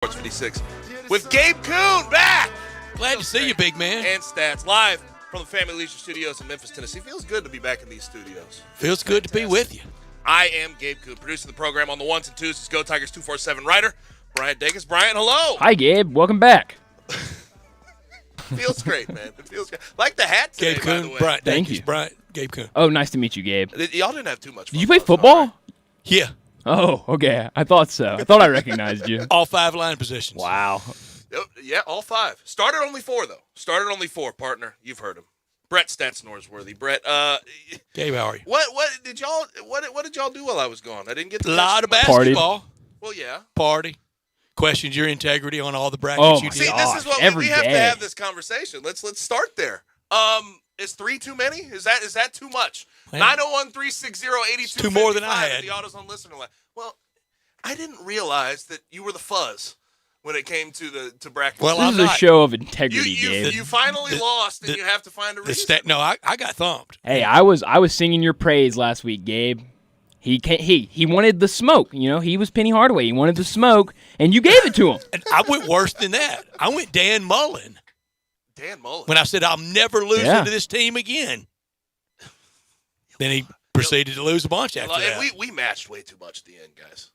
Sports 56 with Gabe Kuhn back. Glad to see you, big man. And Stats live from the Family Leisure Studios in Memphis, Tennessee. Feels good to be back in these studios. Feels good to be with you. I am Gabe Kuhn, producing the program on the ones and twos. It's Go Tigers 247 writer Brian Degas. Brian, hello. Hi, Gabe. Welcome back. Feels great, man. It feels great. Like the hat today, Gabe by the Kuhn, way. Brian. Thank you. Brian, Gabe Kuhn. Oh, nice to meet you, Gabe. Y'all didn't have too much fun. Did you play football? Yeah, Oh, okay. I thought so. I thought I recognized you. all 5 line positions. Wow. Yeah, all 5. Started only 4, though. Started only 4, partner. You've heard him. Brett Stats Norsworthy. Brett, Gabe, how are you? what did y'all do while I was gone? I didn't get to A lot of catch basketball. Well, yeah. Party. Questioned your integrity on all the brackets Oh, you my did. See, gosh, this is what every we have to day. have this conversation. Let's start there. Is 3 too many? Is that too much? Man. 901-360-8255. Two more than I had. The Autos on listener line. Well, I didn't realize that you were the fuzz when it came to bracket. Well, This I'm is a not. show of integrity, you Gabe. finally lost, and you have to find a reason. I got thumped. Hey, I was singing your praise last week, Gabe. He wanted the smoke. You know, he was Penny Hardaway. He wanted the smoke, and you gave it to him. And I went worse than that. I went Dan Mullen Dan Mullen. when I said I'm never losing Yeah. to this team again. Then he proceeded to lose a bunch after And that. we matched way too much at the end, guys.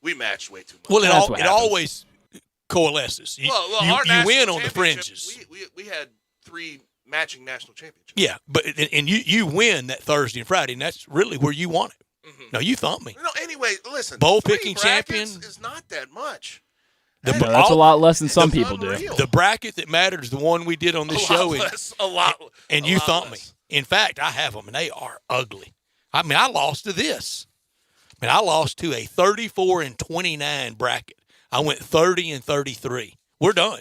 We matched way too much. Well, That's what it happens. always coalesces. You, Well, you, our you national win on the championship, fringes. We had 3 matching national championships. Yeah, but and you win that Thursday and Friday, and that's really where you want it. Mm-hmm. No, you thumped me. No, anyway, listen. Bowl 3 picking brackets champion. is not that much. The, No, that's a lot less than some people do. unreal. The bracket that mattered is the one we did on this show, A lot. and a you lot thumped me. less. In fact, I have them, and they are ugly. I mean, I lost to this. I mean, I lost to a 34-29 bracket. I went 30-33. We're done.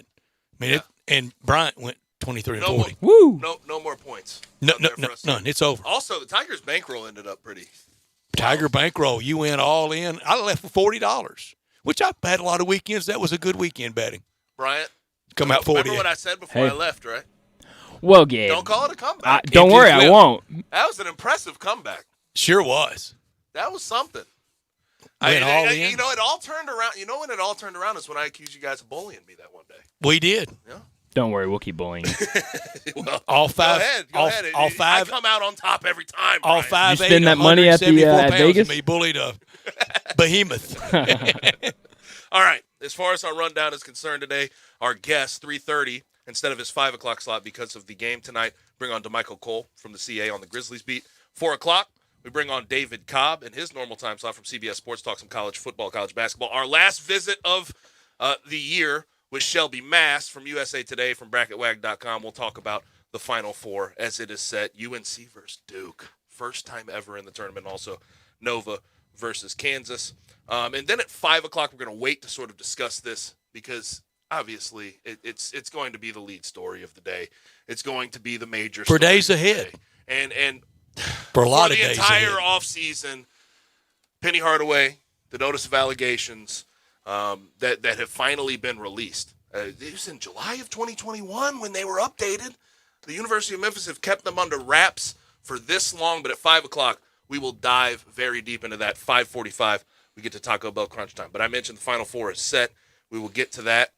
I mean, and Bryant went 23 and No 40. Woo. No more points. No, Out there for us. none. It's over. Also, the Tigers' bankroll ended up pretty. Tiger bankroll, you went all in. I left for $40, which I had a lot of weekends. That was a good weekend betting. Bryant, Come out 40. remember what I said before Hey. I left, right? Well, Gabe. Don't call it a comeback. Don't It worry, just I will. won't. That was an impressive comeback. Sure was. That was something. Went all in. You know, it all turned around. You know when it all turned around is when I accused you guys of bullying me that one day. We did. Don't worry, we'll keep bullying you. Well, All 5. Go ahead. All I 5. come out on top every time. All Brian. 5. You spend that money at the, 174 at pounds Vegas? of me bullied a behemoth. All right. As far as our rundown is concerned today, our guest, 3:30, instead of his 5 o'clock slot because of the game tonight, bring on DeMichael Cole from the CA on the Grizzlies beat. 4 o'clock, we bring on David Cobb in his normal time slot from CBS Sports, talk some college football, college basketball. Our last visit of the year with Shelby Mass from USA Today from BracketWag.com. We'll talk about the Final Four as it is set. UNC versus Duke. First time ever in the tournament. Also, Nova versus Kansas. And then at 5 o'clock, we're going to wait to sort of discuss this because obviously it's going to be the lead story of the day. It's going to be the major For story days of the ahead. day. And For a lot for of the days entire ahead. offseason, Penny Hardaway, the notice of allegations that have finally been released. It was in July of 2021 when they were updated. The University of Memphis have kept them under wraps for this long, but at 5 o'clock, we will dive very deep into that. 5:45, we get to Taco Bell crunch time. But I mentioned the Final Four is set. We will get to that.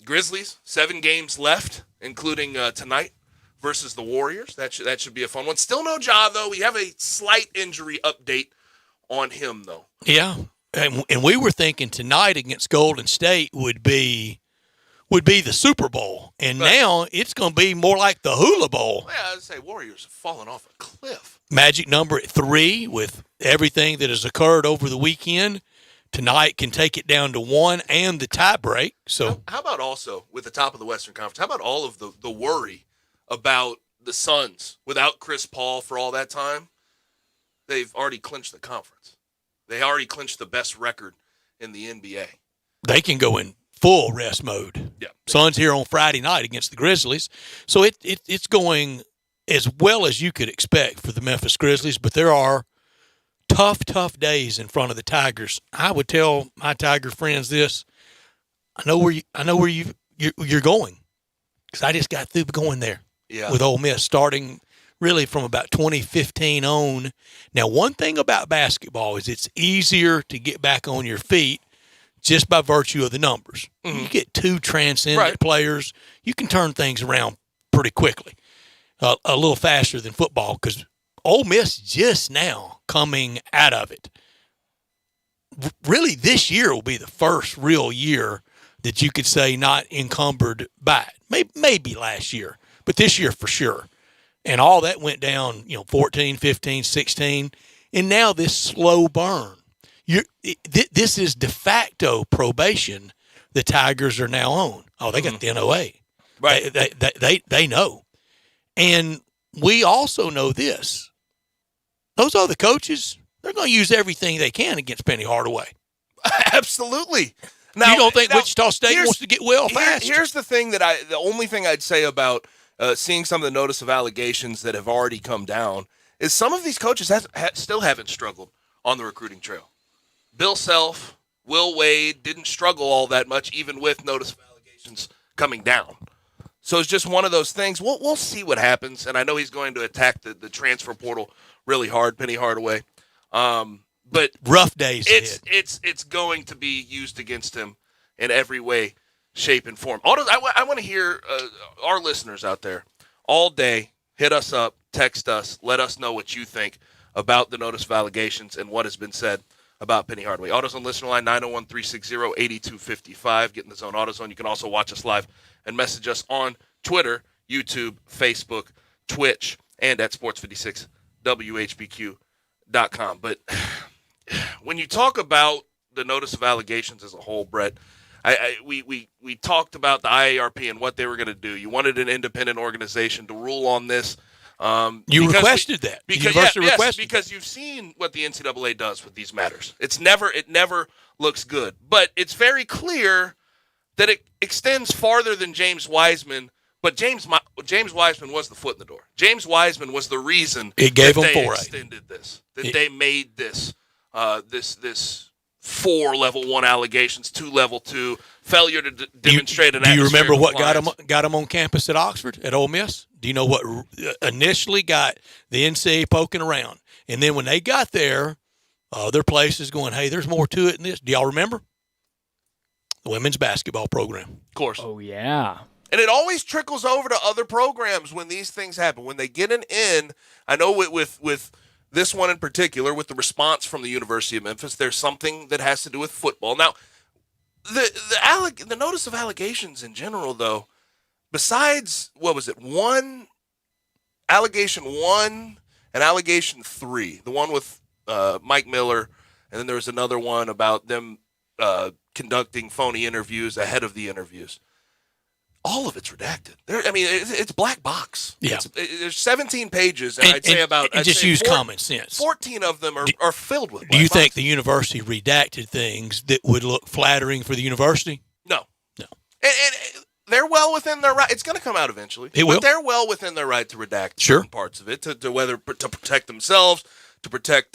Grizzlies, 7 games left, including tonight versus the Warriors. That should be a fun one. Still no Ja, though. We have a slight injury update on him, though. Yeah. And we were thinking tonight against Golden State would be the Super Bowl. And now it's going to be more like the Hula Bowl. Well, I'd say Warriors have fallen off a cliff. Magic number at 3 with everything that has occurred over the weekend. Tonight can take it down to 1 and the tie break. So How about also, with the top of the Western Conference, how about all of the worry about the Suns without Chris Paul for all that time? They've already clinched the conference. They already clinched the best record in the NBA. they can go in full rest mode. Yeah. Suns here on Friday night against the Grizzlies. So it's going as well as you could expect for the Memphis Grizzlies, but there are tough days in front of the Tigers. I would tell my Tiger friends this. I know where you're going, because I just got through going there with Ole Miss, starting really from about 2015 on. Now, one thing about basketball is it's easier to get back on your feet just by virtue of the numbers. You get two transcendent players, you can turn things around pretty quickly, a little faster than football, because Ole Miss just now coming out of it. Really, this year will be the first real year that you could say not encumbered by it. Maybe last year, but this year for sure. And all that went down, 14, 15, 16, and now this slow burn. This is de facto probation the Tigers are now on. Oh, they got the NOA. Right. They know. And we also know this. Those other coaches, they're going to use everything they can against Penny Hardaway. Absolutely. Now, you don't think Wichita State wants to get well fast? Here's the thing the only thing I'd say about seeing some of the notice of allegations that have already come down is some of these coaches still haven't struggled on the recruiting trail. Bill Self, Will Wade didn't struggle all that much, even with notice of allegations coming down. So it's just one of those things. We'll see what happens, and I know he's going to attack the transfer portal really hard, Penny Hardaway. But rough days. It's going to be used against him in every way, shape, and form. I want to hear our listeners out there all day. Hit us up, text us, let us know what you think about the notice of allegations and what has been said about Penny Hardaway. AutoZone listener line 901-360-8255. Get in the zone, AutoZone. You can also watch us live and message us on Twitter, YouTube, Facebook, Twitch, and at sports56whbq.com. But when you talk about the notice of allegations as a whole, Brett, we talked about the IARP and what they were going to do. You wanted an independent organization to rule on this. You requested that. Because you've seen what the NCAA does with these matters. It never looks good. But it's very clear that it extends farther than James Wiseman. But James Wiseman was the foot in the door. James Wiseman was the reason it gave that them they extended this. They made this this 4 level 1 allegations, 2 level 2 failure to demonstrate an. Do you remember what got him on campus at Oxford at Ole Miss? Do you know what initially got the NCAA poking around, and then when they got there, other places going, "Hey, there's more to it than this." Do y'all remember the women's basketball program? Of course. Oh yeah. And it always trickles over to other programs when these things happen. When they get an in, I know with this one in particular, with the response from the University of Memphis, there's something that has to do with football. Now, the notice of allegations in general, though, besides, what was it, allegation 1 and allegation 3, the one with Mike Miller, and then there was another one about them conducting phony interviews ahead of the interviews. All of it's redacted. It's black box. Yeah. There's 17 pages, and I'd say use common sense. 14 of them are filled with black Do you box. think the university redacted things that would look flattering for the university? No. And they're well within their right. It's going to come out eventually. It will. But they're well within their right to redact Sure. certain parts of it, to protect themselves, to protect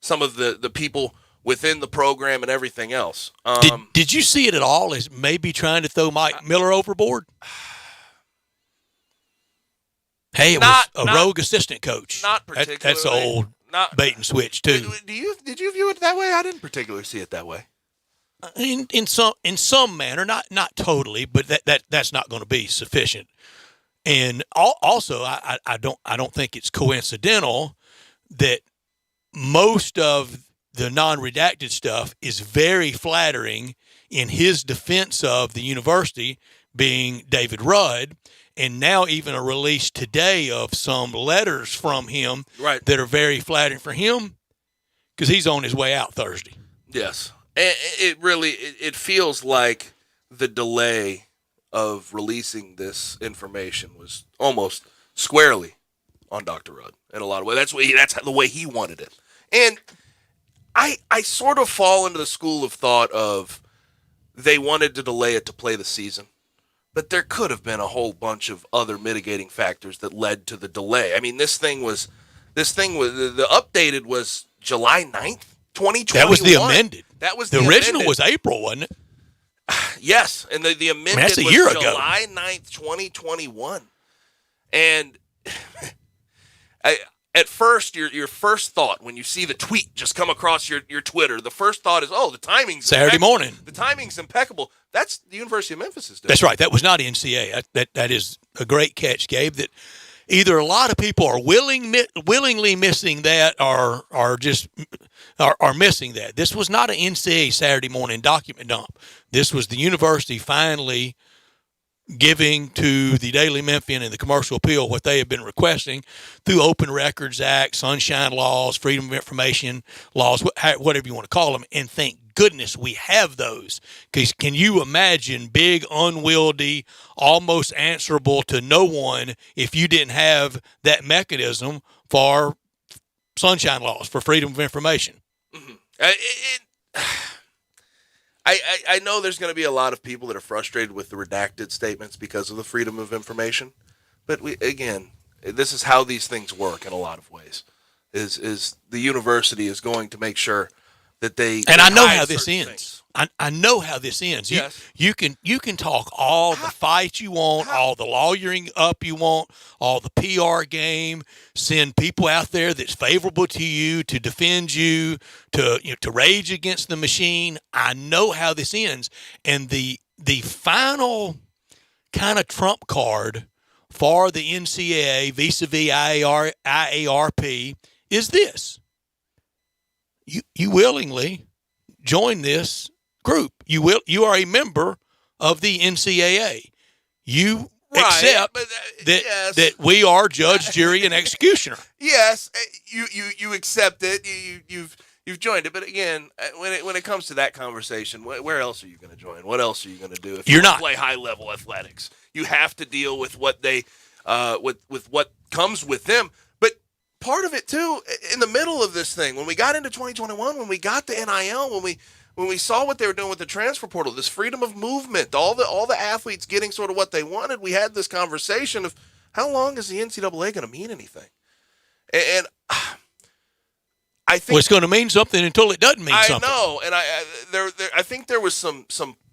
some of the people within the program and everything else. Did you see it at all as maybe trying to throw Mike Miller overboard? Hey, it was a rogue assistant coach. Not particularly. That's old bait and switch too. Did you view it that way? I didn't particularly see it that way. In some manner, not totally, but that's not going to be sufficient. And also, I don't think it's coincidental that most of the non-redacted stuff is very flattering in his defense of the university, being David Rudd, and now even a release today of some letters from him that are very flattering for him because he's on his way out Thursday. Yes. It feels like the delay of releasing this information was almost squarely on Dr. Rudd in a lot of ways. That's the way he wanted it. And I sort of fall into the school of thought of they wanted to delay it to play the season, but there could have been a whole bunch of other mitigating factors that led to the delay. I mean, the updated was July 9th, 2021. That was the amended. That was the original amended. Was April, wasn't it? Yes, and the amended that's a was year July ago. 9th, 2021. And at first, your first thought when you see the tweet just come across your Twitter, the first thought is, oh, the timing's Saturday impeccable. morning. The timing's impeccable. That's the University of Memphis is doing. That's right. That was not NCAA. That is a great catch, Gabe. That either a lot of people are willingly missing that, or are missing that. This was not an NCAA Saturday morning document dump. This was the university finally giving to the Daily Memphian and the Commercial Appeal what they have been requesting through Open Records Act, Sunshine Laws, Freedom of Information Laws, whatever you want to call them. And thank goodness we have those. Because can you imagine big, unwieldy, almost answerable to no one if you didn't have that mechanism for Sunshine Laws, for freedom of information? Mm-hmm. I know there's going to be a lot of people that are frustrated with the redacted statements because of the freedom of information, but this is how these things work in a lot of ways. Is the university is going to make sure that they and I know how this ends. Things. I know how this ends. Yes. You can talk all the fights you want, all the lawyering up you want, all the PR game, send people out there that's favorable to you, to defend you, to rage against the machine. I know how this ends. And the final kind of trump card for the NCAA vis-a-vis IARP is this. You willingly join this group. You are a member of the NCAA. You accept that we are judge, jury, and executioner. Yes, you accept it. You've joined it. But again, when it comes to that conversation, where else are you going to join? What else are you going to do if you're not play high level athletics? You have to deal with what they with what comes with them. But part of it too, in the middle of this thing, when we got into 2021, when we got the NIL, when we saw what they were doing with the transfer portal, this freedom of movement, all the athletes getting sort of what they wanted, we had this conversation of how long is the NCAA going to mean anything? And I think it's going to mean something until it doesn't mean something. I know, and I think there was some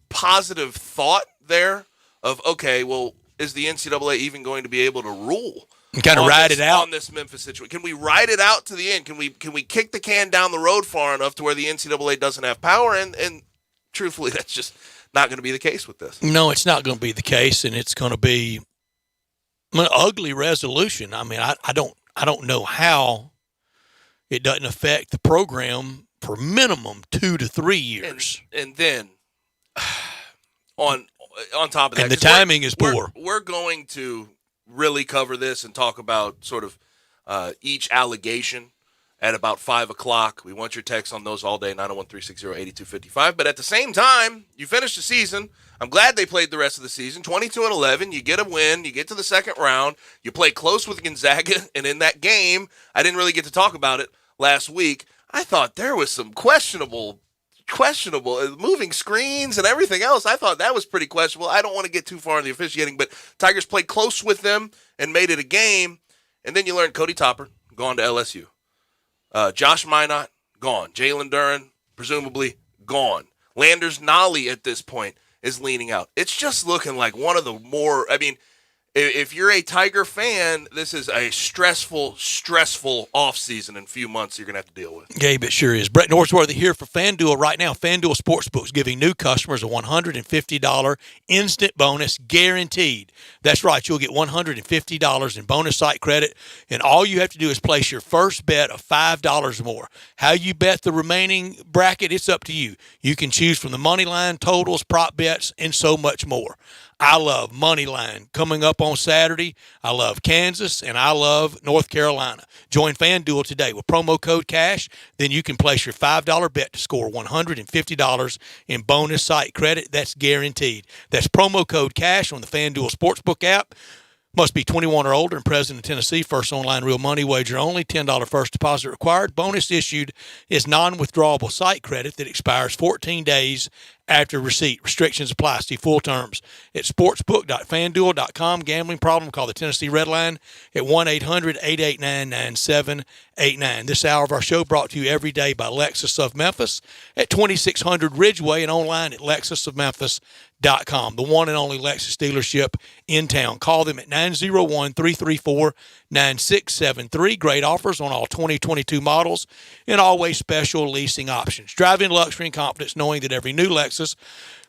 positive thought there of, okay, well, is the NCAA even going to be able to rule? And kind of ride it out on this Memphis situation. Can we ride it out to the end? Can we kick the can down the road far enough to where the NCAA doesn't have power? And truthfully, that's just not going to be the case with this. No, it's not going to be the case, and it's going to be an ugly resolution. I mean, I don't know how it doesn't affect the program for minimum 2 to 3 years. And then on top of that, and the timing is poor. We're going to really cover this and talk about sort of each allegation at about 5 o'clock. We want your texts on those all day, 901-360-8255. But at the same time, you finish the season. I'm glad they played the rest of the season. 22-11, you get a win. You get to the second round. You play close with Gonzaga. And in that game, I didn't really get to talk about it last week. I thought there was some questionable moving screens and everything else. I thought that was pretty questionable. I don't want to get too far in the officiating, but Tigers played close with them and made it a game. And then you learned Cody Topper gone to LSU. Josh Minot gone. Jalen Duren presumably gone. Landers Nolly at this point is leaning out. It's just looking like one of the more, I mean, if you're a Tiger fan, this is a stressful offseason in a few months you're going to have to deal with. Gabe, it sure is. Brett Northworthy here for FanDuel right now. FanDuel Sportsbook is giving new customers a $150 instant bonus guaranteed. That's right. You'll get $150 in bonus site credit, and all you have to do is place your first bet of $5 or more. How you bet the remaining bracket, it's up to you. You can choose from the money line, totals, prop bets, and so much more. I love Moneyline coming up on Saturday. I love Kansas, and I love North Carolina. Join FanDuel today with promo code CASH. Then you can place your $5 bet to score $150 in bonus site credit. That's guaranteed. That's promo code CASH on the FanDuel Sportsbook app. Must be 21 or older and present in Tennessee. First online real money wager only. $10 first deposit required. Bonus issued is non-withdrawable site credit that expires 14 days after receipt. Restrictions apply. See full terms at sportsbook.fanduel.com. Gambling problem? Call the Tennessee Red Line at 1-800-889-9789. This hour of our show brought to you every day by Lexus of Memphis at 2600 Ridgeway and online at lexusofmemphis.com. The one and only Lexus dealership in town. Call them at 901-334-9673. Great offers on all 2022 models and always special leasing options. Drive in luxury and confidence knowing that every new Lexus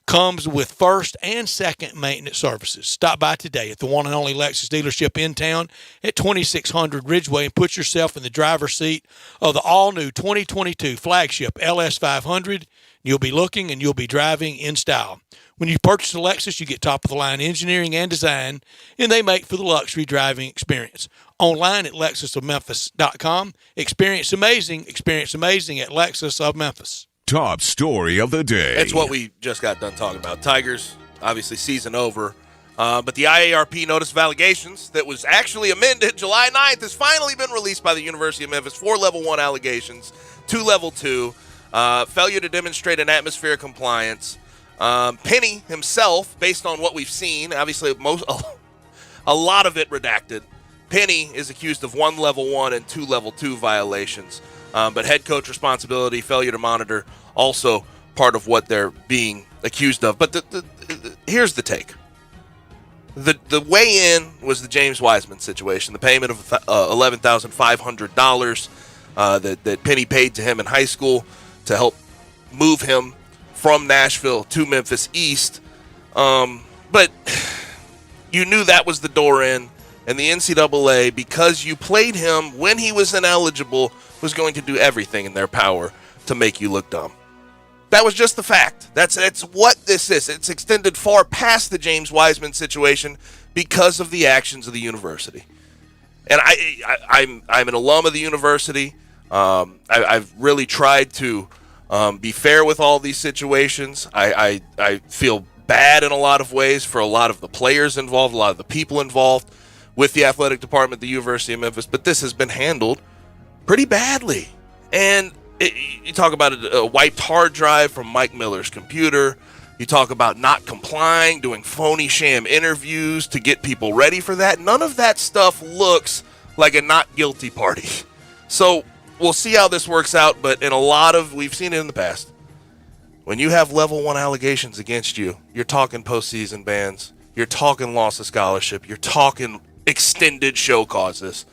comes with first and second maintenance services. Stop by today at the one and only Lexus dealership in town at 2600 Ridgeway and put yourself in the driver's seat of the all-new 2022 flagship LS500. You'll be looking and you'll be driving in style. When you purchase a Lexus, you get top-of-the-line engineering and design, and they make for the luxury driving experience. Online at lexusofmemphis.com. Experience amazing at Lexus of Memphis. Top story of the day. That's what we just got done talking about. Tigers, obviously season over. But the IARP notice of allegations that was actually amended July 9th has finally been released by the University of Memphis. 4 level 1 allegations, 2 level 2. Failure to demonstrate an atmosphere of compliance. Penny himself, based on what we've seen, obviously a lot of it redacted. Penny is accused of 1 level 1 and 2 level 2 violations. But head coach responsibility, failure to monitor, also part of what they're being accused of. But here's the take. The weigh-in was the James Wiseman situation, the payment of $11,500 that Penny paid to him in high school to help move him from Nashville to Memphis East. But you knew that was the door in, and the NCAA, because you played him when he was ineligible, was going to do everything in their power to make you look dumb. That was just the fact. That's what this is. It's extended far past the James Wiseman situation because of the actions of the university. And I'm an alum of the university. I've really tried to be fair with all these situations. I feel bad in a lot of ways for a lot of the players involved, a lot of the people involved with the athletic department at the University of Memphis, but this has been handled pretty badly. And you talk about a wiped hard drive from Mike Miller's computer. You talk about not complying, doing phony sham interviews to get people ready for that. None of that stuff looks like a not guilty party. So we'll see how this works out, but we've seen it in the past. When you have level 1 allegations against you, you're talking postseason bans, you're talking loss of scholarship, you're talking extended show causes.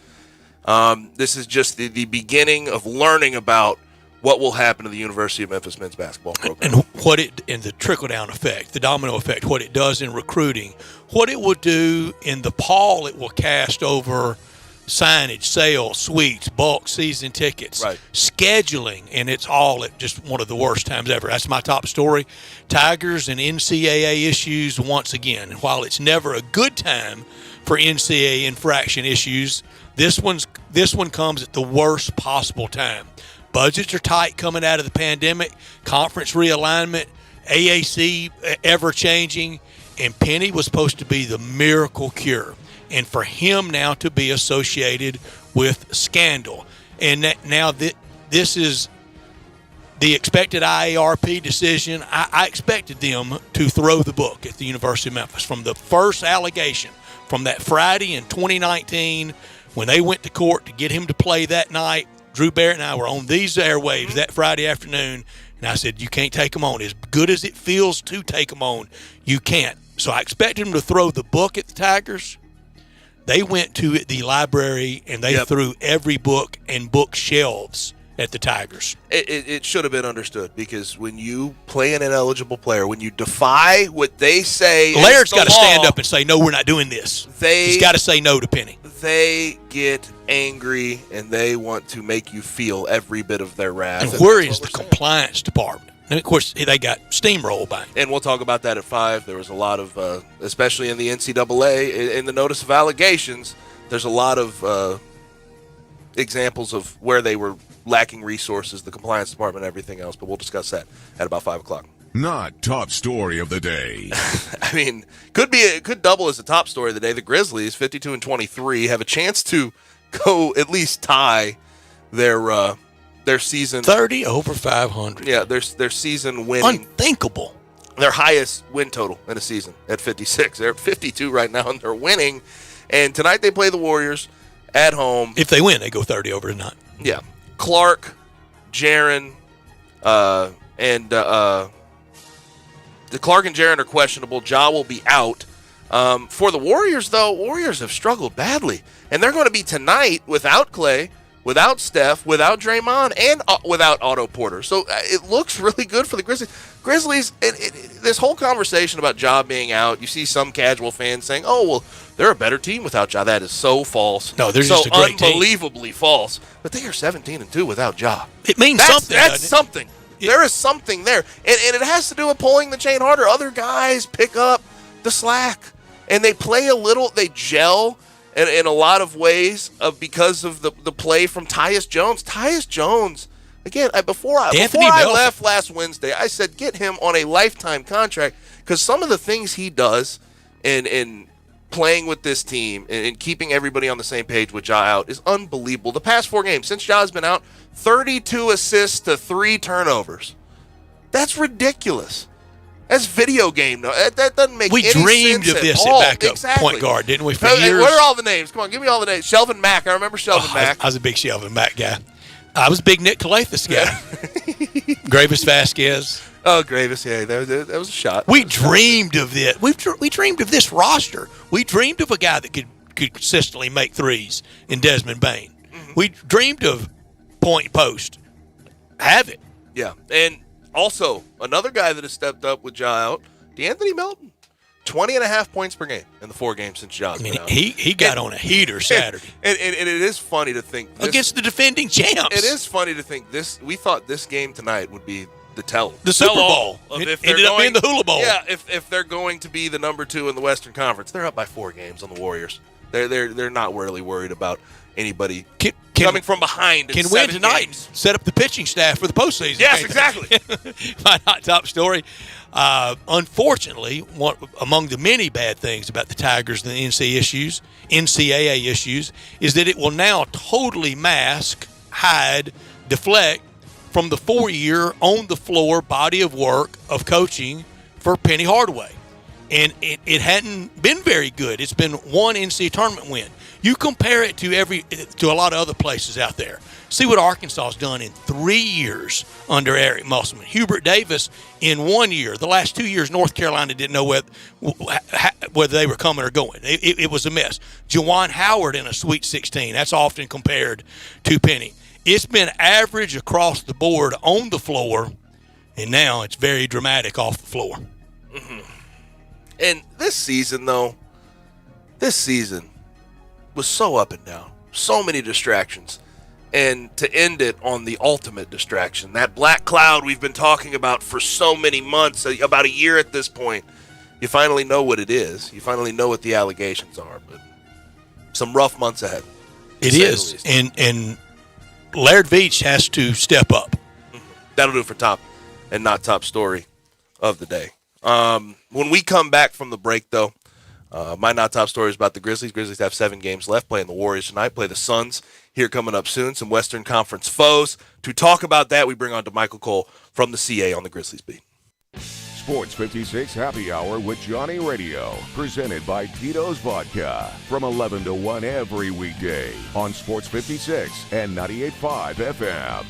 This is just the beginning of learning about what will happen to the University of Memphis men's basketball program. And the trickle-down effect, the domino effect, what it does in recruiting, what it will do in the pall it will cast over signage, sales, suites, bulk season tickets, right, scheduling, and it's all at just one of the worst times ever. That's my top story. Tigers and NCAA issues once again. And while it's never a good time for NCAA infraction issues, this one comes at the worst possible time. Budgets are tight coming out of the pandemic, conference realignment, AAC ever-changing, and Penny was supposed to be the miracle cure. And for him now to be associated with scandal. And now this is the expected IARP decision. I expected them to throw the book at the University of Memphis from the first allegation, from that Friday in 2019 when they went to court to get him to play that night. Drew Barrett and I were on these airwaves that Friday afternoon, and I said, you can't take them on. As good as it feels to take them on, you can't. So I expected them to throw the book at the Tigers. They went to the library, and they threw every book and bookshelves at the Tigers. It should have been understood, because when you play an ineligible player, when you defy what they say, Laird's got to stand up and say, no, we're not doing this. He's got to say no to Penny. They get angry, and they want to make you feel every bit of their wrath. And where is the compliance department? And, of course, they got steamrolled by him. And we'll talk about that at 5. There was a lot of, especially in the NCAA, in the notice of allegations, there's a lot of examples of where they were lacking resources, the compliance department, and everything else. But we'll discuss that at about 5 o'clock. Not top story of the day. I mean, could double as the top story of the day. The Grizzlies, 52-23, have a chance to go at least tie their season 30 over 500. Yeah, their season winning. Unthinkable. their highest win total in a season at 56. They're at 52 right now, and they're winning. And tonight they play the Warriors at home. If they win, they go 30 over tonight. Yeah. Clark, Jaren, and the Clark and Jaren are questionable. Ja will be out. For the Warriors, though, Warriors have struggled badly. And they're going to be tonight without Clay, without Steph, without Draymond, and without Otto Porter. So it looks really good for the Grizzlies. Grizzlies, this whole conversation about Ja being out, you see some casual fans saying, oh, well, they're a better team without Ja. That is so false. No, they're just a great team. Unbelievably false. But they are 17-2 without Ja. It means something. That's something. There is something there. And it has to do with pulling the chain harder. Other guys pick up the slack. And they play a little, they gel in a lot of ways because of the play from Tyus Jones. Tyus Jones, again, before I left last Wednesday, I said get him on a lifetime contract because some of the things he does in playing with this team and keeping everybody on the same page with Ja out is unbelievable. The past 4 games, since Ja's been out, 32 assists to 3 turnovers. That's ridiculous. That's video game. No, that doesn't make any sense. We dreamed of this at backup point guard, didn't we, for years? What are all the names? Come on, give me all the names. Shelvin Mack. I remember Shelvin Mack. I was a big Shelvin Mack guy. I was a big Nick Calathis guy. Gravis Vasquez. Oh, Gravis, yeah, that was a shot. We dreamed of this. We dreamed of this roster. We dreamed of a guy that could consistently make threes in Desmond Bain. Mm-hmm. We dreamed of point post. Have it. Yeah, and also, another guy that has stepped up with Ja out, DeAnthony Melton. 20.5 points per game in the 4 games since Ja's been out. He got on a heater Saturday. And it is funny to think. Against the defending champs. It is funny to think we thought this game tonight would be the Super Bowl. It ended up being the Hula Bowl. Yeah, if they're going to be the number 2 in the Western Conference, they're up by 4 games on the Warriors. They're not really worried about anybody coming from behind. Can win tonight. Games. Set up the pitching staff for the postseason. Yes, exactly. My hot top story. Unfortunately, among the many bad things about the Tigers and the NCAA issues, is that it will now totally mask, hide, deflect from the 4-year on-the-floor body of work of coaching for Penny Hardaway. And it hadn't been very good. It's been 1 NCAA tournament win. You compare it to a lot of other places out there. See what Arkansas has done in 3 years under Eric Musselman. Hubert Davis in 1 year. The last 2 years, North Carolina didn't know whether they were coming or going. It was a mess. Juwan Howard in a Sweet 16. That's often compared to Penny. It's been average across the board on the floor, and now it's very dramatic off the floor. Mm-hmm. And this season was so up and down. So many distractions. And to end it on the ultimate distraction, that black cloud we've been talking about for so many months, about a year at this point, you finally know what it is. You finally know what the allegations are. But some rough months ahead. It is. And Laird Veach has to step up. Mm-hmm. That'll do it for top and not top story of the day. When we come back from the break, though, my not top story is about the Grizzlies. Grizzlies have 7 games left, playing the Warriors tonight, play the Suns here coming up soon, some Western Conference foes. To talk about that, we bring on DeMichael Cole from the CA on the Grizzlies beat. Sports 56 Happy Hour with Johnny Radio, presented by Tito's Vodka, from 11 to 1 every weekday on Sports 56 and 98.5 FM.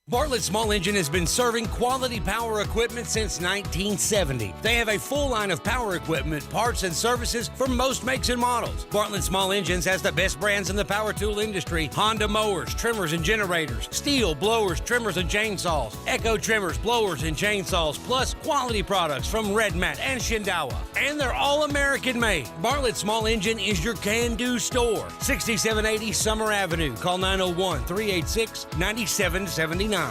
Bartlett Small Engine has been serving quality power equipment since 1970. They have a full line of power equipment, parts, and services for most makes and models. Bartlett Small Engines has the best brands in the power tool industry: Honda mowers, trimmers, and generators, Steel blowers, trimmers, and chainsaws, Echo trimmers, blowers, and chainsaws, plus quality products from Red Mat and Shindawa. And they're all American made. Bartlett Small Engine is your can-do store. 6780 Summer Avenue. Call 901-386-9779.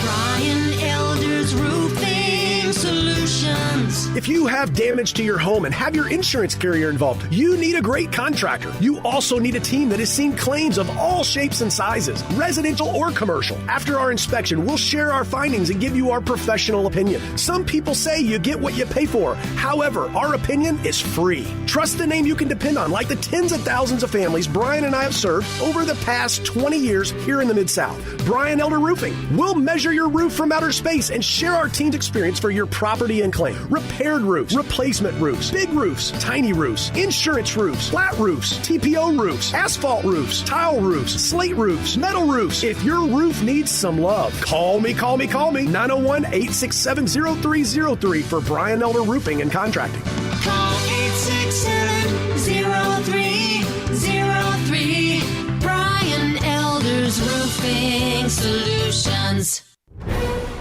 Brian Elders Roofing Solutions. If you have damage to your home and have your insurance carrier involved, you need a great contractor. You also need a team that has seen claims of all shapes and sizes, residential or commercial. After our inspection, we'll share our findings and give you our professional opinion. Some people say you get what you pay for. However, our opinion is free. Trust the name you can depend on, like the tens of thousands of families Brian and I have served over the past 20 years here in the Mid-South. Brian Elder Roofing. We'll measure your roof from outer space and share our team's experience for your property and claim. Repaired roofs, replacement roofs, big roofs, tiny roofs, insurance roofs, flat roofs, TPO roofs, asphalt roofs, tile roofs, slate roofs, metal roofs. If your roof needs some love, call me. 901-867-0303 for Brian Elder Roofing and Contracting. Call 867-0303. Brian Elder's Roofing Solutions.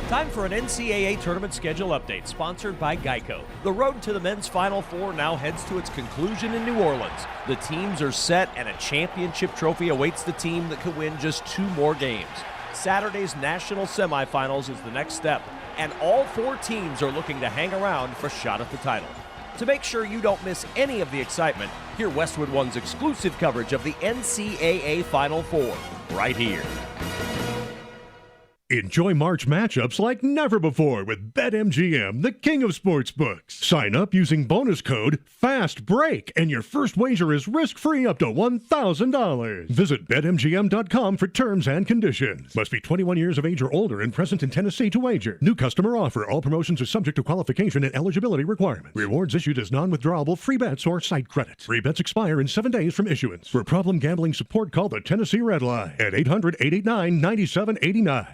Time for an NCAA tournament schedule update, sponsored by Geico. The road to the men's Final Four now heads to its conclusion in New Orleans. The teams are set, and a championship trophy awaits the team that could win just 2 more games. Saturday's national semifinals is the next step, and all 4 teams are looking to hang around for a shot at the title. To make sure you don't miss any of the excitement, hear Westwood One's exclusive coverage of the NCAA Final Four right here. Enjoy March matchups like never before with BetMGM, the king of sportsbooks. Sign up using bonus code FASTBREAK, and your first wager is risk-free up to $1,000. Visit BetMGM.com for terms and conditions. Must be 21 years of age or older and present in Tennessee to wager. New customer offer. All promotions are subject to qualification and eligibility requirements. Rewards issued as non-withdrawable free bets or site credits. Free bets expire in 7 days from issuance. For problem gambling support, call the Tennessee Red Line at 800-889-9789.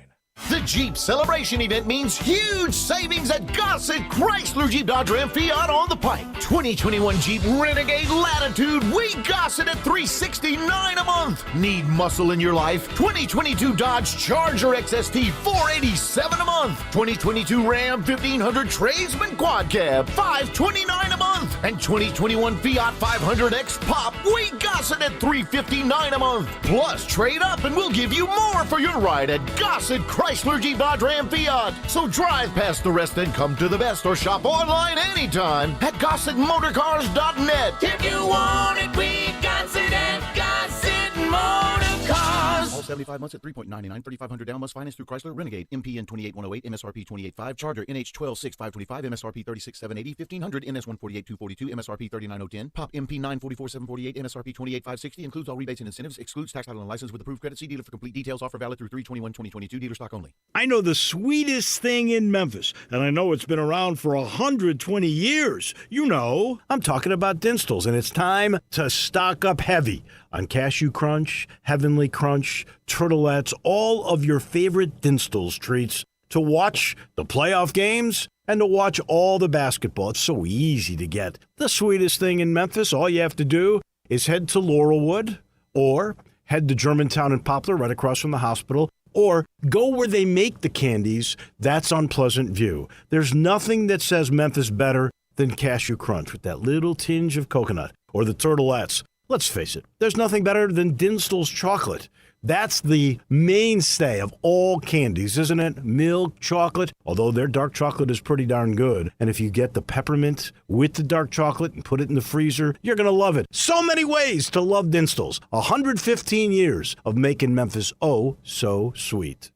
The Jeep Celebration event means huge savings at Gossett Chrysler Jeep Dodge Ram Fiat on the Pike. 2021 Jeep Renegade Latitude, we Gossett at $369 a month. Need muscle in your life? 2022 Dodge Charger XST, $487 a month. 2022 Ram 1500 Tradesman Quad Cab, $529 a month. And 2021 Fiat 500X Pop, we Gossett at $359 a month. Plus, trade up and we'll give you more for your ride at Gossett Chrysler Jeep Dodge Ram Fiat. So drive past the rest and come to the best, or shop online anytime at GossettMotorCars.net. If you want it, we got it at Gossett Motorcars. All 75 months at 3.99, 3,500 down, must finance through Chrysler. Renegade, MPN 28108, MSRP 285. Charger, NH 126,525, MSRP 36,780, 1500, NS 148,242, MSRP 39,010. Pop, MP 944,748, MSRP 28,560. Includes all rebates and incentives. Excludes tax, title, and license with approved credit. See dealer for complete details. Offer valid through 3/21/2022. Dealer stock only. I know the sweetest thing in Memphis, and I know it's been around for 120 years. You know, I'm talking about Dinstall's, and it's time to stock up heavy on Cashew Crunch, Heavenly Crunch, Turtlettes, all of your favorite Dinstall's treats to watch the playoff games and to watch all the basketball. It's so easy to get. The sweetest thing in Memphis, all you have to do is head to Laurelwood or head to Germantown and Poplar right across from the hospital, or go where they make the candies. That's on Pleasant View. There's nothing that says Memphis better than Cashew Crunch with that little tinge of coconut, or the Turtlettes. Let's face it, there's nothing better than Dinstall's chocolate. That's the mainstay of all candies, isn't it? Milk, chocolate, although their dark chocolate is pretty darn good. And if you get the peppermint with the dark chocolate and put it in the freezer, you're going to love it. So many ways to love Dinstall's. 115 years of making Memphis oh so sweet.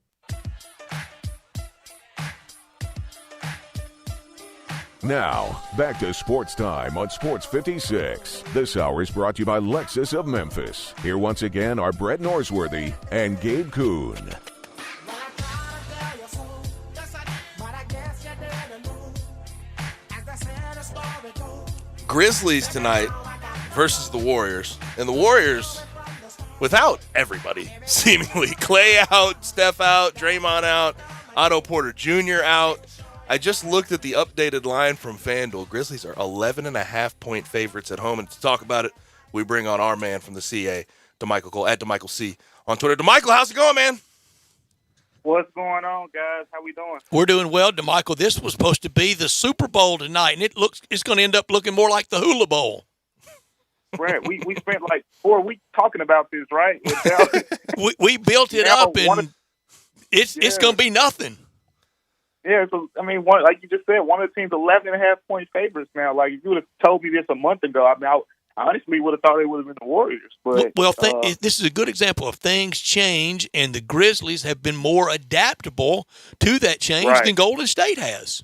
Now, back to Sports Time on Sports 56. This hour is brought to you by Lexus of Memphis. Here once again are Brett Norsworthy and Gabe Kuhn. Grizzlies tonight versus the Warriors. And the Warriors, without everybody, seemingly. Clay out, Steph out, Draymond out, Otto Porter Jr. out. I just looked at the updated line from FanDuel. Grizzlies are 11.5-point favorites at home. And to talk about it, we bring on our man from the CA, DeMichael Cole, at DeMichael C on Twitter. DeMichael, how's it going, man? What's going on, guys? How we doing? We're doing well, DeMichael. This was supposed to be the Super Bowl tonight, and it's going to end up looking more like the Hula Bowl. Brett, we spent like 4 weeks talking about this, right? we built it up, and it's going to be nothing. Yeah, so I mean, one like you just said, one of the teams 11.5-point favorites now. Like if you would have told me this a month ago, I mean, I honestly would have thought it would have been the Warriors. But this is a good example of things change, and the Grizzlies have been more adaptable to that change than Golden State has.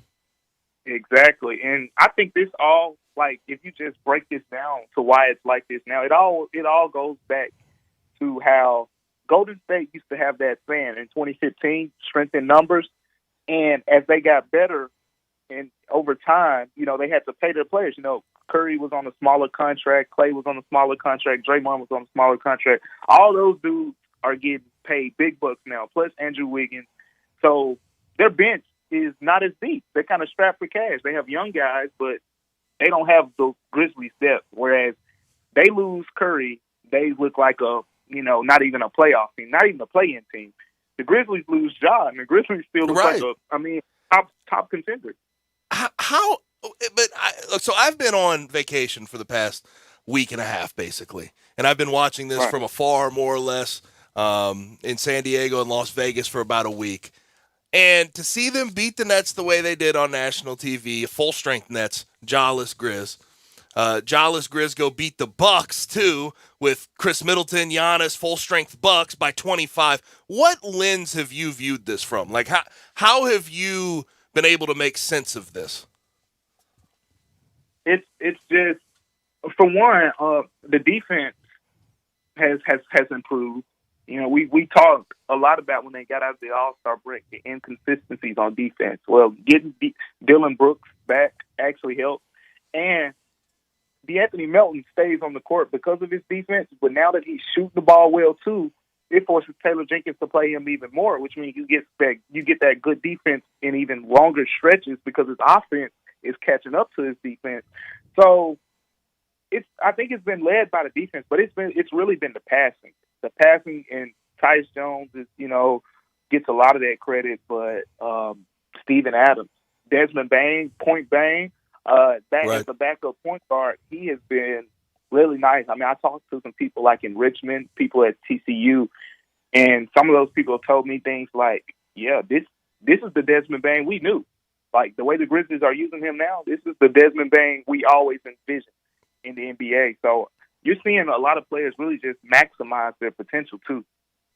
Exactly, and I think this all like if you just break this down to why it's like this now, it all goes back to how Golden State used to have that saying in 2015, strength in numbers. And as they got better and over time, you know, they had to pay their players. You know, Curry was on a smaller contract. Clay was on a smaller contract. Draymond was on a smaller contract. All those dudes are getting paid big bucks now, plus Andrew Wiggins. So their bench is not as deep. They're kind of strapped for cash. They have young guys, but they don't have the Grizzlies depth. Whereas they lose Curry, they look like not even a playoff team, not even a play-in team. The Grizzlies lose Ja, and the Grizzlies still look like top contender. So I've been on vacation for the past week and a half, basically, and I've been watching this from afar, more or less, in San Diego and Las Vegas for about a week. And to see them beat the Nets the way they did on national TV, full-strength Nets, Ja-less Grizz. Ja-less Grizz go beat the Bucks, too, with Chris Middleton, Giannis, full-strength Bucks by 25. What lens have you viewed this from? Like, how have you been able to make sense of this? It's just, for one, the defense has improved. You know, we talked a lot about when they got out of the All-Star break, the inconsistencies on defense. Well, getting Dylan Brooks back actually helped. And D'Anthony Melton stays on the court because of his defense, but now that he's shooting the ball well too, it forces Taylor Jenkins to play him even more, which means you get that good defense in even longer stretches because his offense is catching up to his defense. So I think it's been led by the defense, but it's really been the passing. The passing, and Tyus Jones gets a lot of that credit, but Steven Adams, Desmond Bain, Point Bain, as the backup point guard, he has been really nice. I mean, I talked to some people like in Richmond, people at TCU, and some of those people told me things like, yeah, this is the Desmond Bain we knew. Like, the way the Grizzlies are using him now, this is the Desmond Bain we always envisioned in the NBA. So you're seeing a lot of players really just maximize their potential, too.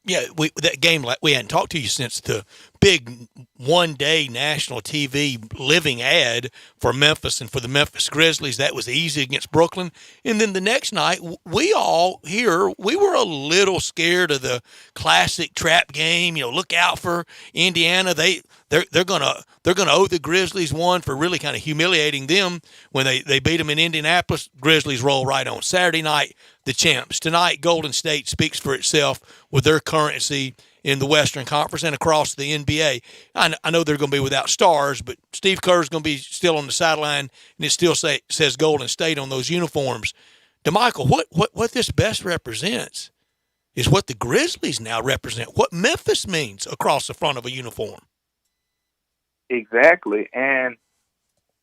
Yeah, that game, we hadn't talked to you since the big one-day national TV living ad for Memphis and for the Memphis Grizzlies. That was easy against Brooklyn. And then the next night, we all here, we were a little scared of the classic trap game. You know, look out for Indiana. They're gonna owe the Grizzlies one for really kind of humiliating them when they beat them in Indianapolis. Grizzlies roll right on. Saturday night, the champs. Tonight, Golden State speaks for itself with their currency in the Western Conference and across the NBA. I know they're going to be without stars, but Steve Kerr's going to be still on the sideline, and it still says Golden State on those uniforms. DeMichael, what this best represents is what the Grizzlies now represent, what Memphis means across the front of a uniform. Exactly. And,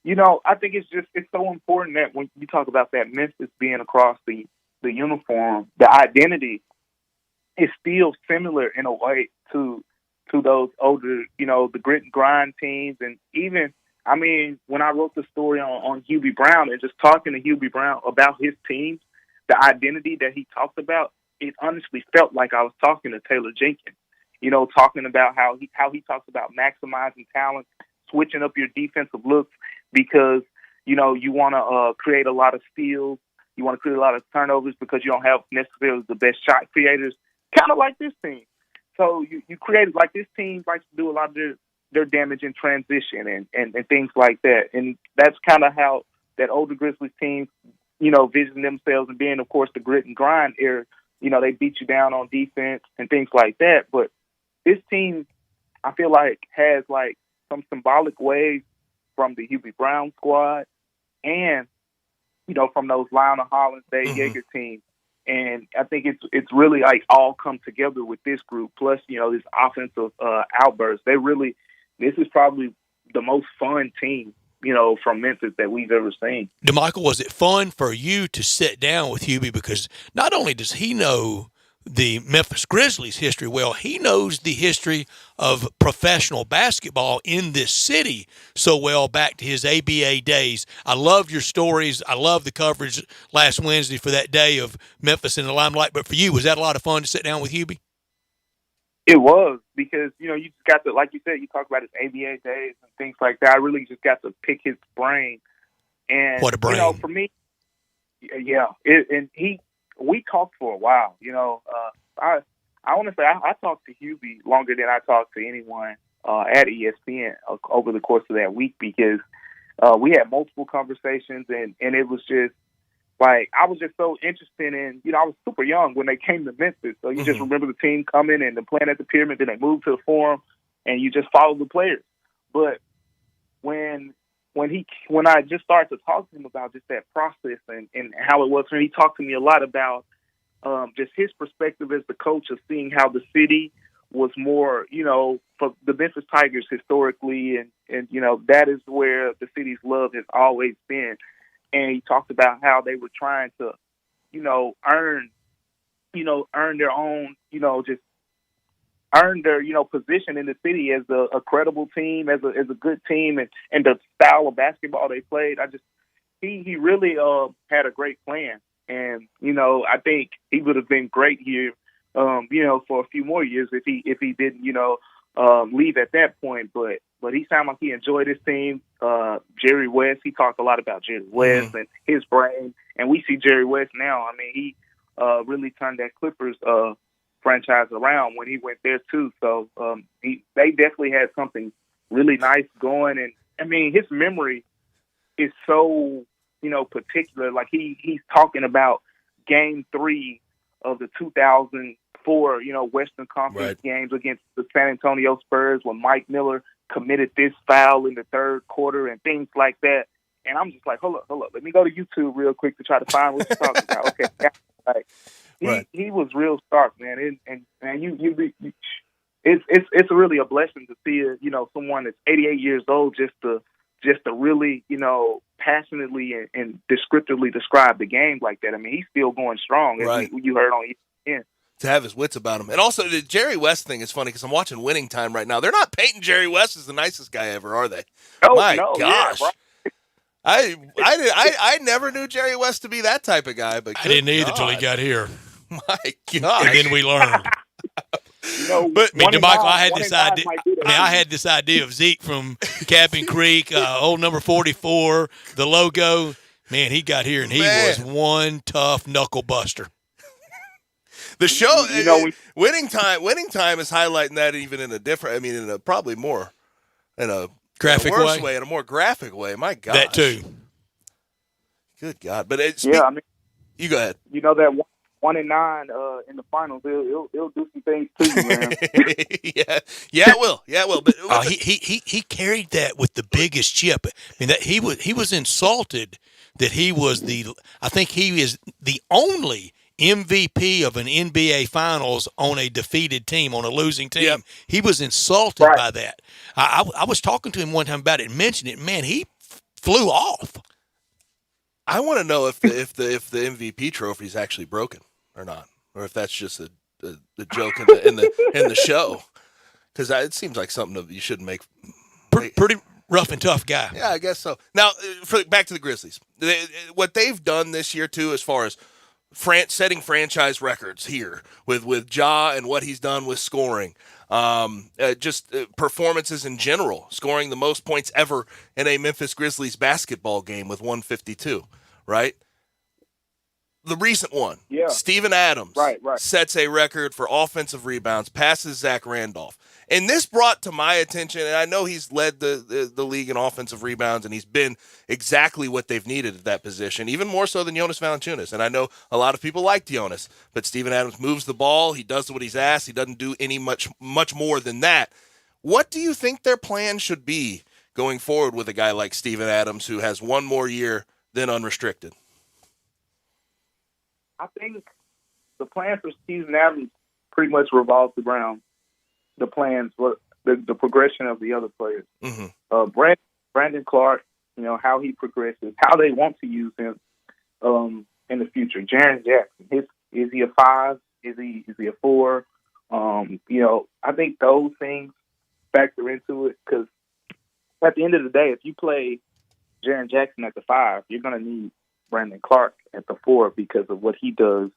I think it's so important that when you talk about that Memphis being across the uniform, the identity is still similar in a way to those older, the grit and grind teams. And even, I mean, when I wrote the story on Hubie Brown and just talking to Hubie Brown about his teams, the identity that he talked about, it honestly felt like I was talking to Taylor Jenkins, talking about how he talks about maximizing talent, switching up your defensive looks because, you want to create a lot of steals. You want to create a lot of turnovers because you don't have necessarily the best shot creators, kind of like this team. So you create, like this team likes to do a lot of their damage in transition and things like that. And that's kind of how that older Grizzlies team, vision themselves and being, of course, the grit and grind era. They beat you down on defense and things like that. But this team, I feel like, has like some symbolic ways from the Hubie Brown squad and, from those Lionel Hollins, Dave Yeager teams. And I think it's really like all come together with this group. Plus, this offensive outburst. This is probably the most fun team, from Memphis that we've ever seen. DeMichael, was it fun for you to sit down with Hubie? Because not only does he know the Memphis Grizzlies history well. He knows the history of professional basketball in this city so well, back to his ABA days. I love your stories. I love the coverage last Wednesday for that day of Memphis in the limelight. But for you, was that a lot of fun to sit down with Hubie? It was, because, you just got to, like you said, you talk about his ABA days and things like that. I really just got to pick his brain. And, what a brain. For me, yeah. We talked for a while, I want to say I talked to Hubie longer than I talked to anyone at ESPN over the course of that week, because we had multiple conversations, and it was just, like, I was just so interested in, I was super young when they came to Memphis. So you just remember the team coming and then playing at the Pyramid, then they moved to the Forum, and you just followed the players. But when I just started to talk to him about just that process and how it was, and he talked to me a lot about just his perspective as the coach of seeing how the city was more, for the Memphis Tigers historically, and that is where the city's love has always been. And he talked about how they were trying to, earn their own, just earn their, position in the city as a credible team, as a good team, and the style of basketball they played. He really had a great plan. And, I think he would have been great here, for a few more years if he didn't, leave at that point. But he sounded like he enjoyed his team. Jerry West, he talked a lot about Jerry West and his brain. And we see Jerry West now. I mean, he really turned that Clippers franchise around when he went there too. So they definitely had something really nice going. And I mean, his memory is so, particular. Like he's talking about Game 3 of the 2004, Western Conference games against the San Antonio Spurs when Mike Miller committed this foul in the third quarter and things like that. And I'm just like, hold up. Let me go to YouTube real quick to try to find what you're talking about. Okay. He was real sharp, man. And it's really a blessing to see, someone that's 88 years old just to really, passionately and descriptively describe the game like that. I mean, he's still going strong, as you heard on ESPN. To have his wits about him. And also, the Jerry West thing is funny because I'm watching Winning Time right now. They're not painting Jerry West as the nicest guy ever, are they? My gosh. Yeah, I never knew Jerry West to be that type of guy. But I didn't either until he got here. My gosh. And then we learned. But DeMichael, I had this idea. I had this idea of Zeke from Cabin Creek, old number 44, the logo. Man, he got here and he was one tough knuckle buster. The show, Winning Time is highlighting that even in a different, in a probably more, in a graphic way, in a more graphic way. My God, that too. Good God, but you go ahead. That 1-9 in the finals, it'll do some things too, man. yeah, it will. But he carried that with the biggest chip. I mean, that he was insulted that he was I think he is the only MVP of an NBA Finals on a defeated team, on a losing team. Yep. He was insulted by that. I was talking to him one time about it and mentioned it. Man, he flew off. I want to know if the MVP trophy is actually broken or not, or if that's just a joke in the show. Because it seems like something that you shouldn't make. Pretty rough and tough guy. Yeah, I guess so. Now, back to the Grizzlies. What they've done this year too, as far as setting franchise records here with Ja and what he's done with scoring, performances in general, scoring the most points ever in a Memphis Grizzlies basketball game with 152, right? The recent one, Steven Adams sets a record for offensive rebounds, passes Zach Randolph. And this brought to my attention, and I know he's led the league in offensive rebounds, and he's been exactly what they've needed at that position, even more so than Jonas Valanciunas. And I know a lot of people like Jonas, but Steven Adams moves the ball. He does what he's asked. He doesn't do much more than that. What do you think their plan should be going forward with a guy like Steven Adams, who has one more year than unrestricted? I think the plan for Steven Adams pretty much revolves around the plans, the progression of the other players. Mm-hmm. Brandon Clark, how he progresses, how they want to use him in the future. Jaren Jackson, is he a 5? Is he a 4? I think those things factor into it because at the end of the day, if you play Jaren Jackson at the 5, you're going to need Brandon Clark at the 4 because of what he does,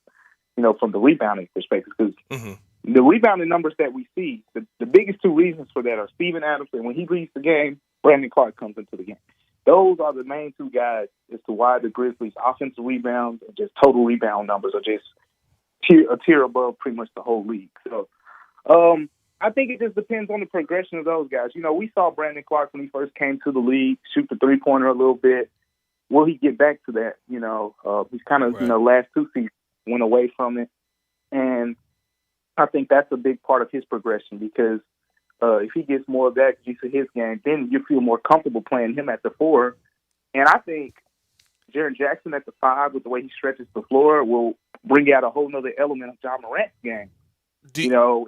from the rebounding perspective. Because the rebounding numbers that we see, the biggest two reasons for that are Steven Adams, and when he leaves the game, Brandon Clark comes into the game. Those are the main two guys as to why the Grizzlies' offensive rebounds and just total rebound numbers are just a tier above pretty much the whole league. So I think it just depends on the progression of those guys. We saw Brandon Clark when he first came to the league shoot the three-pointer a little bit. Will he get back to that? He's kind of, last 2 seasons went away from it. And I think that's a big part of his progression because if he gets more of that use of his game, then you feel more comfortable playing him at the 4. And I think Jaren Jackson at the 5, with the way he stretches the floor, will bring out a whole nother element of John Morant's game. Do you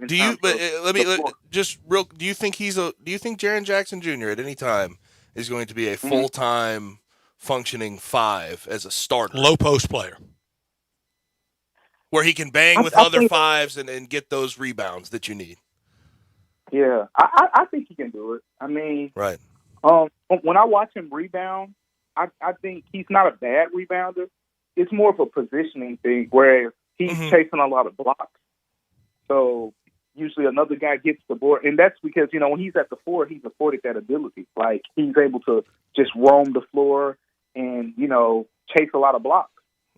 think Jaren Jackson Jr. at any time is going to be a full-time functioning 5 as a starter? Low post player. Where he can bang with other 5s and get those rebounds that you need. Yeah, I think he can do it. I mean, right. When I watch him rebound, I think he's not a bad rebounder. It's more of a positioning thing where he's chasing a lot of blocks. So usually another guy gets the board. And that's because, when he's at the 4, he's afforded that ability. Like, he's able to just roam the floor and, chase a lot of blocks.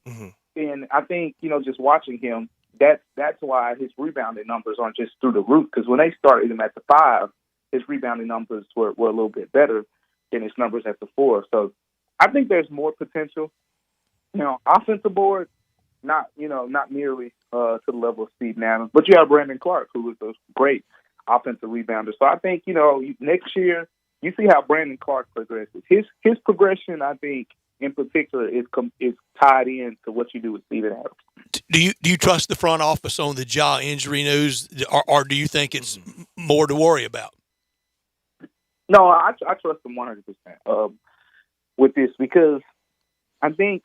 And I think, just watching him, that's why his rebounding numbers aren't just through the roof. Because when they started him at the 5, his rebounding numbers were a little bit better than his numbers at the 4. So I think there's more potential. Offensive board, not nearly to the level of Steve Adams. But you have Brandon Clark, who is a great offensive rebounder. So I think, next year, you see how Brandon Clark progresses. His progression, I think, in particular, is tied in to what you do with Steven Adams. Do you trust the front office on the Ja injury news, or do you think it's more to worry about? No, I trust them 100% with this because I think,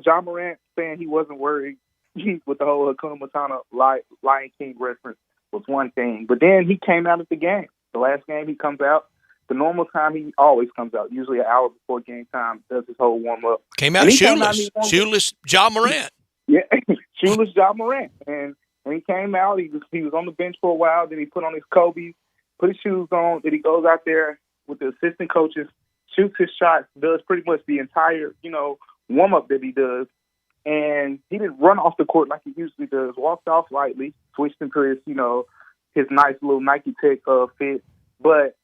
John Morant saying he wasn't worried with the whole Hakuna Matata Lion King reference was one thing. But then he came out at the game. The last game he comes out. The normal time he always comes out, usually an hour before game time, does his whole warm-up. Came out shoeless Ja Morant. Yeah, shoeless Ja Morant. And when he came out, he was on the bench for a while. Then he put on his Kobe's, put his shoes on. Then he goes out there with the assistant coaches, shoots his shots, does pretty much the entire, warm-up that he does. And he didn't run off the court like he usually does. Walked off lightly, switched into his, his nice little Nike Tech fit. But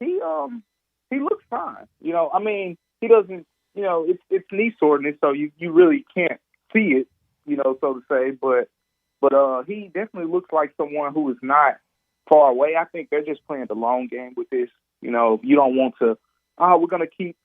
he looks fine. He doesn't, it's knee soreness, so you really can't see it, so to say. But he definitely looks like someone who is not far away. I think they're just playing the long game with this. You don't want to, we're going to keep,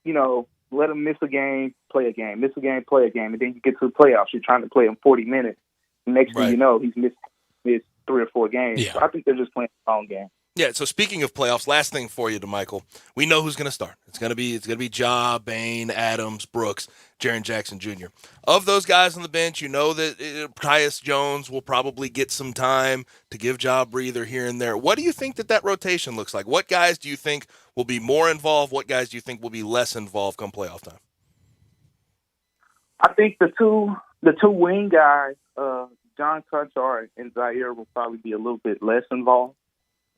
let him miss a game, play a game, miss a game, play a game. And then you get to the playoffs, you're trying to play him 40 minutes. And next thing you know, he's missed 3 or 4 games. Yeah. So I think they're just playing the long game. Yeah, so speaking of playoffs, last thing for you, DeMichael. We know who's going to start. It's going to be Ja, Bain, Adams, Brooks, Jaren Jackson Jr. Of those guys on the bench, that Tyus Jones will probably get some time to give Ja a breather here and there. What do you think that rotation looks like? What guys do you think will be more involved? What guys do you think will be less involved come playoff time? I think the two wing guys, John Conchar and Zaire, will probably be a little bit less involved.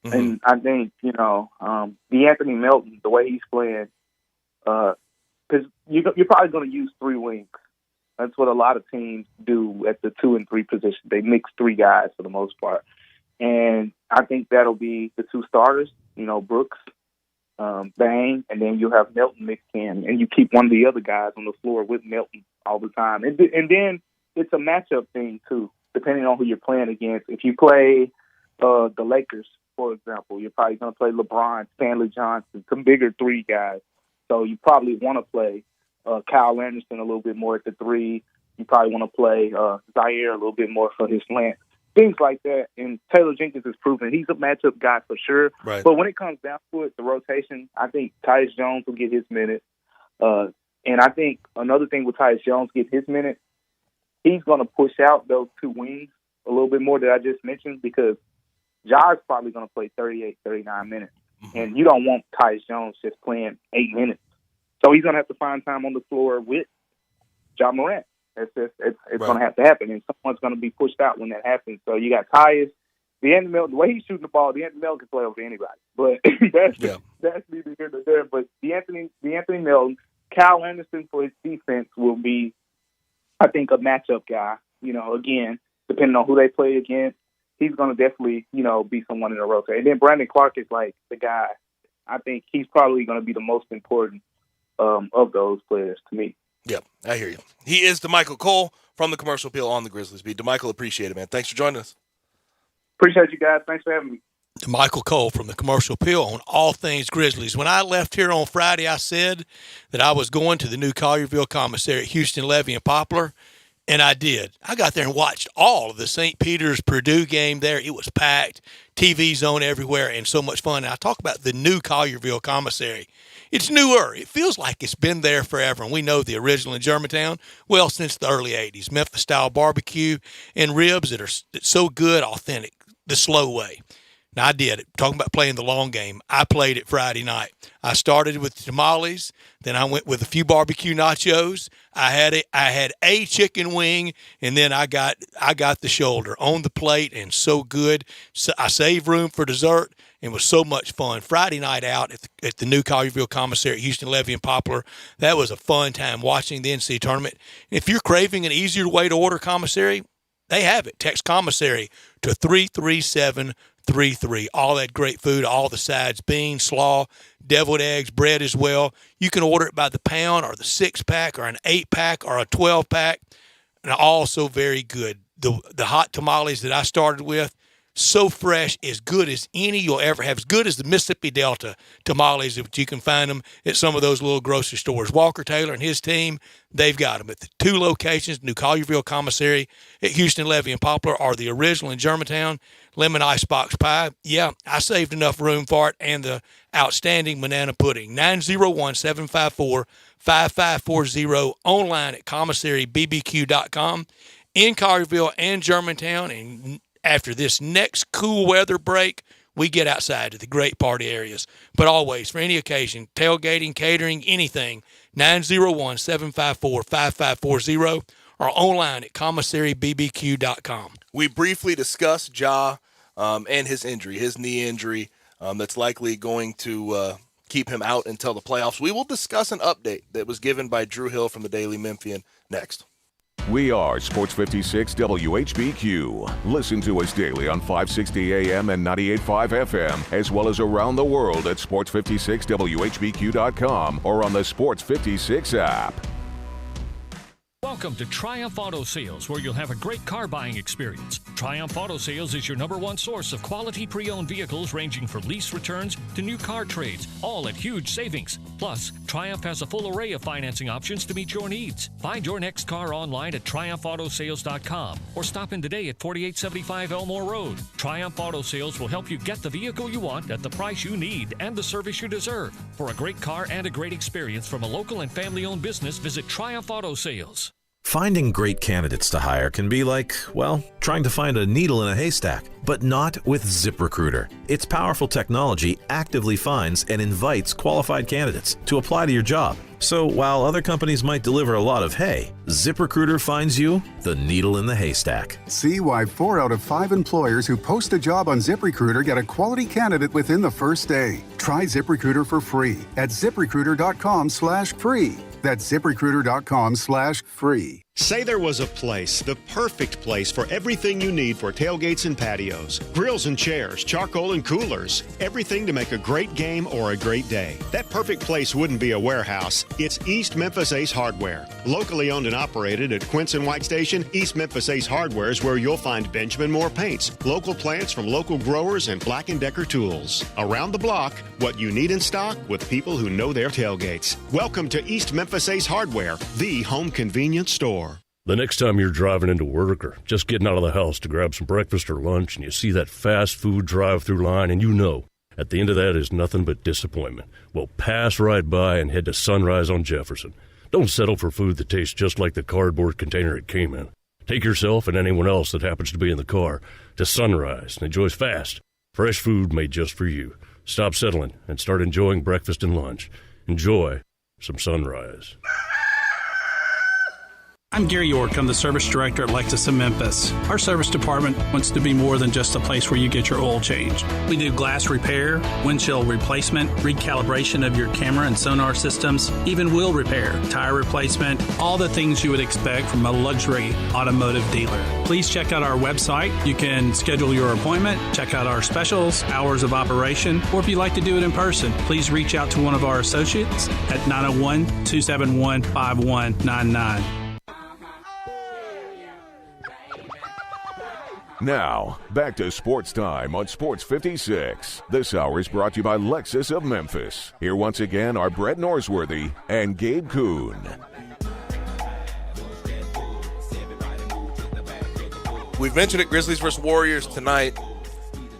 And I think, DeAnthony Melton, the way he's playing, because you're probably going to use 3 wings. That's what a lot of teams do at the 2 and 3 position. They mix 3 guys for the most part. And I think that'll be the 2 starters, Brooks, Bang, and then you have Melton mixed in. And you keep one of the other guys on the floor with Melton all the time. And then it's a matchup thing, too, depending on who you're playing against. If you play the Lakers, for example, you're probably going to play LeBron, Stanley Johnson, some bigger 3 guys. So you probably want to play Kyle Anderson a little bit more at the 3. You probably want to play Zaire a little bit more for his length. Things like that. And Taylor Jenkins has proven he's a matchup guy for sure. Right. But when it comes down to it, the rotation, I think Tyus Jones will get his minute. And I think another thing with Tyus Jones get his minute, he's going to push out those 2 wings a little bit more that I just mentioned because Ja's probably going to play 38, 39 minutes. And you don't want Tyus Jones just playing 8 minutes. So he's going to have to find time on the floor with Ja Morant. It's going to have to happen, and someone's going to be pushed out when that happens. So you got Tyus. DeAnthony Melton, the way he's shooting the ball, DeAnthony Melton can play over anybody. But that's neither here nor there. But DeAnthony Melton, Kyle Anderson for his defense will be, I think, a matchup guy. Again, depending on who they play against, he's going to definitely, be someone in the rotation. And then Brandon Clark is like the guy. I think he's probably going to be the most important of those players to me. Yeah, I hear you. He is DeMichael Cole from the Commercial Appeal on the Grizzlies beat. DeMichael, appreciate it, man. Thanks for joining us. Appreciate you guys. Thanks for having me. DeMichael Cole from the Commercial Appeal on all things Grizzlies. When I left here on Friday, I said that I was going to the new Collierville Commissary at Houston, Levy, and Poplar, and I did. I got there and watched all of the St. Peter's-Purdue game there. It was packed, TV zone everywhere, and so much fun. And I talk about the new Collierville Commissary. It's newer. It feels like it's been there forever, and we know the original in Germantown, well, since the early 80s. Memphis-style barbecue and ribs that are so good, authentic, the slow way. Now, I did it. Talking about playing the long game, I played it Friday night. I started with tamales, then I went with a few barbecue nachos. I had a chicken wing, and then I got the shoulder on the plate, and so good. So I saved room for dessert, and it was so much fun. Friday night out at the new Collierville Commissary at Houston, Levy, and Poplar, that was a fun time watching the NCAA tournament. If you're craving an easier way to order commissary, they have it. Text commissary to 33733. All that great food, all the sides, beans, slaw, deviled eggs, bread as well. You can order it by the pound or the 6-pack or an 8-pack or a 12-pack. And also very good. The hot tamales that I started with, so fresh, as good as any you'll ever have, as good as the Mississippi Delta tamales, if you can find them at some of those little grocery stores. Walker Taylor and his team, they've got them at the 2 locations, New Collierville Commissary at Houston, Levy, and Poplar, are the original in Germantown, lemon icebox pie. Yeah, I saved enough room for it, and the outstanding banana pudding. 901-754-5540, online at commissarybbq.com, in Collierville and Germantown. And after this next cool weather break, we get outside to the great party areas. But always, for any occasion, tailgating, catering, anything, 901-754-5540 or online at commissarybbq.com. We briefly discussed Ja and his injury, his knee injury that's likely going to keep him out until the playoffs. We will discuss an update that was given by Drew Hill from the Daily Memphian next. We are Sports 56 WHBQ. Listen to us daily on 560 AM and 98.5 FM, as well as around the world at sports56whbq.com or on the Sports 56 app. Welcome to Triumph Auto Sales, where you'll have a great car buying experience. Triumph Auto Sales is your #1 source of quality pre-owned vehicles ranging from lease returns to new car trades, all at huge savings. Plus, Triumph has a full array of financing options to meet your needs. Find your next car online at triumphautosales.com or stop in today at 4875 Elmore Road. Triumph Auto Sales will help you get the vehicle you want at the price you need and the service you deserve. For a great car and a great experience from a local and family-owned business, visit Triumph Auto Sales. Finding great candidates to hire can be like, well, trying to find a needle in a haystack, but not with ZipRecruiter. Its powerful technology actively finds and invites qualified candidates to apply to your job. So while other companies might deliver a lot of hay, ZipRecruiter finds you the needle in the haystack. See why 4 out of 5 employers who post a job on ZipRecruiter get a quality candidate within the first day. Try ZipRecruiter for free at ZipRecruiter.com/free. That's ZipRecruiter.com/free. Say there was a place, the perfect place for everything you need for tailgates and patios. Grills and chairs, charcoal and coolers. Everything to make a great game or a great day. That perfect place wouldn't be a warehouse. It's East Memphis Ace Hardware. Locally owned and operated at Quince and White Station, East Memphis Ace Hardware is where you'll find Benjamin Moore paints, local plants from local growers, and Black & Decker tools. Around the block, what you need in stock with people who know their tailgates. Welcome to East Memphis Ace Hardware, the home convenience store. The next time you're driving into work or just getting out of the house to grab some breakfast or lunch and you see that fast food drive-through line and you know at the end of that is nothing but disappointment, well, pass right by and head to Sunrise on Jefferson. Don't settle for food that tastes just like the cardboard container it came in. Take yourself and anyone else that happens to be in the car to Sunrise and enjoys fast, fresh food made just for you. Stop settling and start enjoying breakfast and lunch. Enjoy some Sunrise. I'm Gary York. I'm the service director at Lexus of Memphis. Our service department wants to be more than just a place where you get your oil changed. We do glass repair, windshield replacement, recalibration of your camera and sonar systems, even wheel repair, tire replacement, all the things you would expect from a luxury automotive dealer. Please check out our website. You can schedule your appointment, check out our specials, hours of operation, or if you'd like to do it in person, please reach out to one of our associates at 901-271-5199. Now, back to Sports Time on Sports 56. This hour is brought to you by Lexus of Memphis. Here once again are Brett Norsworthy and Gabe Kuhn. We've mentioned it, Grizzlies versus Warriors tonight,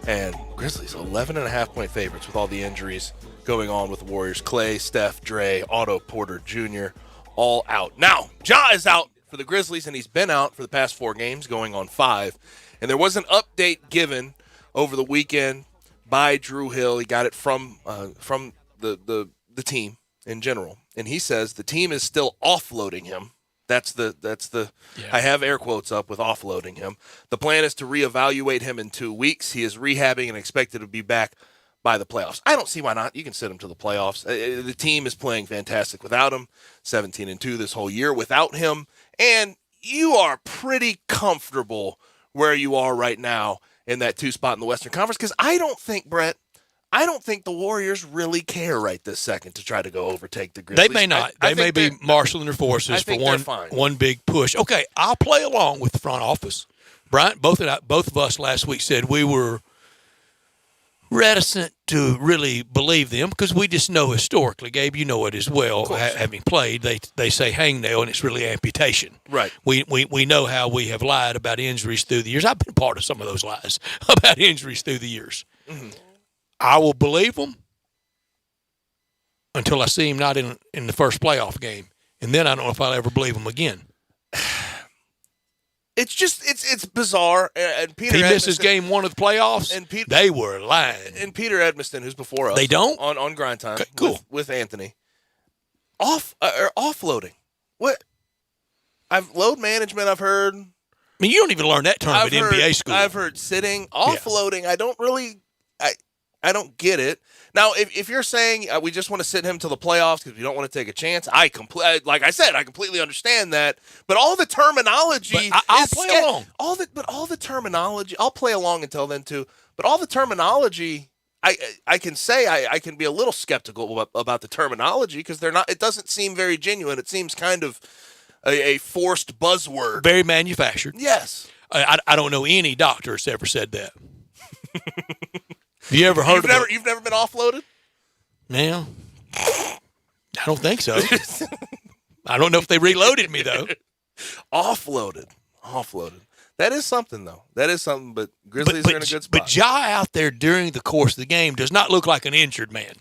and Grizzlies 11.5-point favorites with all the injuries going on with the Warriors. Clay, Steph, Dre, Otto Porter Jr., all out. Now, Ja is out for the Grizzlies, and he's been out for the past 4 games, going on 5. And there was an update given over the weekend by Drew Hill. He got it from the team in general, and he says the team is still offloading him. That's the I have air quotes up with offloading him. The plan is to reevaluate him in 2 weeks. He is rehabbing and expected to be back by the playoffs. I don't see why not. You can sit him to the playoffs. The team is playing fantastic without him. 17-2 this whole year without him, and you are pretty comfortable where you are right now in that 2 spot in the Western Conference, because I don't think the Warriors really care right this second to try to go overtake the Grizzlies. They may not. They may be marshaling their forces for one big push. Okay, I'll play along with the front office. Bryant, both of us last week said we were reticent to really believe them because we just know historically, Gabe, you know it as well, having played, they say hangnail and it's really amputation. Right. We know how we have lied about injuries through the years. I've been part of some of those lies about injuries through the years. Mm-hmm. I will believe them until I see him not in the first playoff game, and then I don't know if I'll ever believe him again. It's just it's bizarre. And Peter, if he misses game 1 of the playoffs, and they were lying. And Peter Edmiston, who's before us, they don't on Grind Time. Okay, cool with Anthony. Offloading. What? Load management. I've heard. I mean, you don't even learn that term at NBA school. I've heard sitting, offloading. Yeah. I don't really. I don't get it. Now, if you're saying we just want to sit him to the playoffs because we don't want to take a chance, like I said, I completely understand that. But all the terminology, I'll play along. All the terminology, I'll play along until then too. But all the terminology, I can say I can be a little skeptical about the terminology because they're not. It doesn't seem very genuine. It seems kind of a forced buzzword, very manufactured. Yes, I don't know any doctor that's ever said that. Have you ever heard of it? You've never been offloaded? No. I don't think so. I don't know if they reloaded me, though. Offloaded. That is something, though. That is something, but Grizzlies are in a good spot. But Ja out there during the course of the game does not look like an injured man.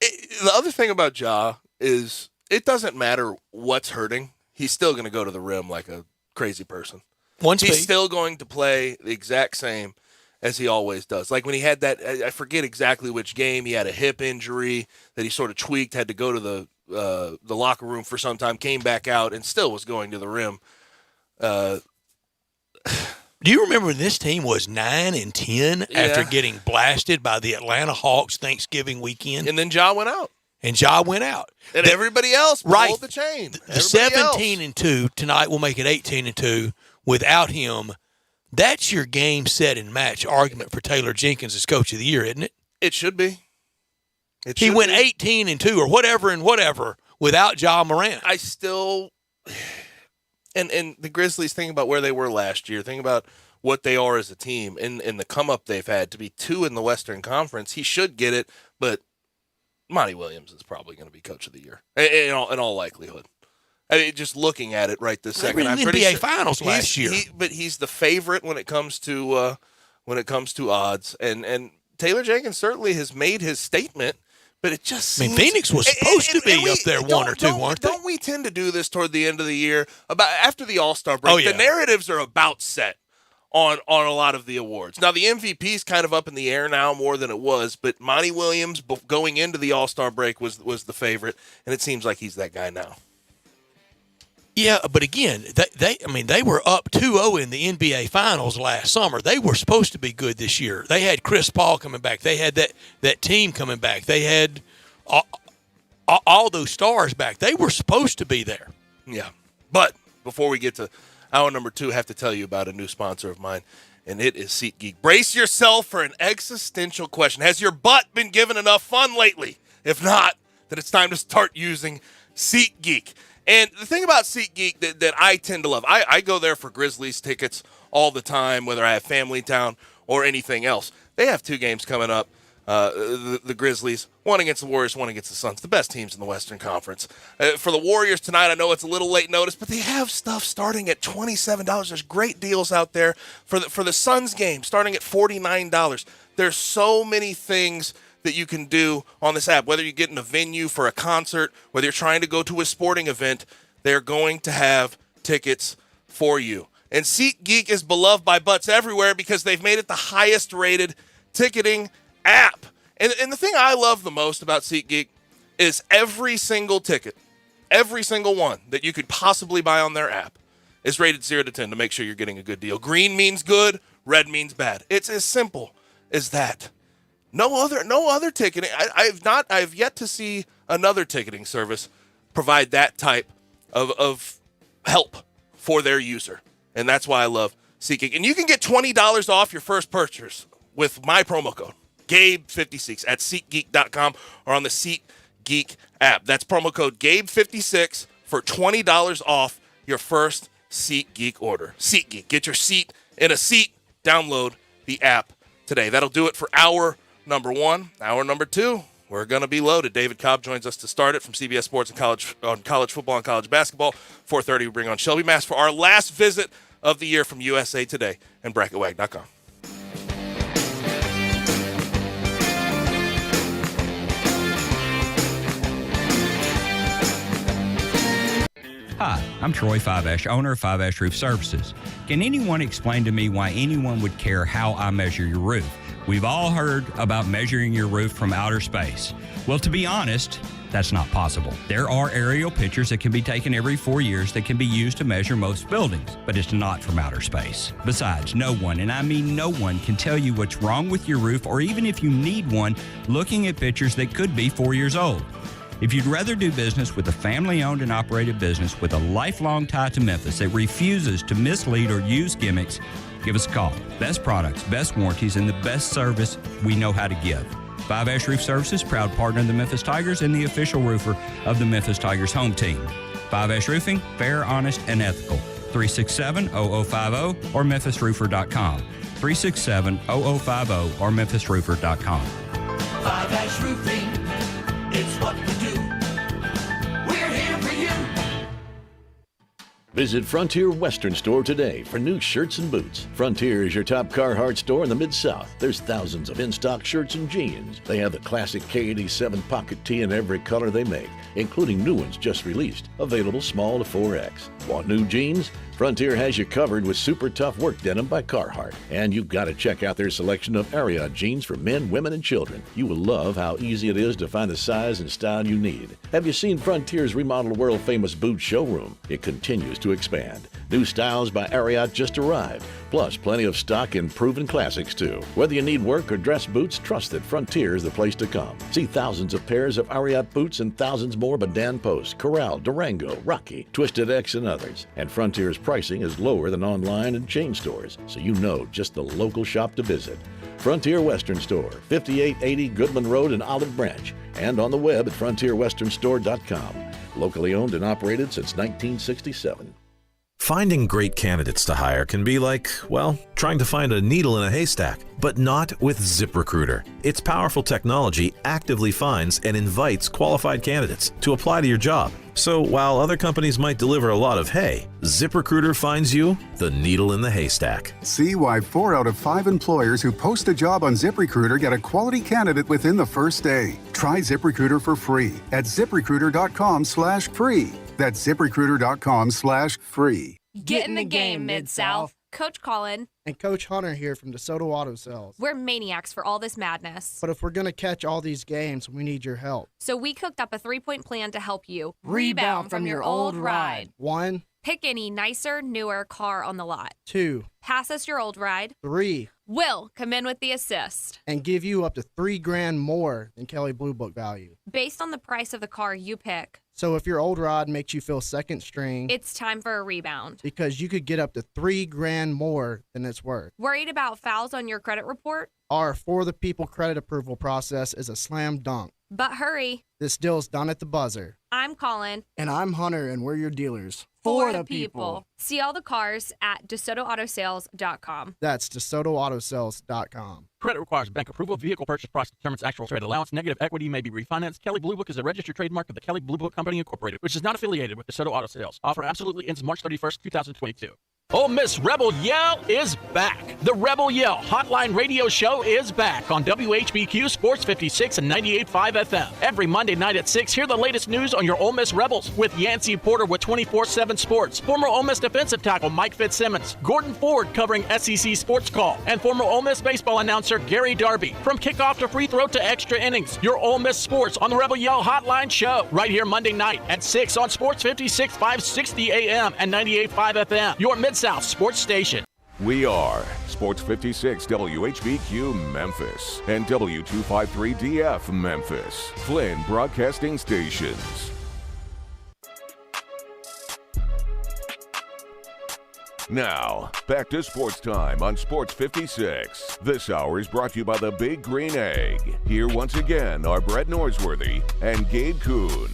The other thing about Ja is it doesn't matter what's hurting. He's still going to go to the rim like a crazy person. He's still going to play the exact same as he always does. Like when he had that, I forget exactly which game, he had a hip injury that he sort of tweaked, had to go to the locker room for some time, came back out, and still was going to the rim. Do you remember when this team was 9-10 after getting blasted by the Atlanta Hawks Thanksgiving weekend? And then Ja went out. And everybody else pulled the chain. The 17-2 tonight will make it 18-2 without him. That's your game, set, and match argument for Taylor Jenkins as Coach of the Year, isn't it? It should be. He went 18-2 or whatever without Ja Morant. I still and the Grizzlies, think about where they were last year. Think about what they are as a team and the come up they've had to be 2 in the Western Conference. He should get it, but Monty Williams is probably going to be Coach of the Year in all likelihood. I mean, just looking at it right this second, I'm pretty sure Finals last year. But he's the favorite when it comes to odds, and Taylor Jenkins certainly has made his statement. But it just I mean, seems, Phoenix was supposed to be up there one or two, weren't they? Don't we tend to do this toward the end of the year? About after the All-Star break, Oh, yeah. the narratives are about set on a lot of the awards. Now, the MVP is kind of up in the air now more than it was, but Monty Williams going into the All-Star break was the favorite, and it seems like he's that guy now. Yeah, but again, they were up 2-0 in the NBA Finals last summer. They were supposed to be good this year. They had Chris Paul coming back. They had that team coming back. They had all those stars back. They were supposed to be there. Yeah. But before we get to hour number 2, I have to tell you about a new sponsor of mine, and it is SeatGeek. Brace yourself for an existential question. Has your butt been given enough fun lately? If not, then it's time to start using SeatGeek. And the thing about SeatGeek that I tend to love, I go there for Grizzlies tickets all the time, whether I have family in town or anything else. They have 2 games coming up, the Grizzlies, one against the Warriors, one against the Suns, the best teams in the Western Conference. For the Warriors tonight, I know it's a little late notice, but they have stuff starting at $27. There's great deals out there. For the Suns game, starting at $49. There's so many things that you can do on this app, whether you get in a venue for a concert, whether you're trying to go to a sporting event, they're going to have tickets for you. And SeatGeek is beloved by butts everywhere because they've made it the highest rated ticketing app. And the thing I love the most about SeatGeek is every single ticket, every single one that you could possibly buy on their app is rated 0 to 10 to make sure you're getting a good deal. Green means good, red means bad. It's as simple as that. No other ticketing. I've yet to see another ticketing service provide that type of help for their user. And that's why I love SeatGeek. And you can get $20 off your first purchase with my promo code, Gabe56 at SeatGeek.com or on the SeatGeek app. That's promo code Gabe56 for $20 off your first SeatGeek order. SeatGeek. Get your seat in a seat. Download the app today. That'll do it for hour number 1. Hour number 2, we're going to be loaded. David Cobb joins us to start it from CBS Sports and college football and college basketball. 4:30, we bring on Shelby Mass for our last visit of the year from USA Today and BracketWag.com. Hi, I'm Troy Fiveash, owner of Fiveash Roof Services. Can anyone explain to me why anyone would care how I measure your roof? We've all heard about measuring your roof from outer space. Well, to be honest, that's not possible. There are aerial pictures that can be taken every 4 years that can be used to measure most buildings, but it's not from outer space. Besides, no one, and I mean no one, can tell you what's wrong with your roof or even if you need one looking at pictures that could be 4 years old. If you'd rather do business with a family-owned and operated business with a lifelong tie to Memphis that refuses to mislead or use gimmicks, give us a call. Best products, best warranties, and the best service we know how to give. Fiveash Roof Services, proud partner of the Memphis Tigers and the official roofer of the Memphis Tigers home team. Fiveash Roofing, fair, honest, and ethical. 367-0050 or memphisroofer.com. 367-0050 or memphisroofer.com. Fiveash Roofing, it's what we do. We're here for you. Visit Frontier Western Store today for new shirts and boots. Frontier is your top Carhartt store in the Mid-South. There's thousands of in-stock shirts and jeans. They have the classic K87 pocket tee in every color they make, including new ones just released, available small to 4X. Want new jeans? Frontier has you covered with super tough work denim by Carhartt. And you've got to check out their selection of Ariat jeans for men, women, and children. You will love how easy it is to find the size and style you need. Have you seen Frontier's remodeled world-famous boot showroom? It continues to expand. New styles by Ariat just arrived. Plus, plenty of stock in proven classics, too. Whether you need work or dress boots, trust that Frontier is the place to come. See thousands of pairs of Ariat boots and thousands more by Dan Post, Corral, Durango, Rocky, Twisted X, and others. And Frontier's pricing is lower than online and chain stores, so you know just the local shop to visit. Frontier Western Store, 5880 Goodman Road in Olive Branch, and on the web at frontierwesternstore.com. Locally owned and operated since 1967. Finding great candidates to hire can be like, well, trying to find a needle in a haystack, but not with ZipRecruiter. Its powerful technology actively finds and invites qualified candidates to apply to your job. So while other companies might deliver a lot of hay, ZipRecruiter finds you the needle in the haystack. See why 4 out of 5 employers who post a job on ZipRecruiter get a quality candidate within the first day. Try ZipRecruiter for free at ZipRecruiter.com/free. That's ZipRecruiter.com/free. Get in the game, Mid-South. Coach Colin And Coach Hunter here from DeSoto Auto Sales. We're maniacs for all this madness. But if we're going to catch all these games, we need your help. So we cooked up a 3-point plan to help you Rebound from your old ride. 1. Pick any nicer, newer car on the lot. 2. Pass us your old ride. 3. We'll come in with the assist. And give you up to $3,000 more than Kelley Blue Book value. Based on the price of the car you pick. So if your old rod makes you feel second string, it's time for a rebound. Because you could get up to $3,000 more than it's worth. Worried about fouls on your credit report? Our For the People credit approval process is a slam dunk. But hurry. This deal's done at the buzzer. I'm Colin. And I'm Hunter, and we're your dealers. For the people. See all the cars at DeSotoAutoSales.com. That's DeSotoAutoSales.com. Credit requires bank approval. Vehicle purchase price determines actual trade allowance. Negative equity may be refinanced. Kelley Blue Book is a registered trademark of the Kelley Blue Book Company Incorporated, which is not affiliated with DeSoto Auto Sales. Offer absolutely ends March 31st, 2022. Ole Miss Rebel Yell is back. The Rebel Yell Hotline Radio Show is back on WHBQ Sports 56 and 98.5 FM. Every Monday night at 6, hear the latest news on your Ole Miss Rebels with Yancey Porter with 24/7 Sports, former Ole Miss defensive tackle Mike Fitzsimmons, Gordon Ford covering SEC Sports Call, and former Ole Miss baseball announcer Gary Darby. From kickoff to free throw to extra innings, your Ole Miss sports on the Rebel Yell Hotline Show right here Monday night at 6 on Sports 56, 560 AM and 98.5 FM. Your Mid-South Sports Station. We are Sports 56 WHBQ Memphis and W253DF Memphis, Flynn Broadcasting Stations. Now, back to Sports Time on Sports 56. This hour is brought to you by the Big Green Egg. Here once again are Brett Norsworthy and Gabe Kuhn.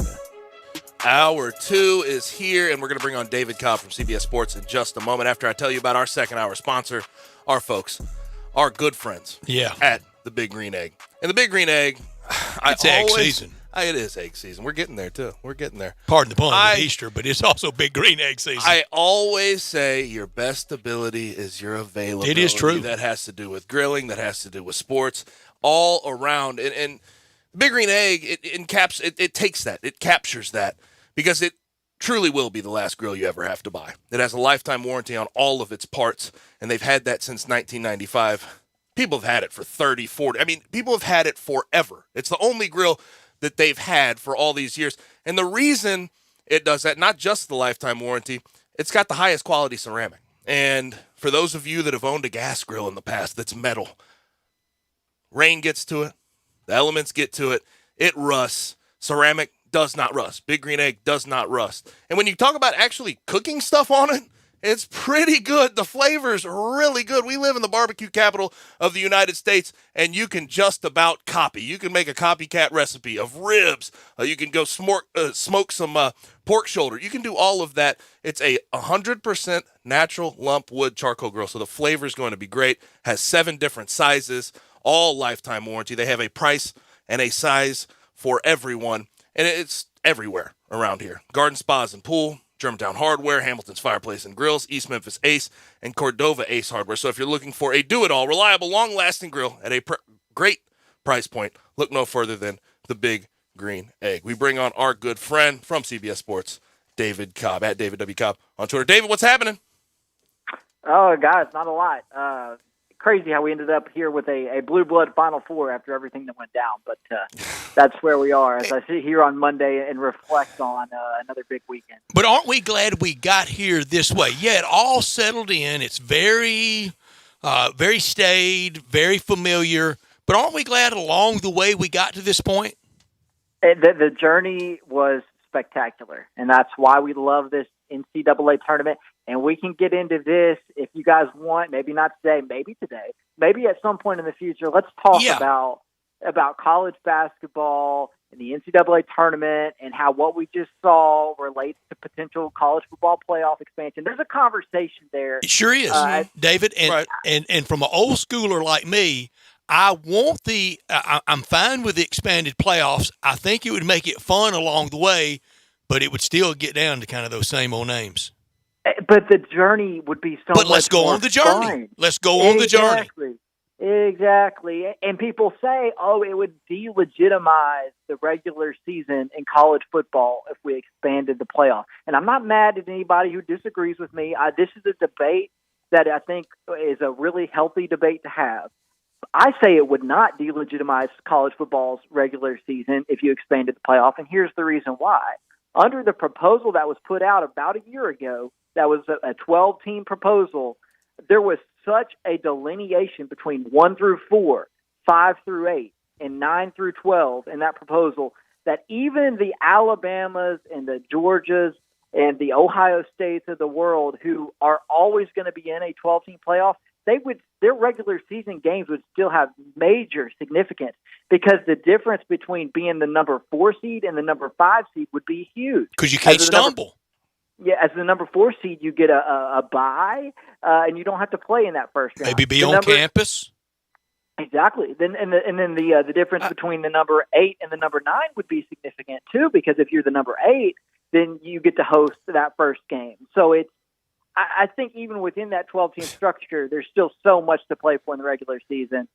Hour 2 is here, and we're going to bring on David Cobb from CBS Sports in just a moment after I tell you about our second hour sponsor, our folks, our good friends at the Big Green Egg. And the Big Green Egg, it's egg season. It is egg season. We're getting there, too. We're getting there. Pardon the pun with Easter, but it's also Big Green Egg season. I always say your best ability is your availability. It is true. That has to do with grilling. That has to do with sports all around. And Big Green Egg, it takes that. It captures that. Because it truly will be the last grill you ever have to buy. It has a lifetime warranty on all of its parts, and they've had that since 1995. People have had it for 30, 40. I mean, people have had it forever. It's the only grill that they've had for all these years. And the reason it does that, not just the lifetime warranty, it's got the highest quality ceramic. And for those of you that have owned a gas grill in the past that's metal, rain gets to it, the elements get to it, it rusts. Ceramic does not rust. Big Green Egg does not rust. And when you talk about actually cooking stuff on it, it's pretty good. The flavor's really good. We live in the barbecue capital of the United States, and you can just about copy. You can make a copycat recipe of ribs. You can go smoke some pork shoulder. You can do all of that. It's a 100% natural lump wood charcoal grill, so the flavor is going to be great. Has 7 different sizes, all lifetime warranty. They have a price and a size for everyone. And it's everywhere around here. Garden Spas and Pool, Germantown Hardware, Hamilton's Fireplace and Grills, East Memphis Ace, and Cordova Ace Hardware. So if you're looking for a do-it-all, reliable, long-lasting grill at a great price point, look no further than the Big Green Egg. We bring on our good friend from CBS Sports, David Cobb, at David W. Cobb on Twitter. David, what's happening? Oh, guys, not a lot. Crazy how we ended up here with a blue blood Final Four after everything that went down, but that's where we are as I sit here on Monday and reflect on another big weekend. But aren't we glad we got here this way? Yeah, it all settled in. It's very staid, very familiar. But aren't we glad along the way we got to this point? The journey was spectacular, and that's why we love this NCAA tournament. And we can get into this if you guys want, maybe not today, maybe today, maybe at some point in the future. Let's talk about college basketball and the NCAA tournament and how what we just saw relates to potential college football playoff expansion. There's a conversation there. It sure is, David. And from an old schooler like me, I'm fine with the expanded playoffs. I think it would make it fun along the way, but it would still get down to kind of those same old names. But the journey would be so much But let's go more on the journey. fun. Let's go on the journey. Exactly. And people say, oh, it would delegitimize the regular season in college football if we expanded the playoff. And I'm not mad at anybody who disagrees with me. This is a debate that I think is a really healthy debate to have. I say it would not delegitimize college football's regular season if you expanded the playoff, and here's the reason why. Under the proposal that was put out about a year ago, that was a 12-team proposal, there was such a delineation between 1 through 4, 5 through 8, and 9 through 12 in that proposal that even the Alabamas and the Georgias and the Ohio States of the world, who are always going to be in a 12-team playoff, their regular season games would still have major significance because the difference between being the number 4 seed and the number 5 seed would be huge. Because you can't stumble. As the number 4 seed, you get a bye, and you don't have to play in that first round. Maybe be on campus. Exactly. Then the difference between the number 8 and the number 9 would be significant too, because if you're the number 8, then you get to host that first game. So I think even within that 12-team structure, there's still so much to play for in the regular season.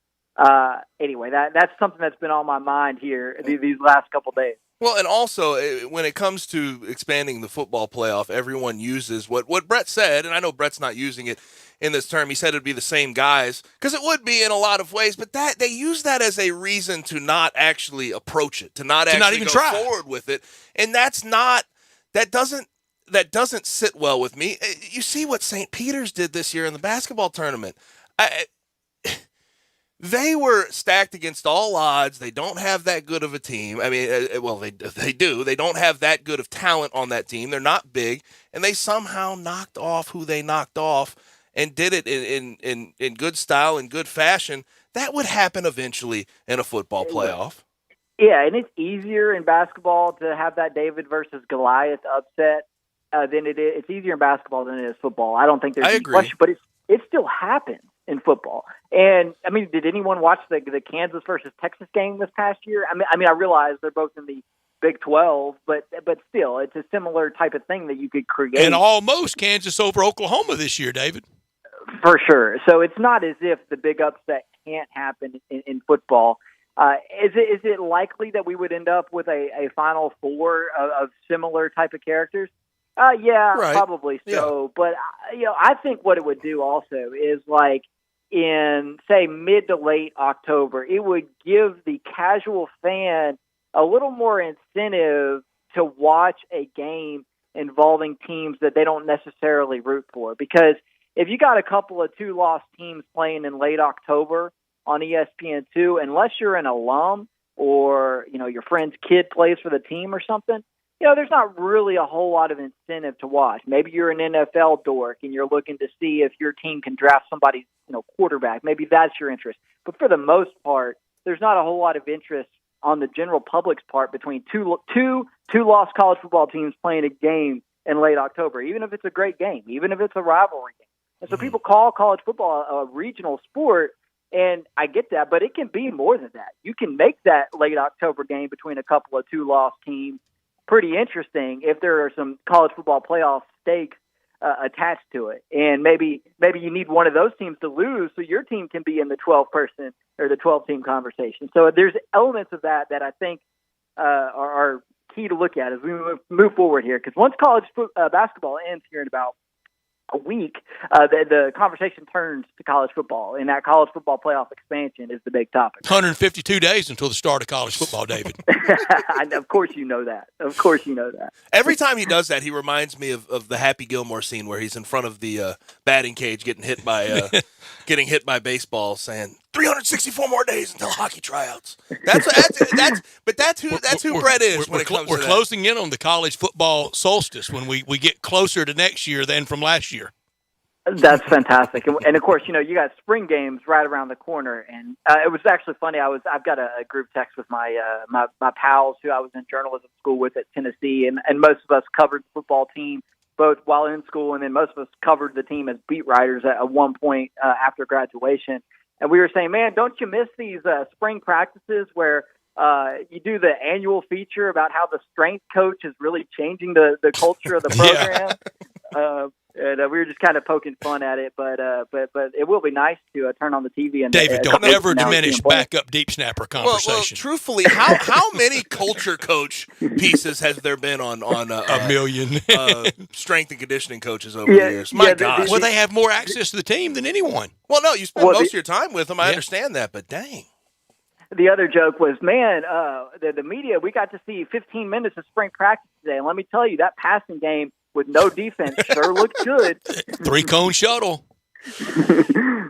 Anyway, that's something that's been on my mind here these last couple days. Well, and also, when it comes to expanding the football playoff, everyone uses what Brett said, and I know Brett's not using it in this term. He said it would be the same guys, because it would be in a lot of ways, but that they use that as a reason to not actually approach it, to not even go forward with it, and that doesn't sit well with me. You see what St. Peter's did this year in the basketball tournament. They were stacked against all odds. They don't have that good of a team. I mean, they do. They don't have that good of talent on that team. They're not big, and they somehow knocked off who they knocked off and did it in good style and good fashion. That would happen eventually in a football playoff. Yeah, and it's easier in basketball to have that David versus Goliath upset than it is. It's easier in basketball than it is football. I don't think there's any question, but it still happens in football. And I mean, did anyone watch the Kansas versus Texas game this past year? I mean, I realize they're both in the Big 12, but still, it's a similar type of thing that you could create. And almost Kansas over Oklahoma this year, David. For sure. So it's not as if the big upset can't happen in football. Is it likely that we would end up with a Final Four of similar type of characters? Yeah, right. Probably so. Yeah. But I think what it would do also is, like, in, say, mid to late October, it would give the casual fan a little more incentive to watch a game involving teams that they don't necessarily root for. Because if you got a couple of 2-loss teams playing in late October on ESPN2, unless you're an alum or, your friend's kid plays for the team or something, there's not really a whole lot of incentive to watch. Maybe you're an NFL dork and you're looking to see if your team can draft somebody's, quarterback. Maybe that's your interest. But for the most part, there's not a whole lot of interest on the general public's part between two lost college football teams playing a game in late October, even if it's a great game, even if it's a rivalry game. And so people call college football a regional sport, and I get that, but it can be more than that. You can make that late October game between a couple of 2-loss teams pretty interesting if there are some college football playoff stakes attached to it. And maybe you need one of those teams to lose so your team can be in the 12-person or the 12-team conversation. So there's elements of that I think are key to look at as we move forward here. Because once college basketball ends here in about a week, the conversation turns to college football, and that college football playoff expansion is the big topic. 152 days until the start of college football, David. Of course you know that. Every time he does that, he reminds me of the Happy Gilmore scene where he's in front of the batting cage getting hit by baseball, saying 364 more days until hockey tryouts. That's who Brett is when it comes to that. We're closing in on the college football solstice when we get closer to next year than from last year. That's fantastic. And of course, you got spring games right around the corner. And it was actually funny. I've got a group text with my pals who I was in journalism school with at Tennessee, and most of us covered the football team both while in school, and then most of us covered the team as beat writers at one point after graduation. And we were saying, man, don't you miss these spring practices where you do the annual feature about how the strength coach is really changing the culture of the program? And we were just kind of poking fun at it, but it will be nice to turn on the TV and David, don't ever diminish backup deep snapper Well, conversation. truthfully, how many culture coach pieces has there been on a million strength and conditioning coaches over the years? My gosh. Well, they have more access to the team than anyone. Well, no, you spend most of your time with them. I understand that, but dang. The other joke was, man, the media, we got to see 15 minutes of spring practice today. And let me tell you, that passing game with no defense sure looked good. 3-cone shuttle.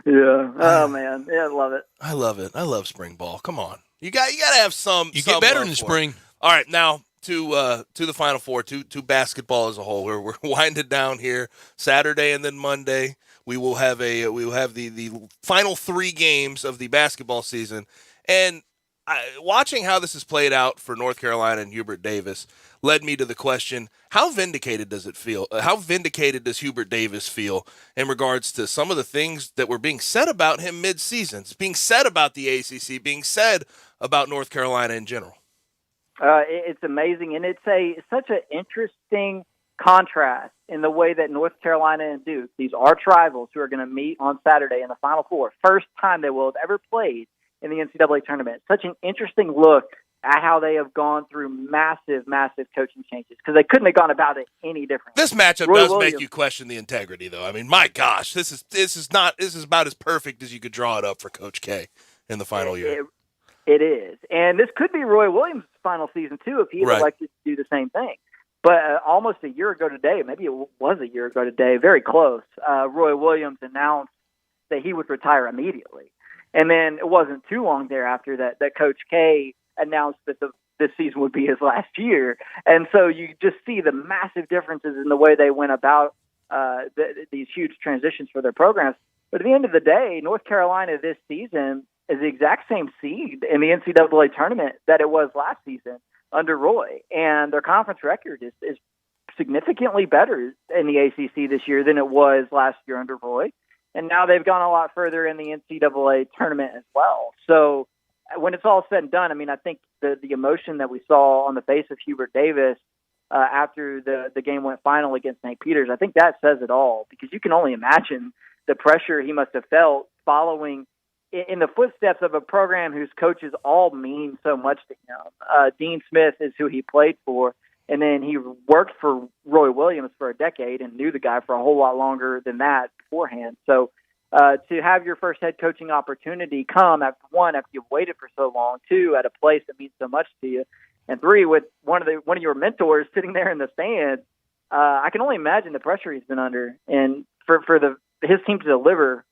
Yeah. Oh, man. Yeah, I love it. I love it. I love spring ball. Come on. You got to have some. You get better in the spring. All right, now to the Final Four, to basketball as a whole. We're winding down here. Saturday and then Monday, we will have the final 3 games of the basketball season. And watching how this has played out for North Carolina and Hubert Davis led me to the question, how vindicated does it feel? How vindicated does Hubert Davis feel in regards to some of the things that were being said about him mid-season, being said about the ACC, being said about North Carolina in general? It's amazing, and it's such an interesting contrast in the way that North Carolina and Duke, these arch rivals who are going to meet on Saturday in the Final Four, first time they will have ever played in the NCAA tournament. Such an interesting look at how they have gone through massive, massive coaching changes because they couldn't have gone about it any differently. This matchup does make you question the integrity, though. I mean, my gosh, this is about as perfect as you could draw it up for Coach K in the final year. It is, and this could be Roy Williams' final season too if he had elected to do the same thing. But almost a year ago today, maybe it was a year ago today, very close. Roy Williams announced that he would retire immediately. And then it wasn't too long thereafter that Coach K announced that this season would be his last year. And so you just see the massive differences in the way they went about these huge transitions for their programs. But at the end of the day, North Carolina this season is the exact same seed in the NCAA tournament that it was last season under Roy. And their conference record is significantly better in the ACC this year than it was last year under Roy. And now they've gone a lot further in the NCAA tournament as well. So when it's all said and done, I mean, I think the emotion that we saw on the face of Hubert Davis after the game went final against St. Peter's, I think that says it all because you can only imagine the pressure he must have felt following in the footsteps of a program whose coaches all mean so much to him. Dean Smith is who he played for. And then he worked for Roy Williams for a decade and knew the guy for a whole lot longer than that beforehand. So to have your first head coaching opportunity come after you've waited for so long, 2, at a place that means so much to you, and 3, with one of your mentors sitting there in the stands, I can only imagine the pressure he's been under. And for his team to deliver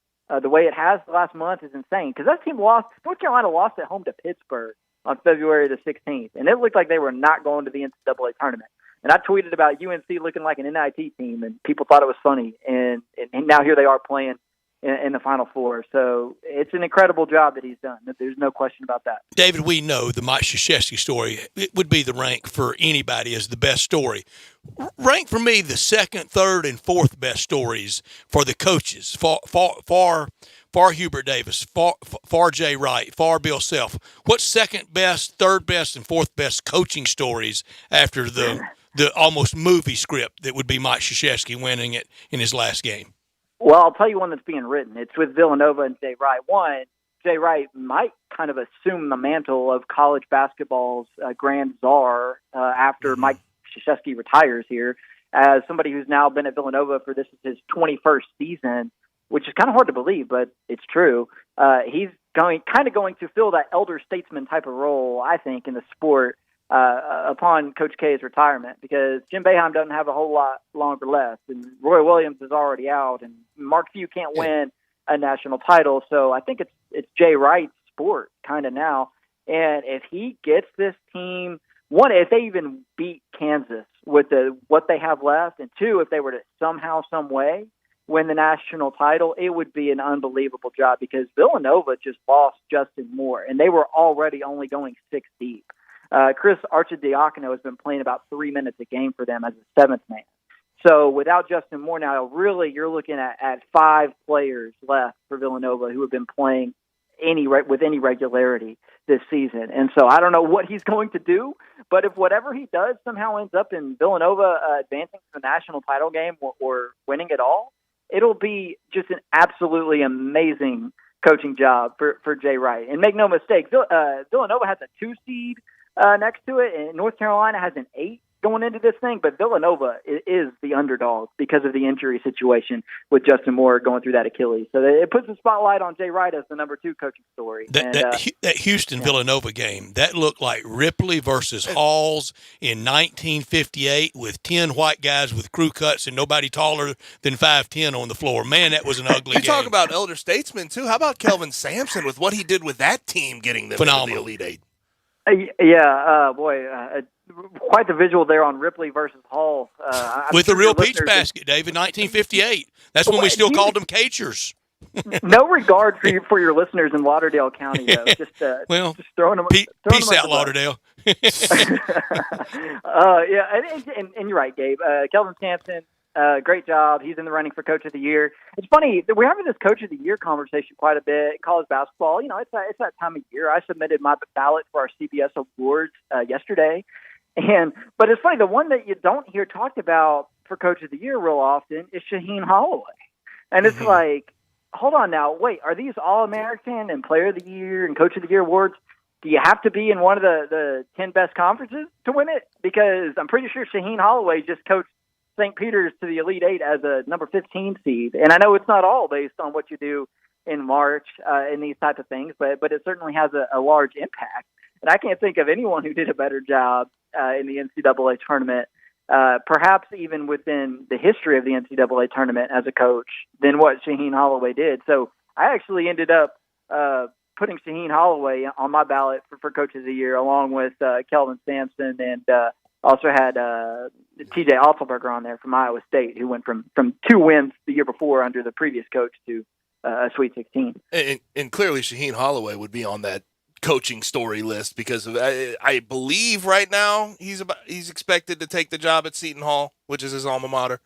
the way it has the last month is insane. Because that team North Carolina lost at home to Pittsburgh on February the 16th, and it looked like they were not going to the NCAA tournament. And I tweeted about UNC looking like an NIT team, and people thought it was funny. And now here they are playing in the Final Four. So it's an incredible job that he's done. There's no question about that. David, we know the Mike Krzyzewski story. It would be the rank for anybody as the best story. Rank for me the second, third, and fourth best stories for the coaches. For Hubert Davis, for Jay Wright, for Bill Self. What's second best, third best, and fourth best coaching stories after the almost movie script that would be Mike Krzyzewski winning it in his last game? Well, I'll tell you one that's being written. It's with Villanova and Jay Wright. One, Jay Wright might kind of assume the mantle of college basketball's grand czar after Mike Krzyzewski retires here as somebody who's now been at Villanova for this is his 21st season, which is kind of hard to believe, but it's true. He's going to fill that elder statesman type of role, I think, in the sport upon Coach K's retirement because Jim Boeheim doesn't have a whole lot longer left, and Roy Williams is already out, and Mark Few can't win a national title. So I think it's Jay Wright's sport kind of now. And if he gets this team, one, if they even beat Kansas with what they have left, and 2, if they were to somehow, some way win the national title, it would be an unbelievable job because Villanova just lost Justin Moore, and they were already only going 6 deep. Chris Arcidiacono has been playing about 3 minutes a game for them as a 7th man. So without Justin Moore now, really you're looking at 5 players left for Villanova who have been playing with any regularity this season. And so I don't know what he's going to do, but if whatever he does somehow ends up in Villanova advancing to the national title game or winning it all, it'll be just an absolutely amazing coaching job for Jay Wright. And make no mistake, Villanova has a 2 seed next to it, and North Carolina has an 8 going into this thing, but Villanova is the underdog because of the injury situation with Justin Moore going through that Achilles. So it puts the spotlight on Jay Wright as the number 2 coaching story. That Houston-Villanova game, that looked like Ripley versus Halls in 1958 with 10 white guys with crew cuts and nobody taller than 5'10" on the floor. Man, that was an ugly game. You talk about elder statesmen, too. How about Kelvin Sampson with what he did with that team getting them into the Elite Eight? Quite the visual there on Ripley versus Hall. With the real peach basket, David, 1958. That's when we still called them Cachers. No regard for your listeners in Lauderdale County, though. Just throwing them. Peace out, Lauderdale. And you're right, Gabe. Kelvin Sampson, great job. He's in the running for Coach of the Year. It's funny that we're having this Coach of the Year conversation quite a bit in college basketball. You know, it's that time of year. I submitted my ballot for our CBS awards yesterday, but it's funny, the one that you don't hear talked about for Coach of the Year real often is Shaheen Holloway, and it's like, hold on now, wait, are these All-American and Player of the Year and Coach of the Year awards? Do you have to be in one of the 10 best conferences to win it? Because I'm pretty sure Shaheen Holloway just coached St. Peter's to the Elite Eight as a number 15 seed. And I know it's not all based on what you do in March in these types of things, but it certainly has a large impact. And I can't think of anyone who did a better job in the NCAA tournament, perhaps even within the history of the NCAA tournament as a coach, than what Shaheen Holloway did. So I actually ended up putting Shaheen Holloway on my ballot for Coach of the Year, along with Kelvin Sampson, and also had T.J. Otzelberger on there from Iowa State, who went from 2 wins the year before under the previous coach to a Sweet 16. And clearly Shaheen Holloway would be on that coaching story list because of, I believe right now he's expected to take the job at Seton Hall, which is his alma mater.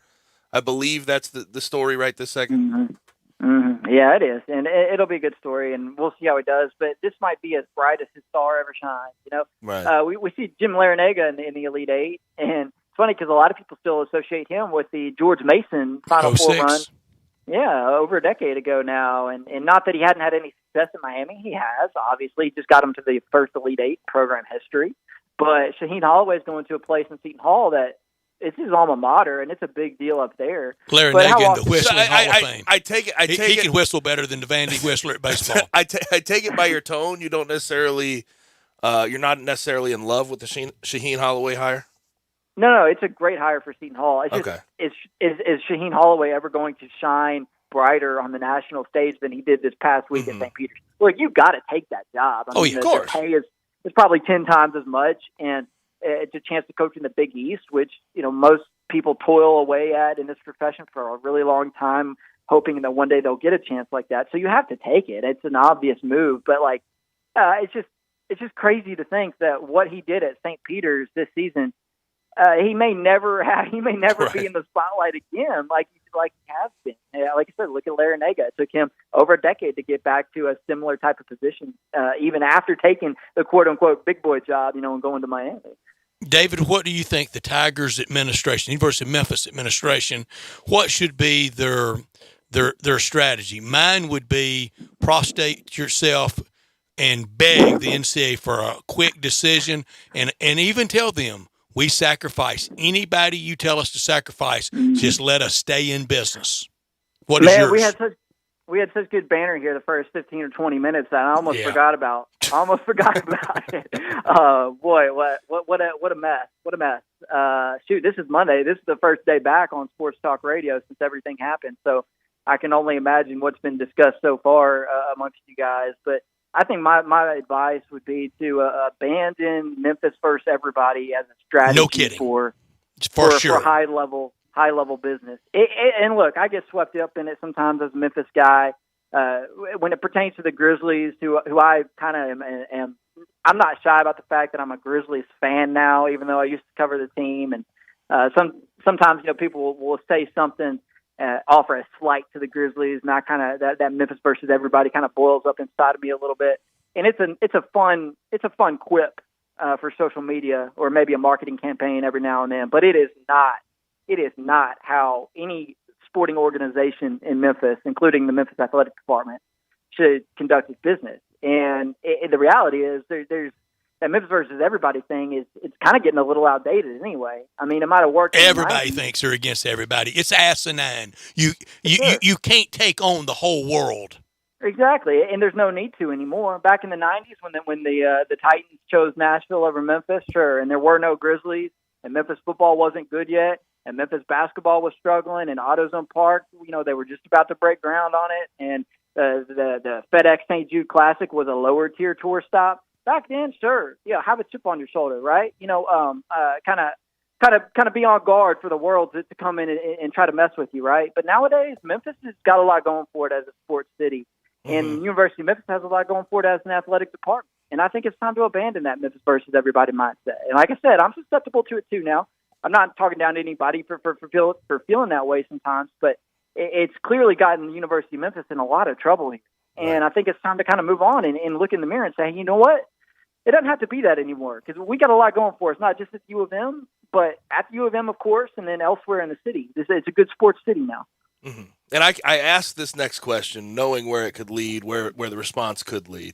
I believe that's the story right this second. Mm-hmm. Mm-hmm. Yeah, it is, and it'll be a good story, and we'll see how he does. But this might be as bright as his star ever shines. You know, right. We see Jim Larinaga in the Elite Eight, and it's funny because a lot of people still associate him with the George Mason Final Four run. Yeah, over a decade ago now, and not that he hadn't had any success in Miami. He has, obviously. He just got him to the first Elite Eight in program history. But Shaheen Holloway is going to a place in Seton Hall that it's his alma mater, and it's a big deal up there. Larinaga in the Whistling Hall of Fame. I take it. He can whistle better than the Vandy Whistler at baseball. I take it by your tone. You don't necessarily, you're not necessarily in love with the Shaheen Holloway hire. No, it's a great hire for Seton Hall. It's just, okay. Is Shaheen Holloway ever going to shine brighter on the national stage than he did this past week at St. Peter's? Look, you've got to take that job. I mean, of course. The pay is probably 10 times as much, and it's a chance to coach in the Big East, which, you know, most people toil away at in this profession for a really long time, hoping that one day they'll get a chance like that. So you have to take it. It's an obvious move, but it's just crazy to think that what he did at St. Peter's this season, he may never right. be in the spotlight again like he has been. Like I said, look at Larinaga. It took him over a decade to get back to a similar type of position, even after taking the quote-unquote big boy job, you know, and going to Miami. David, what do you think the Tigers administration, University of Memphis administration, what should be their strategy? Mine would be prostrate yourself and beg the NCAA for a quick decision, and even tell them, we sacrifice anybody you tell us to sacrifice. Just let us stay in business. What is yours? We had such good banner here the first 15 or 20 minutes that I almost forgot about. it. Boy, what a mess. What a mess. Shoot, this is Monday. This is the first day back on Sports Talk Radio since everything happened. So I can only imagine what's been discussed so far amongst you guys. But I think my advice would be to abandon Memphis First Everybody as a strategy. No kidding. For sure. high level business. And look, I get swept up in it sometimes as a Memphis guy. When it pertains to the Grizzlies, who I kind of am, I'm not shy about the fact that I'm a Grizzlies fan now, even though I used to cover the team. And sometimes, you know, people will say something offer a slight to the Grizzlies, and that Memphis versus everybody kind of boils up inside of me a little bit. And it's a fun quip for social media or maybe a marketing campaign every now and then, but it is not how any sporting organization in Memphis, including the Memphis Athletic Department, should conduct its business. And the reality is there's that Memphis versus everybody thing it's kind of getting a little outdated anyway. I mean, it might have worked. Everybody thinks they're against everybody. It's asinine. You can't take on the whole world. Exactly, and there's no need to anymore. Back in the '90s, when the Titans chose Nashville over Memphis, sure, and there were no Grizzlies, and Memphis football wasn't good yet, and Memphis basketball was struggling, and AutoZone Park, they were just about to break ground on it, and the FedEx St. Jude Classic was a lower tier tour stop. Back then, sure, have a chip on your shoulder, right? Kind of be on guard for the world to come in and try to mess with you, right? But nowadays, Memphis has got a lot going for it as a sports city. And University of Memphis has a lot going for it as an athletic department. And I think it's time to abandon that Memphis versus everybody mindset. And like I said, I'm susceptible to it too now. I'm not talking down to anybody for feeling that way sometimes, but it's clearly gotten the University of Memphis in a lot of trouble here. And I think it's time to kind of move on and look in the mirror and say, you know what? It doesn't have to be that anymore because we got a lot going for us, not just at U of M, but at U of M, of course, and then elsewhere in the city. It's a good sports city now. Mm-hmm. And I asked this next question knowing where it could lead, where the response could lead.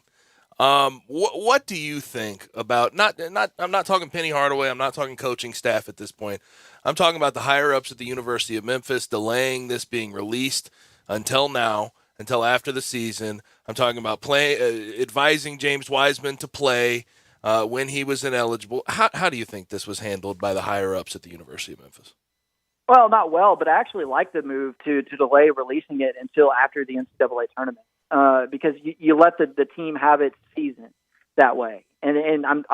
What do you think about I'm not talking Penny Hardaway, I'm not talking coaching staff at this point. I'm talking about the higher-ups at the University of Memphis delaying this being released until now, until after the season. I'm talking about advising James Wiseman to play when he was ineligible. How do you think this was handled by the higher-ups at the University of Memphis? Well, not well, but I actually like the move to delay releasing it until after the NCAA tournament because you let the team have its season that way. And I'm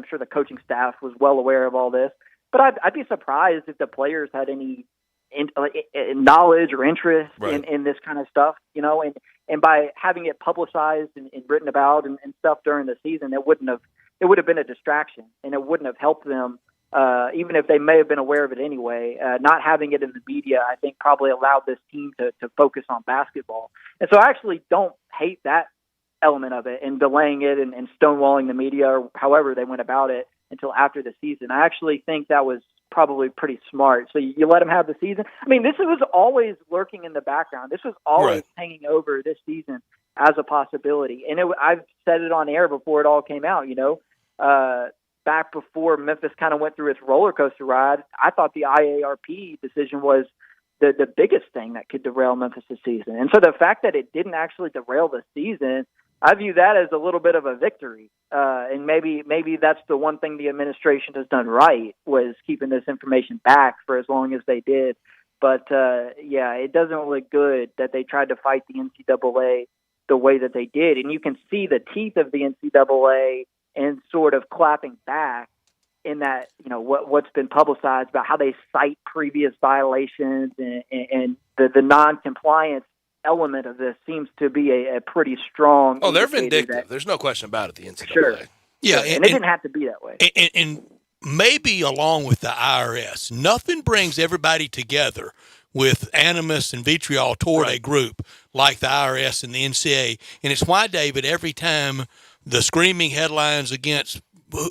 sure the coaching staff was well aware of all this, but I'd be surprised if the players had any knowledge or interest in this kind of stuff, and by having it publicized and written about and stuff during the season, it would have been a distraction and it wouldn't have helped them. Even if they may have been aware of it anyway, not having it in the media, I think probably allowed this team to focus on basketball. And so I actually don't hate that element of it and delaying it and stonewalling the media or however they went about it until after the season. I actually think that was probably pretty smart. So you let them have the season. I mean, this was always lurking in the background. This was always hanging over this season as a possibility. And I've said it on air before it all came out, back before Memphis kind of went through its roller coaster ride, I thought the IARP decision was the biggest thing that could derail Memphis this season. And so the fact that it didn't actually derail the season, I view that as a little bit of a victory. And maybe that's the one thing the administration has done right, was keeping this information back for as long as they did. But, it doesn't look good that they tried to fight the NCAA the way that they did. And you can see the teeth of the NCAA and sort of clapping back in that, what's been publicized about how they cite previous violations and the non-compliance element of this seems to be a pretty strong. Oh, they're vindictive. There's no question about it, the NCAA. Sure. Yeah, and it didn't have to be that way. And maybe along with the IRS, nothing brings everybody together with animus and vitriol toward a group like the IRS and the NCAA. And it's why, David, every time the screaming headlines against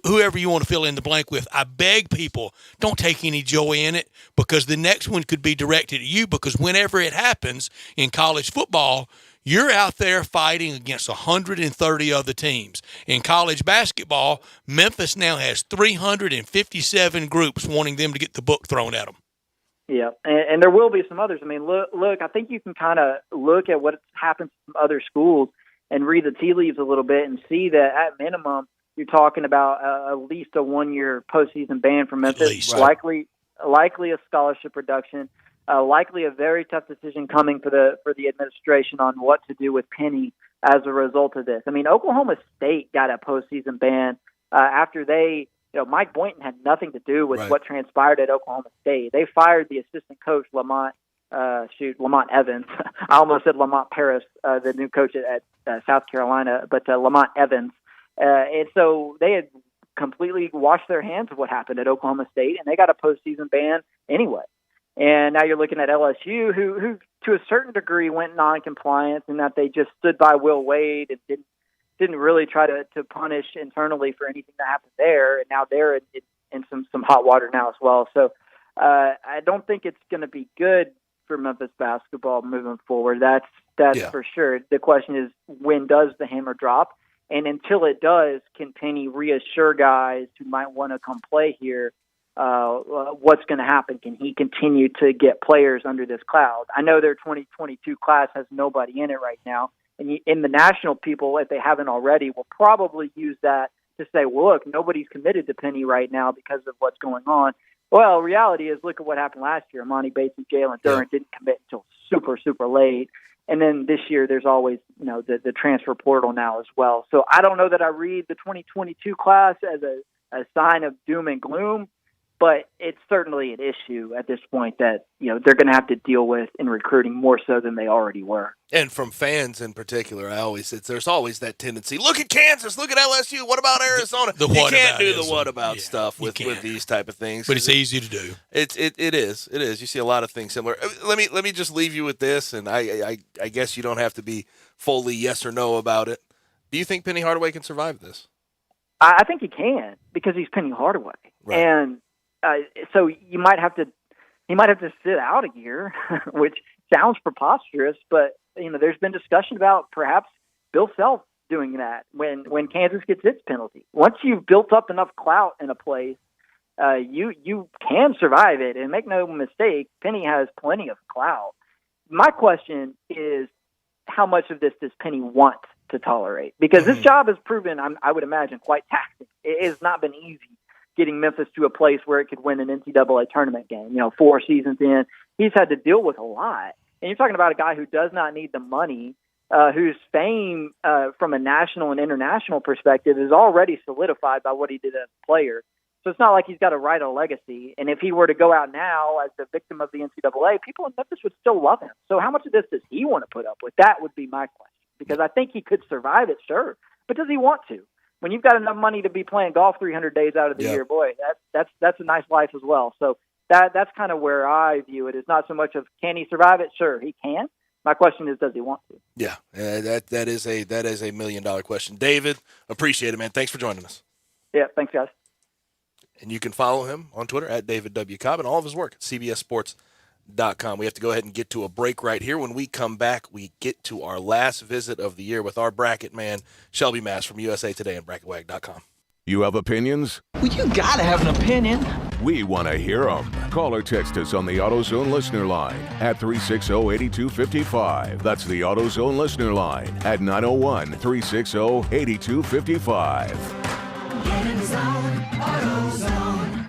whoever you want to fill in the blank with, I beg people, don't take any joy in it, because the next one could be directed at you, because whenever it happens in college football, you're out there fighting against 130 other teams. In college basketball, Memphis now has 357 groups wanting them to get the book thrown at them. Yeah, and there will be some others. I mean, look, I think you can kind of look at what happens to some other schools and read the tea leaves a little bit and see that at minimum you're talking about at least a 1-year postseason ban from Memphis, likely a scholarship reduction, likely a very tough decision coming for the administration on what to do with Penny as a result of this. I mean, Oklahoma State got a postseason ban after they, Mike Boynton had nothing to do with what transpired at Oklahoma State. They fired the assistant coach, Lamont Evans. I almost said Lamont Paris, the new coach at South Carolina, but Lamont Evans. And so they had completely washed their hands of what happened at Oklahoma State, and they got a postseason ban anyway. And now you're looking at LSU, who to a certain degree went non-compliant in that they just stood by Will Wade and didn't really try to punish internally for anything that happened there. And now they're in some hot water now as well. So I don't think it's going to be good for Memphis basketball moving forward. That's for sure. The question is, when does the hammer drop? And until it does, can Penny reassure guys who might want to come play here what's going to happen? Can he continue to get players under this cloud? I know their 2022 class has nobody in it right now. And in the national people, if they haven't already, will probably use that to say, well, look, nobody's committed to Penny right now because of what's going on. Well, reality is, look at what happened last year. Amani Bates and Jalen Durant didn't commit until super, super late. And then this year, there's always, the transfer portal now as well. So I don't know that I read the 2022 class as a sign of doom and gloom, but it's certainly an issue at this point that, they're going to have to deal with in recruiting more so than they already were. And from fans in particular, there's always that tendency. Look at Kansas, look at LSU. What about Arizona? You can't do the what about stuff with these type of things. But it's easy to do. It is. You see a lot of things similar. Let me just leave you with this, and I guess you don't have to be fully yes or no about it. Do you think Penny Hardaway can survive this? I think he can, because he's Penny Hardaway, right. And so he might have to sit out a year, which sounds preposterous, but there's been discussion about perhaps Bill Self doing that when Kansas gets its penalty. Once you've built up enough clout in a place, you can survive it. And make no mistake, Penny has plenty of clout. My question is, how much of this does Penny want to tolerate? Because this job has proven, I would imagine, quite taxing. It has not been easy getting Memphis to a place where it could win an NCAA tournament game. 4 seasons in, he's had to deal with a lot. And you're talking about a guy who does not need the money, whose fame from a national and international perspective is already solidified by what he did as a player. So it's not like he's got to write a legacy. And if he were to go out now as the victim of the NCAA, people in Memphis would still love him. So how much of this does he want to put up with? That would be my question. Because I think he could survive it, sure. But does he want to? When you've got enough money to be playing golf 300 days out of the year, boy, that's a nice life as well. So that's kind of where I view it. It's not so much of, can he survive it? Sure, he can. My question is, does he want to? Yeah, that is a $1 million question. David, appreciate it, man. Thanks for joining us. Yeah, thanks, guys. And you can follow him on Twitter at David W. Cobb and all of his work at CBSSports.com. We have to go ahead and get to a break right here. When we come back, we get to our last visit of the year with our bracket man, Shelby Mass from USA Today and BracketWag.com. You have opinions? Well, you gotta have an opinion. We want to hear them. Call or text us on the AutoZone listener line at 360-8255. That's the AutoZone listener line at 901-360-8255. Get in zone, AutoZone.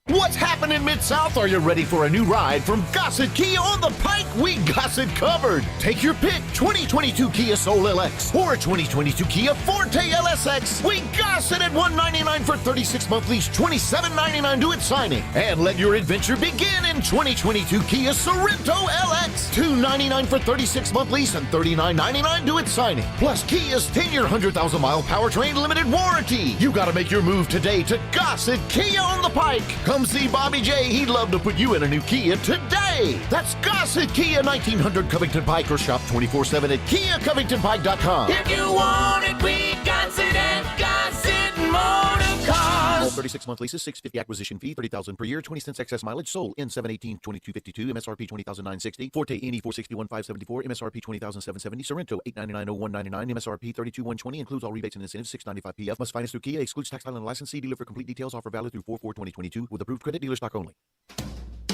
What's happening Mid-South? Are you ready for a new ride from Gossett Kia on the Pike? We got it covered. Take your pick, 2022 Kia Soul LX or 2022 Kia Forte LSX. We got it at $199 for 36-month lease, $27.99 due at signing. And let your adventure begin in 2022 Kia Sorento LX. $299 for 36-month lease and $39.99 due at signing. Plus Kia's 10-year, 100,000-mile powertrain limited warranty. You got to make your move today to Gossett Kia on the Pike. Come see Bobby J. He'd love to put you in a new Kia today. That's Gossett Kia, 1900 Covington Pike, or shop 24/7 at KiaCovingtonPike.com. If you want it, we got it at Gossett Motor Cars. 36-month leases, $650 acquisition fee, $30,000 per year, 20 cents excess mileage. Sold in 7/18/2252. MSRP $20,960. Forte NE $461,574. MSRP $20,770. Sorento $899,0199. MSRP $32,120. Includes all rebates and incentives. $695 PF. Must finance through Kia. Excludes tax title and license. See dealer for complete details. Offer valid through 4/4/2022 with approved credit. Dealer stock only.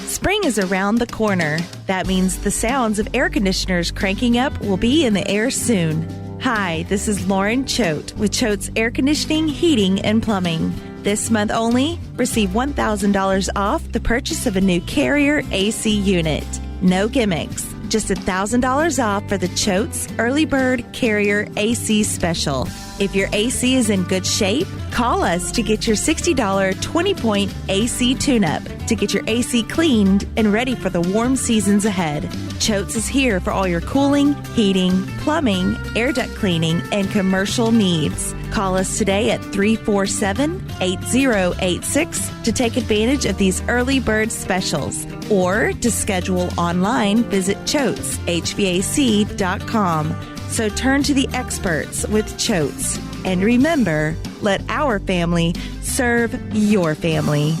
Spring is around the corner. That means the sounds of air conditioners cranking up will be in the air soon. Hi, this is Lauren Choate with Choate's Air Conditioning, Heating, and Plumbing. This month only, receive $1,000 off the purchase of a new Carrier AC unit. No gimmicks, just $1,000 off for the Choate's Early Bird Carrier AC Special. If your AC is in good shape, call us to get your $60 20-point AC tune-up to get your AC cleaned and ready for the warm seasons ahead. Choate's is here for all your cooling, heating, plumbing, air duct cleaning, and commercial needs. Call us today at 347-8086 to take advantage of these early bird specials. Or to schedule online, visit ChotesHVAC.com. So turn to the experts with Choates. And remember, let our family serve your family.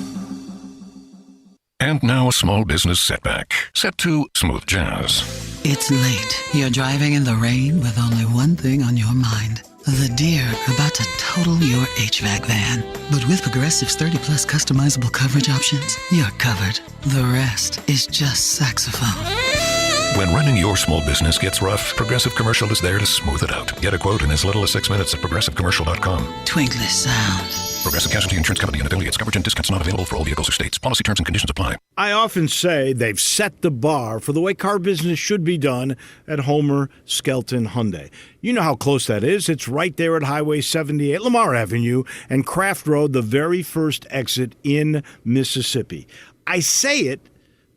And now a small business setback, set to smooth jazz. It's late. You're driving in the rain with only one thing on your mind. The deer about to total your HVAC van. But with Progressive's 30-plus customizable coverage options, you're covered. The rest is just saxophone. When running your small business gets rough, Progressive Commercial is there to smooth it out. Get a quote in as little as 6 minutes at progressivecommercial.com. Twinkly sound. Progressive Casualty Insurance Company and affiliates. Coverage and discounts not available for all vehicles or states. Policy terms and conditions apply. I often say they've set the bar for the way car business should be done at Homer Skelton Hyundai. You know how close that is. It's right there at Highway 78, Lamar Avenue, and Craft Road, the very first exit in Mississippi. I say it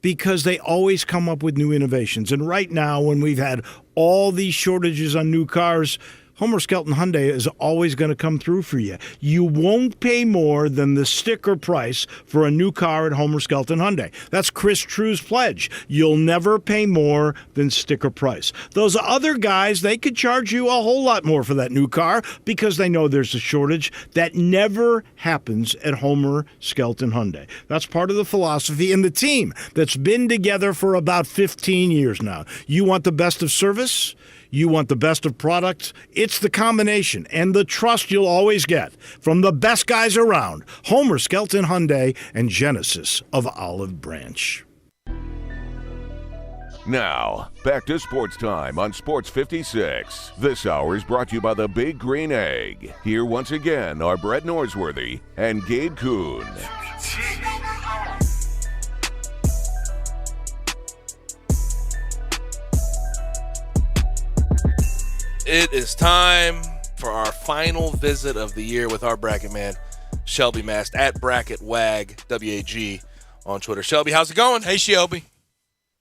because they always come up with new innovations. And right now, when we've had all these shortages on new cars, Homer Skelton Hyundai is always going to come through for you. You won't pay more than the sticker price for a new car at Homer Skelton Hyundai. That's Chris True's pledge. You'll never pay more than sticker price. Those other guys, they could charge you a whole lot more for that new car because they know there's a shortage. That never happens at Homer Skelton Hyundai. That's part of the philosophy and the team that's been together for about 15 years now. You want the best of service? You want the best of products? It's the combination and the trust you'll always get from the best guys around. Homer Skelton Hyundai and Genesis of Olive Branch. Now, back to Sports Time on Sports 56. This hour is brought to you by the Big Green Egg. Here once again are Brett Norsworthy and Gabe Kuhn. It is time for our final visit of the year with our bracket man, Shelby Mast, at BracketWag, W-A-G, on Twitter. Shelby, how's it going? Hey, Shelby.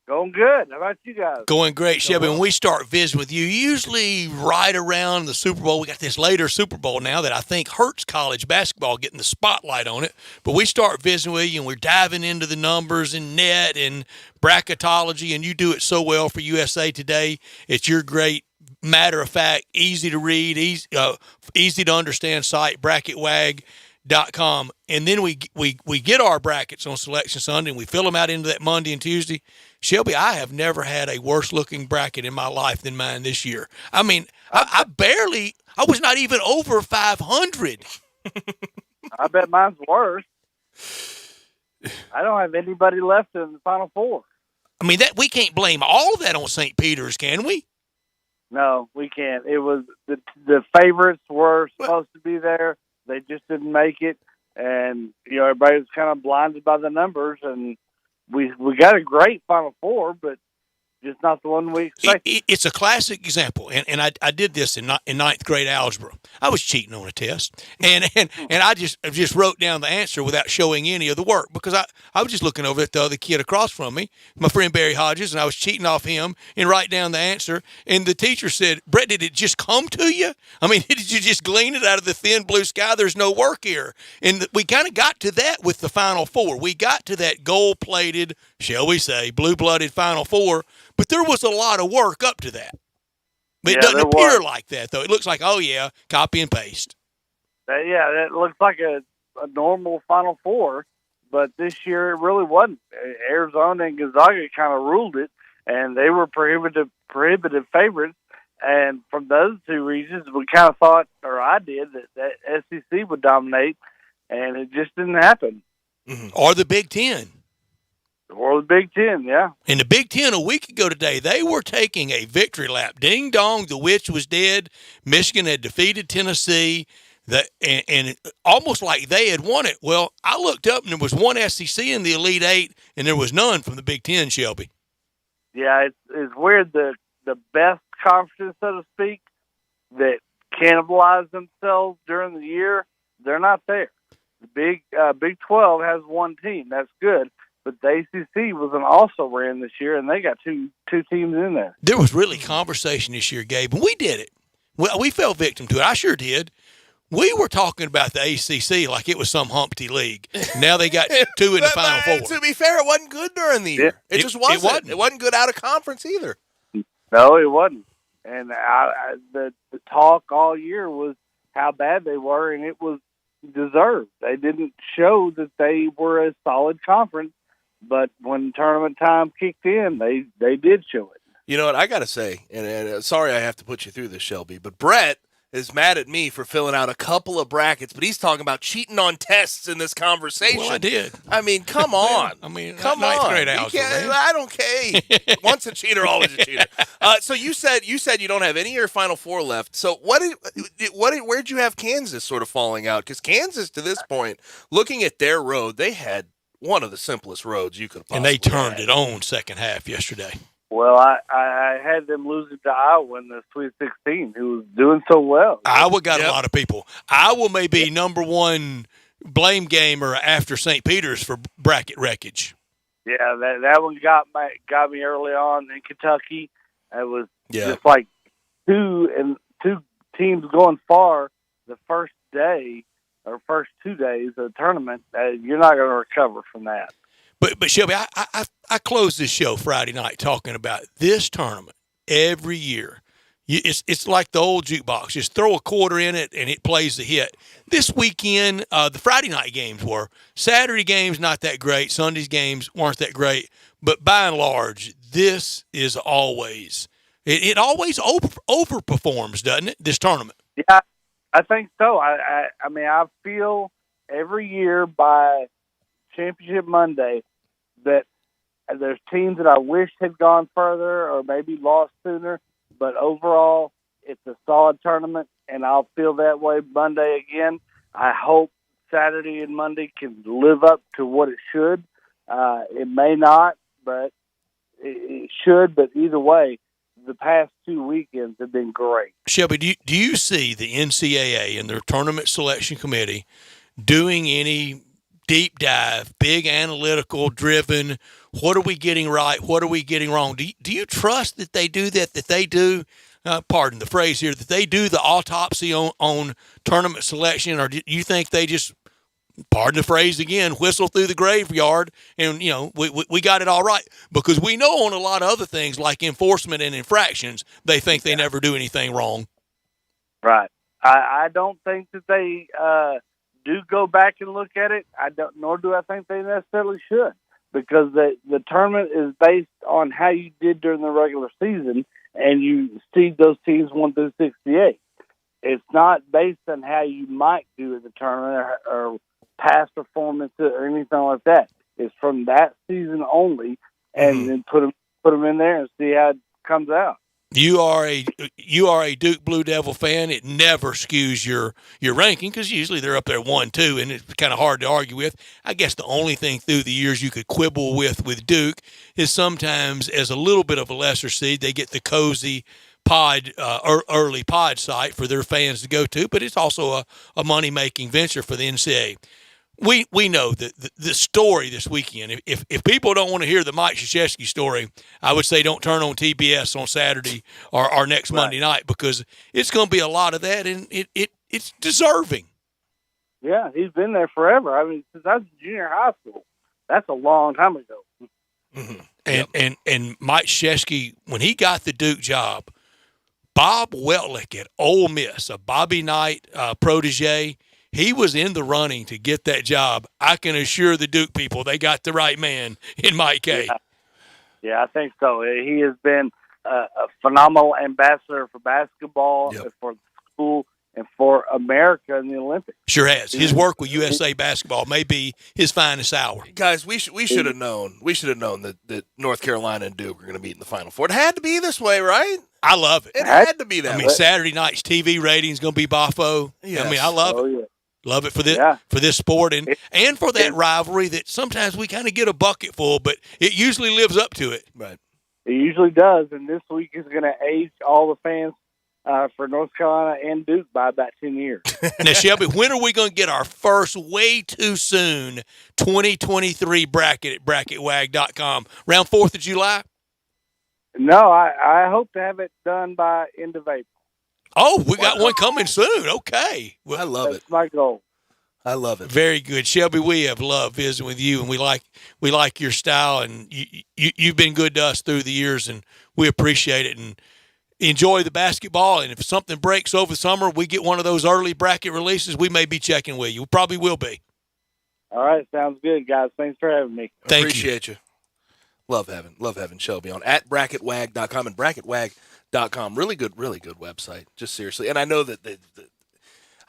Going good. How about you guys? Going great, Shelby. When we start visiting with you, usually right around the Super Bowl, we got this later Super Bowl now that I think hurts college basketball getting the spotlight on it. But we start visiting with you, and we're diving into the numbers and net and bracketology, and you do it so well for USA Today. It's your great, matter of fact, easy to read, easy to understand site, bracketwag.com. And then we get our brackets on Selection Sunday, and we fill them out into that Monday and Tuesday. Shelby, I have never had a worse looking bracket in my life than mine this year. I mean, I was not even over 500. I bet mine's worse. I don't have anybody left in the Final Four. I mean, that we can't blame all of that on St. Peter's, can we? No, we can't. It was the favorites were supposed to be there. They just didn't make it, and everybody was kind of blinded by the numbers. And we got a great Final Four, but just not the one we expected. It's a classic example, and I did this in ninth grade algebra. I was cheating on a test, and I just wrote down the answer without showing any of the work because I was just looking over at the other kid across from me, my friend Barry Hodges, and I was cheating off him and write down the answer. And the teacher said, "Brett, did it just come to you? I mean, did you just glean it out of the thin blue sky? There's no work here." And we kind of got to that with the Final Four. We got to that gold-plated, shall we say, blue-blooded Final Four. But there was a lot of work up to that. But it doesn't appear like that, though. It looks like, oh, yeah, copy and paste. That looks like a normal Final Four, but this year it really wasn't. Arizona and Gonzaga kind of ruled it, and they were prohibitive favorites. And from those two reasons, we kind of thought, or I did, that SEC would dominate, and it just didn't happen. Mm-hmm. Or the Big Ten. Or the Big Ten, yeah. In the Big Ten a week ago today, they were taking a victory lap. Ding dong, the witch was dead. Michigan had defeated Tennessee, and almost like they had won it. Well, I looked up, and there was one SEC in the Elite Eight, and there was none from the Big Ten, Shelby. Yeah, it's weird. The best conferences, so to speak, that cannibalize themselves during the year, they're not there. The Big 12 has one team. That's good. But the ACC was an also-ran this year, and they got two teams in there. There was really conversation this year, Gabe, and we did it. Well, we fell victim to it. I sure did. We were talking about the ACC like it was some Humpty league. Now they got two in the Final Four. To be fair, it wasn't good during the year. It just wasn't. It wasn't. It wasn't good out of conference either. No, it wasn't. And the talk all year was how bad they were, and it was deserved. They didn't show that they were a solid conference, but when tournament time kicked in, they did show it. You know what I got to say, and sorry I have to put you through this, Shelby, but Brett is mad at me for filling out a couple of brackets, but he's talking about cheating on tests in this conversation. Well, I did. I mean, come on. Come on. Grade algebra, man. I don't care. Once a cheater, always a cheater. So you said you don't have any of your Final Four left. So where'd you have Kansas sort of falling out? Because Kansas, to this point, looking at their road, they had one of the simplest roads you could possibly And they turned had. it on second half yesterday. Well, I had them losing to Iowa in the Sweet 16, who was doing so well. Iowa got a lot of people. Iowa may be number one blame gamer after St. Peter's for bracket wreckage. Yeah, that one got me early on in Kentucky. It was just like two teams going far the first day or first 2 days of the tournament. You're not going to recover from that. But Shelby, I closed this show Friday night talking about this tournament every year. It's like the old jukebox. Just throw a quarter in it, and it plays the hit. This weekend, the Friday night games were. Saturday games, not that great. Sunday's games weren't that great. But by and large, this is always – it always overperforms, doesn't it, this tournament? Yeah, I think so. I mean, I feel every year by Championship Monday that there's teams that I wish had gone further or maybe lost sooner, but overall it's a solid tournament, and I'll feel that way Monday again. I hope Saturday and Monday can live up to what it should. It may not, but it should. But either way, the past 2 weekends have been great. Shelby, do you see the NCAA and their tournament selection committee doing any deep dive, big analytical driven, what are we getting right, what are we getting wrong? Do you trust that they do that they do, pardon the phrase here, that they do the autopsy on tournament selection, or do you think they just, pardon the phrase again, whistle through the graveyard and, we got it all right? Because we know on a lot of other things like enforcement and infractions, they think they never do anything wrong. Right. I don't think that they do go back and look at it. Nor do I think they necessarily should, because the tournament is based on how you did during the regular season, and you seed those teams 1 through 68. It's not based on how you might do at the tournament or past performance or anything like that. It's from that season only, and then put them in there and see how it comes out. You are a Duke Blue Devil fan. It never skews your ranking because usually they're up there 1-2, and it's kind of hard to argue with. I guess the only thing through the years you could quibble with Duke is sometimes as a little bit of a lesser seed, they get the cozy pod early pod site for their fans to go to, but it's also a money-making venture for the NCAA. We know that the story this weekend, if people don't want to hear the Mike Krzyzewski story, I would say don't turn on TBS on Saturday or next Monday night, because it's going to be a lot of that, and it's deserving. Yeah, he's been there forever. I mean, since I was in junior high school. That's a long time ago. Mm-hmm. And Mike Krzyzewski, when he got the Duke job, Bob Weltlich at Ole Miss, a Bobby Knight protege, he was in the running to get that job. I can assure the Duke people they got the right man in Mike K. Yeah, I think so. He has been a phenomenal ambassador for basketball, for the school, and for America in the Olympics. Sure has. His work with USA basketball may be his finest hour. Guys, we should have known. We should have known that North Carolina and Duke were going to meet in the Final Four. It had to be this way, right? I love it. It had to be that way. I mean, Saturday night's TV rating's going to be boffo. Yes. I mean, I love it. Yeah. Love it for this sport and for that rivalry that sometimes we kind of get a bucket full, but it usually lives up to it. Right. It usually does, and this week is going to age all the fans for North Carolina and Duke by about 10 years. Now, Shelby, when are we going to get our first way too soon 2023 bracket at bracketwag.com? Around 4th of July? No, I hope to have it done by end of April. Oh, we got one coming soon. Okay. I love it. My goal. I love it. Very good, Shelby. We have loved visiting with you, and we like your style, and you've been good to us through the years, and we appreciate it and enjoy the basketball. And if something breaks over the summer, we get one of those early bracket releases, we may be checking with you. We probably will be. All right, sounds good, guys. Thanks for having me. Appreciate you. Love having Shelby on at bracketwag.com and bracketwag.com. Really good website. Just seriously, and I know that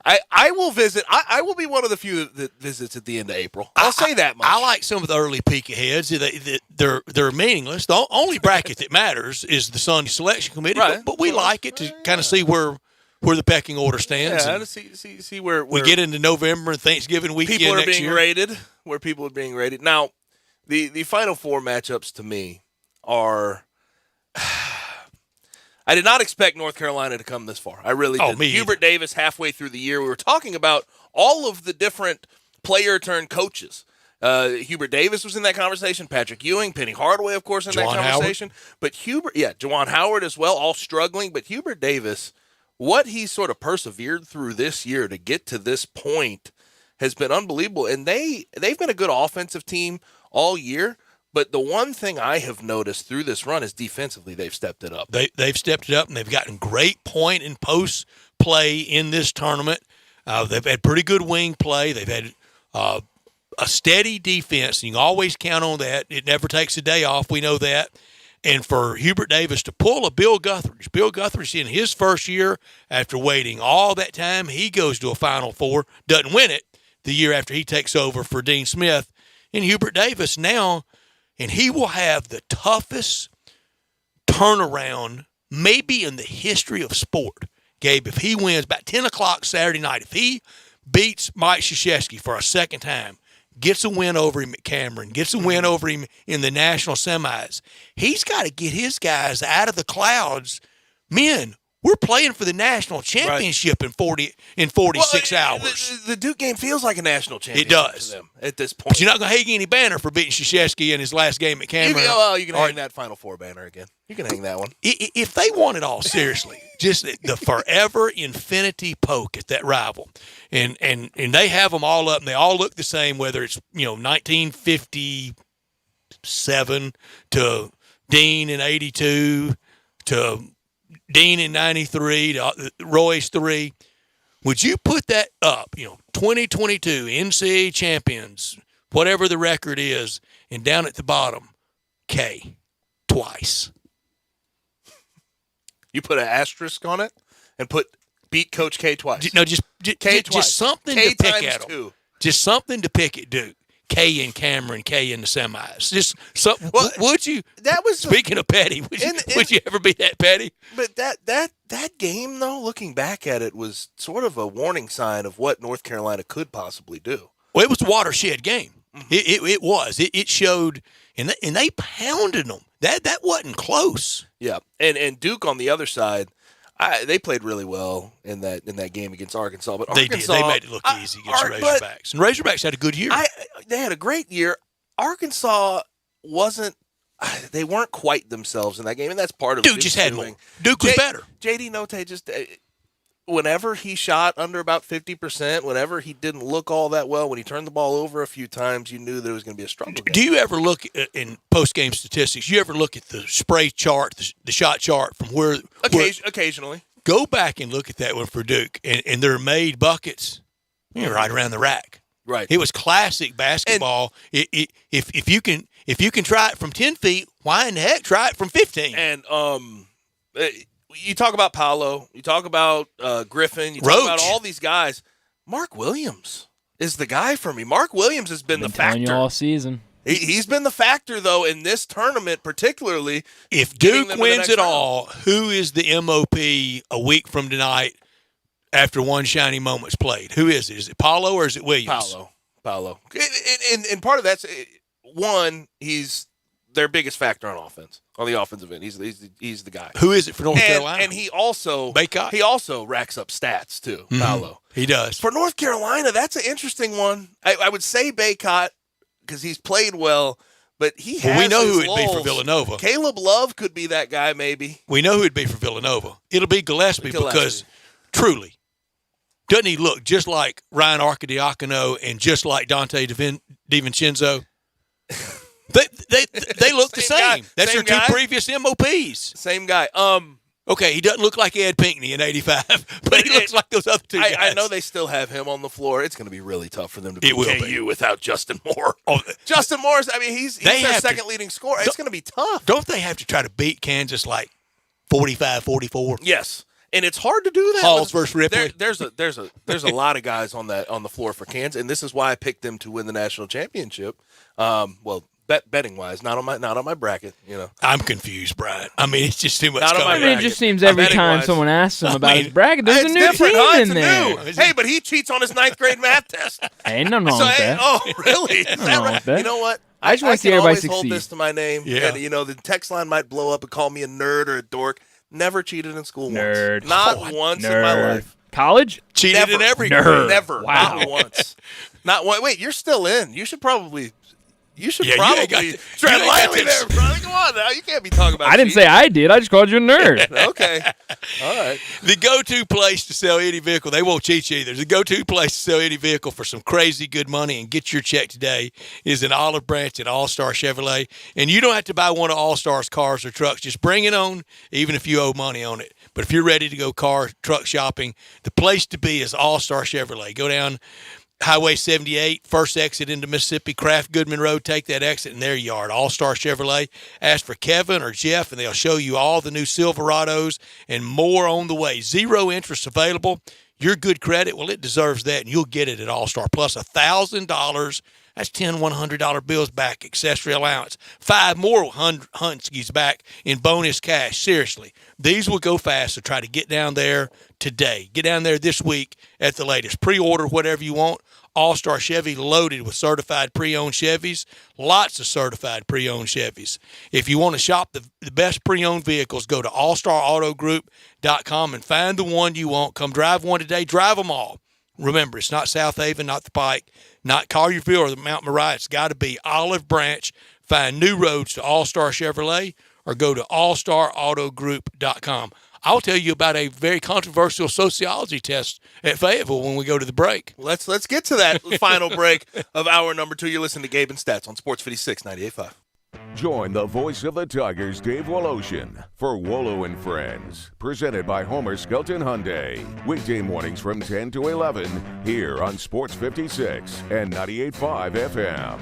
I will visit. I will be one of the few that visits at the end of April. I'll say that much. I like some of the early peek aheads. They're meaningless. The only bracket that matters is the Sunday selection committee. Right. But we like it to kind of see where the pecking order stands. Yeah, to see where we get into November and Thanksgiving weekend. People are next being year. rated. Where people are being rated. Now, the Final Four matchups to me are. I did not expect North Carolina to come this far. I really didn't. Hubert Davis, halfway through the year, we were talking about all of the different player-turned-coaches. Hubert Davis was in that conversation. Patrick Ewing, Penny Hardaway, of course, in that conversation. But Juwan Howard as well, all struggling. But Hubert Davis, what he sort of persevered through this year to get to this point has been unbelievable. And they've been a good offensive team all year. But the one thing I have noticed through this run is defensively they've stepped it up. They've stepped it up, and they've gotten great point and post play in this tournament. They've had pretty good wing play. They've had a steady defense, and you can always count on that. It never takes a day off. We know that. And for Hubert Davis to pull a Bill Guthridge in his first year after waiting all that time, he goes to a Final Four, doesn't win it the year after he takes over for Dean Smith. And Hubert Davis now – and he will have the toughest turnaround maybe in the history of sport, Gabe, if he wins about 10 o'clock Saturday night. If he beats Mike Krzyzewski for a second time, gets a win over him at Cameron, gets a win over him in the national semis, he's got to get his guys out of the clouds. Men, we're playing for the national championship in 46 hours. The Duke game feels like a national championship. It does to them at this point. But you're not going to hang any banner for beating Krzyzewski in his last game at Cameron. You can hang that Final Four banner again. You can hang that one. If they want it all seriously, just the forever infinity poke at that rival, and they have them all up, and they all look the same. Whether it's 1957 to Dean in '82 to Dean in 93 to Royce 3. Would you put that up, 2022 NCAA champions, whatever the record is, and down at the bottom, K, twice. You put an asterisk on it and beat Coach K twice. No, just K twice. Just something K to pick times at them. 2. Just something to pick at Duke. K in Cameron, K in the semis. Just something. Would you? That was speaking of petty. Would you ever be that petty? But that game, though, looking back at it, was sort of a warning sign of what North Carolina could possibly do. Well, it was a watershed game. Mm-hmm. It was. It showed, and they pounded them. That wasn't close. Yeah, and Duke on the other side. They played really well in that game against Arkansas, but they Arkansas, did. They made it look easy against the Razorbacks. And Razorbacks had a good year. They had a great year. Arkansas wasn't. They weren't quite themselves in that game, and that's part of Duke just had more. Duke was better. JD Notae just. Whenever he shot under about 50%, whenever he didn't look all that well, when he turned the ball over a few times, you knew there was going to be a struggle. Do you ever look in post-game statistics? You ever look at the spray chart, the shot chart from where? Occasionally. Go back and look at that one for Duke, and their made buckets right around the rack. Right. It was classic basketball. If you can try it from 10 feet, why in the heck try it from 15? And you talk about Paolo, you talk about Griffin, you talk Roach. about all these guys. Mark Williams is the guy for me. Mark Williams has been the factor you all season. He's been the factor, though, in this tournament, particularly. If Duke wins it all, who is the MOP a week from tonight after one shiny moment's played? Who is it? Is it Paolo or is it Williams? Paolo. And part of that's, one, he's their biggest factor on offense, on the offensive end. He's the guy. Who is it for North Carolina? And he also racks up stats too. Mm-hmm. Paolo. He does. For North Carolina, that's an interesting one. I would say Baycott because he's played well, but he has. Well, we know who it'd lulls. be for Villanova. Caleb Love could be that guy, maybe. We know who it'd be for Villanova. It'll be Gillespie because Truly. Doesn't he look just like Ryan Arcidiacono and just like Dante DiVincenzo? They look the same. That's their two previous MOPs. Same guy. Okay, he doesn't look like Ed Pinckney in '85, but he looks like those other two guys. I know they still have him on the floor. It's going to be really tough for them to beat KU without Justin Moore. Justin Moore's, I mean, he's their second leading scorer. It's going to be tough. Don't they have to try to beat Kansas like 45-44? Yes. And it's hard to do that. Halls versus Ripley. There's a lot of guys on the floor for Kansas, and this is why I picked them to win the national championship. Betting wise, not on my bracket. You know, I'm confused, Brian. I mean, it's just too much. It just seems every time someone asks him about his bracket, there's a new team in there. Hey, but he cheats on his 9th grade math test. Ain't nothing wrong with that. Oh, really? Is that right? You know what? I just want to see everybody succeed. Hold this to my name. Yeah. And, the text line might blow up and call me a nerd or a dork. Never cheated in school Nerd. once. Not once in my life. College? Cheated in every grade. Never. Wow. Not once. Not one. Wait, you're still in. You should probably tread lightly there, brother. Come on now. You can't be talking about I didn't say I did. I just called you a nerd. Okay. All right. The go-to place to sell any vehicle, they won't cheat you either. The go-to place to sell any vehicle for some crazy good money and get your check today is in Olive Branch at All-Star Chevrolet. And you don't have to buy one of All-Star's cars or trucks. Just bring it on, even if you owe money on it. But if you're ready to go truck shopping, the place to be is All-Star Chevrolet. Go down Highway 78, first exit into Mississippi, Kraft Goodman Road. Take that exit, and there you are at All-Star Chevrolet. Ask for Kevin or Jeff, and they'll show you all the new Silverados and more on the way. 0 interest available. Your good credit, well, it deserves that, and you'll get it at All-Star. Plus $1,000. That's 10 $100 bills back, accessory allowance. 5 more Hunskies back in bonus cash. Seriously, these will go fast, so try to get down there today. Get down there this week at the latest. Pre-order whatever you want. All-Star Chevy loaded with certified pre-owned Chevys. Lots of certified pre-owned Chevys. If you want to shop the best pre-owned vehicles, go to allstarautogroup.com and find the one you want. Come drive one today. Drive them all. Remember, it's not South Haven, not the Pike, not Collierville or the Mount Moriah. It's got to be Olive Branch. Find new roads to All-Star Chevrolet or go to allstarautogroup.com. I'll tell you about a very controversial sociology test at Fayetteville when we go to the break. Let's get to that final break of hour number 2. You're listening to Gabe and Stats on Sports 56 98.5. Join the voice of the Tigers, Dave Woloshin, for Wolo and Friends, presented by Homer Skelton Hyundai. Weekday mornings from 10 to 11 here on Sports 56 and 98.5 FM.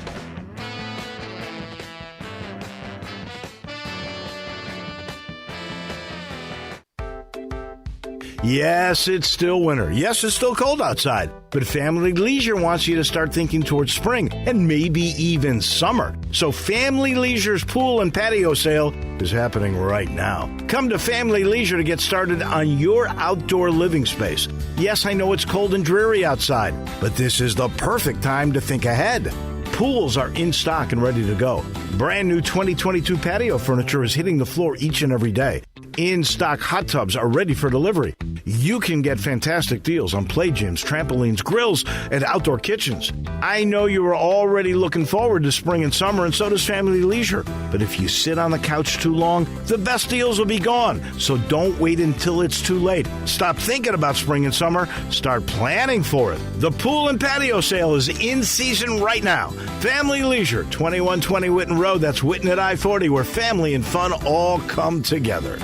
Yes, it's still winter. Yes, it's still cold outside. But Family Leisure wants you to start thinking towards spring and maybe even summer. So Family Leisure's pool and patio sale is happening right now. Come to Family Leisure to get started on your outdoor living space. Yes, I know it's cold and dreary outside, but this is the perfect time to think ahead. Pools are in stock and ready to go. Brand new 2022 patio furniture is hitting the floor each and every day. In-stock hot tubs are ready for delivery. You can get fantastic deals on play gyms, trampolines, grills, and outdoor kitchens. I know you are already looking forward to spring and summer, and so does Family Leisure. But if you sit on the couch too long, the best deals will be gone. So don't wait until it's too late. Stop thinking about spring and summer. Start planning for it. The pool and patio sale is in season right now. Family Leisure, 2120 Whitten Road. That's Whitten at I-40, where family and fun all come together.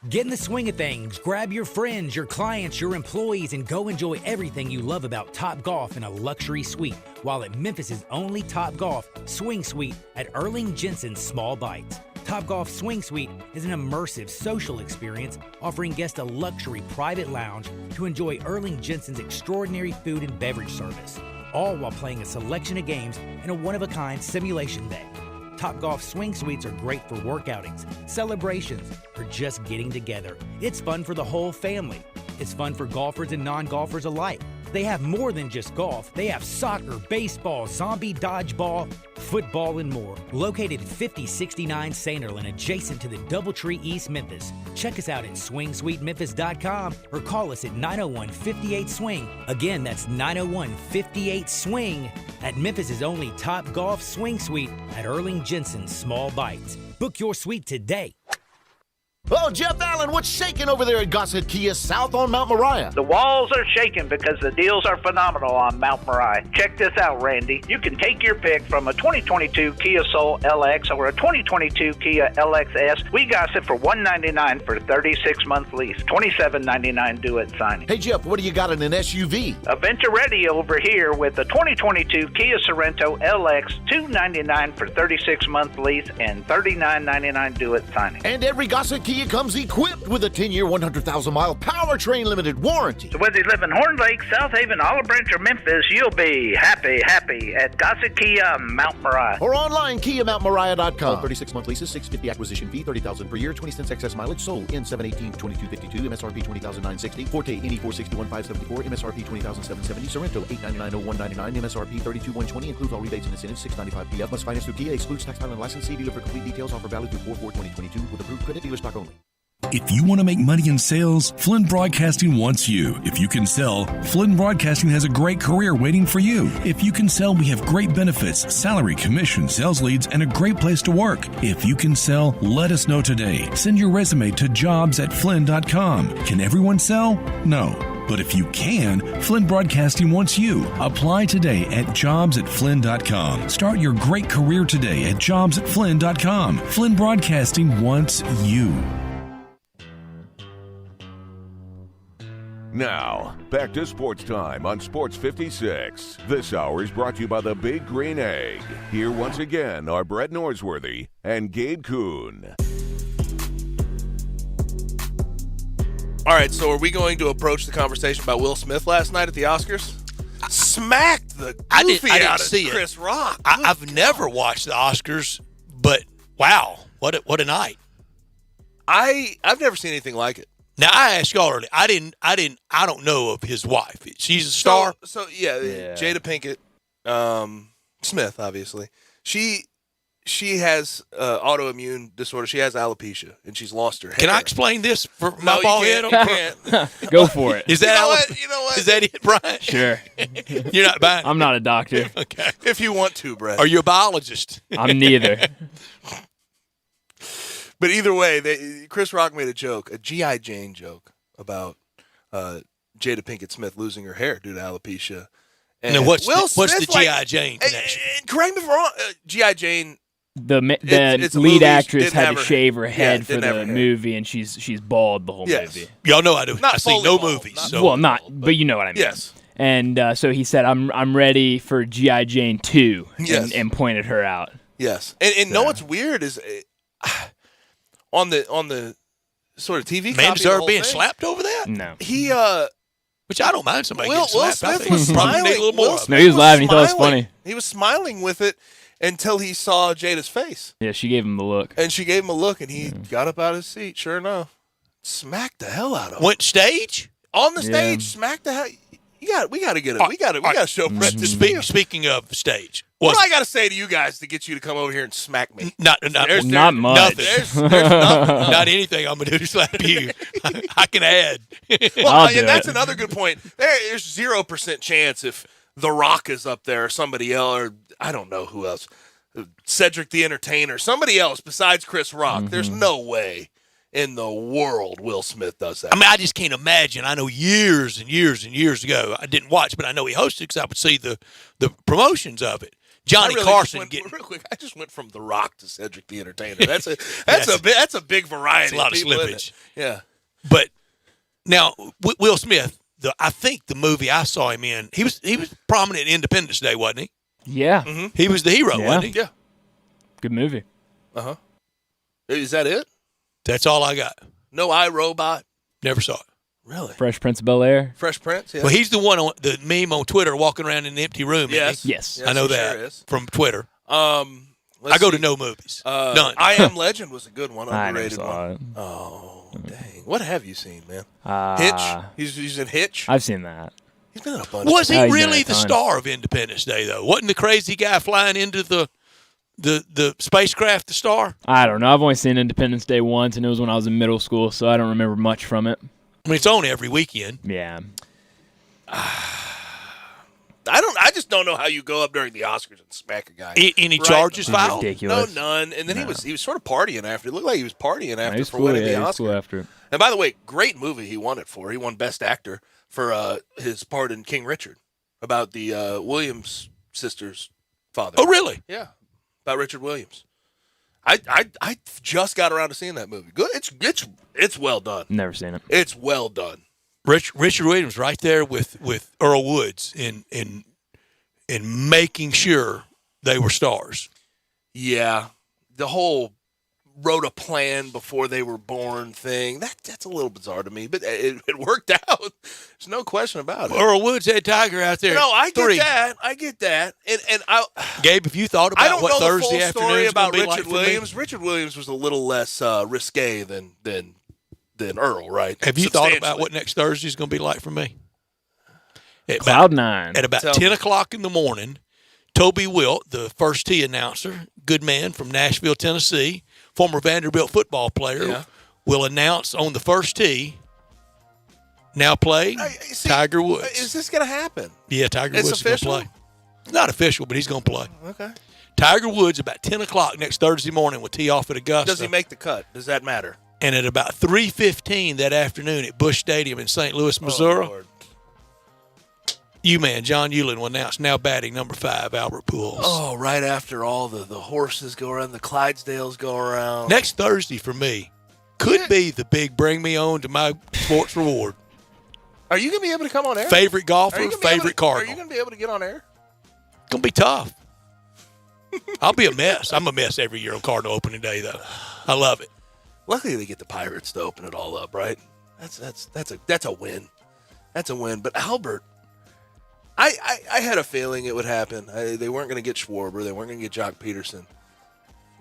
Get in the swing of things. Grab your friends, your clients, your employees, and go enjoy everything you love about Topgolf in a luxury suite while at Memphis' only Topgolf Swing Suite at Erling Jensen's Small Bites. Topgolf Swing Suite is an immersive social experience offering guests a luxury private lounge to enjoy Erling Jensen's extraordinary food and beverage service, all while playing a selection of games in a one-of-a-kind simulation day. Topgolf Swing Suites are great for work outings, celebrations, or just getting together. It's fun for the whole family. It's fun for golfers and non-golfers alike. They have more than just golf. They have soccer, baseball, zombie dodgeball, football, and more. Located at 5069 Sanderlin, adjacent to the Doubletree East Memphis. Check us out at SwingSuiteMemphis.com or call us at 901-58-SWING. Again, that's 901-58-SWING at Memphis' only Topgolf Swing Suite at Erling Jensen's Small Bites. Book your suite today. Oh, Jeff Allen, what's shaking over there at Gossett Kia South on Mount Moriah? The walls are shaking because the deals are phenomenal on Mount Moriah. Check this out, Randy. You can take your pick from a 2022 Kia Soul LX or a 2022 Kia LXS. We got it for $199 for a 36-month lease, $27.99 due at signing. Hey, Jeff, what do you got in an SUV? A Venture Ready over here with the 2022 Kia Sorento LX, $299 for 36-month lease and $39.99 due at signing. And every Gossett Kia comes equipped with a 10-year, 100,000-mile powertrain limited warranty. So whether you live in Horn Lake, South Haven, Olive Branch, or Memphis, you'll be happy at Gossett Kia Mount Moriah. Or online, KiaMountMoriah.com. 36-month leases, $650 acquisition fee, $30,000 per year, 20 cents excess mileage, sold in 7/18/2252, MSRP $20,960. Forte, NE 461,574, MSRP $20,770. Sorrento, $899,0199, MSRP $32,120, includes all rebates and incentives, $695 PF. Must finance through Kia, excludes tax, title, and license. See dealer for complete details. Offer valid through 4/4/2022 with approved credit, dealer stock only. If you want to make money in sales, Flynn Broadcasting wants you. If you can sell, Flynn Broadcasting has a great career waiting for you. If you can sell, we have great benefits, salary, commission, sales leads, and a great place to work. If you can sell, let us know today. Send your resume to jobs@flynn.com. Can everyone sell? No. But if you can, Flynn Broadcasting wants you. Apply today at jobs@flynn.com. Start your great career today at jobs@flynn.com. Flynn Broadcasting wants you. Now, back to Sports Time on Sports 56. This hour is brought to you by the Big Green Egg. Here once again are Brett Norsworthy and Gabe Kuhn. All right, so are we going to approach the conversation about Will Smith last night at the Oscars? Smacked the goofy out of Chris Rock. I've never watched the Oscars, but wow, what a night! I've never seen anything like it. Now I asked y'all earlier. I don't know of his wife. She's a star. So Jada Pinkett Smith, obviously. She has autoimmune disorder. She has alopecia, and she's lost her hair. Can I explain this for my bald head? You can't. Go for it. Is that you know what? Is that it, Brian? Sure. You're not buying. I'm not a doctor. Okay. If you want to, Brett. Are you a biologist? I'm neither. But either way, Chris Rock made a joke, a G.I. Jane joke, about Jada Pinkett Smith losing her hair due to alopecia. And now what's Will Smith, the G.I. Jane connection? Correct me if I'm wrong. G.I. Jane. The it's lead movie, actress had didn't to shave her head yeah, for the movie, and she's bald the whole movie. Y'all know I do. Not I see fully no bald, movies. not So. Well, not, but you know what I mean. Yes. And so he said, "I'm ready for G.I. Jane 2," and pointed her out. Yes, and know what's weird is on the sort of TV. Man copy deserve of the being whole thing, slapped over that? No. He which I don't mind somebody Will getting slapped. Smith I think was probably smiling. need a little more. No, he was laughing. He thought it was funny. He was smiling with it until he saw Jada's face. Yeah, she gave him the look. And she gave him a look, and he got up out of his seat. Sure enough, smacked the hell out of him. Went stage On the stage, smacked the hell. We got to get it. We got to show Brett this. Speaking of stage, what do I got to say to you guys to get you to come over here and smack me? Not much. There's nothing. There's not anything I'm gonna do to slap you. I can add. Well, and that's another good point. There's 0% chance if The Rock is up there or somebody else, or I don't know who else, Cedric the Entertainer, somebody else besides Chris Rock. There's no way in the world Will Smith does that. I mean, I just can't imagine. I know years and years and years ago, I didn't watch, but I know he hosted because I would see the promotions of it. Johnny Carson real quick. I just went from The Rock to Cedric the Entertainer. That's a big variety. That's a lot of people, slippage. Yeah. But now Will Smith, I think the movie I saw him in, he was prominent in Independence Day, wasn't he? Yeah. Mm-hmm. He was the hero, wasn't he? Yeah. Good movie. Uh-huh. Is that it? That's all I got. No iRobot? Never saw it. Really? Fresh Prince of Bel-Air. Fresh Prince, yeah. Well, he's the one on the meme on Twitter walking around in an empty room. Yes. Yes. I know he that sure is. from Twitter. I go to no movies. None. I Am Legend was a good one, I never underrated saw one. it. Oh, dang. What have you seen, man? Hitch? He's in Hitch? I've seen that. He's been in a bunch. Was he he's really been the a ton. star of Independence Day, though? Wasn't the crazy guy flying into the spacecraft the star? I don't know. I've only seen Independence Day once, and it was when I was in middle school, so I don't remember much from it. I mean, it's on every weekend. Yeah. I just don't know how you go up during the Oscars and smack a guy. Any charges filed? Ridiculous. No, none. And then he was sort of partying after. It looked like he was partying after He's for cool, winning the he's Oscar. cool after it. And by the way, great movie he won it for. He won Best Actor for his part in King Richard, about the Williams sisters' father. Oh, really? Yeah, about Richard Williams. I just got around to seeing that movie. Good. It's well done. Never seen it. It's well done. Richard Williams right there with Earl Woods in making sure they were stars. Yeah, the whole wrote a plan before they were born thing, that's a little bizarre to me, but it worked out. There's no question about it. Earl Woods had Tiger out there. No, I three. get that. And I, Gabe, have you thought about what Thursday afternoon story about be Richard like Williams? Richard Williams was a little less risque than Earl, right? Have you thought about what next Thursday is going to be like for me? Cloud9. At about 10 o'clock in the morning, Toby Wilt, the first tee announcer, good man from Nashville, Tennessee, former Vanderbilt football player, will announce on the first tee, now play, Tiger Woods. Is this going to happen? Yeah, Tiger Woods is going to play. It's not official, but he's going to play. Okay. Tiger Woods, about 10 o'clock next Thursday morning, will tee off at Augusta. Does he make the cut? Does that matter? And at about 3:15 that afternoon at Busch Stadium in St. Louis, Missouri, John Hewlin will announce now batting number 5, Albert Pujols. Oh, right after all the horses go around, the Clydesdales go around. Next Thursday for me could be the big bring me on to my sports reward. Are you going to be able to come on air? Favorite golfer, favorite Cardinal. Are you going to be able to get on air? It's going to be tough. I'll be a mess. I'm a mess every year on Cardinal opening day, though. I love it. Luckily, they get the Pirates to open it all up, right? That's a win. That's a win. But Albert, I had a feeling it would happen. They weren't going to get Schwarber. They weren't going to get Jock Peterson.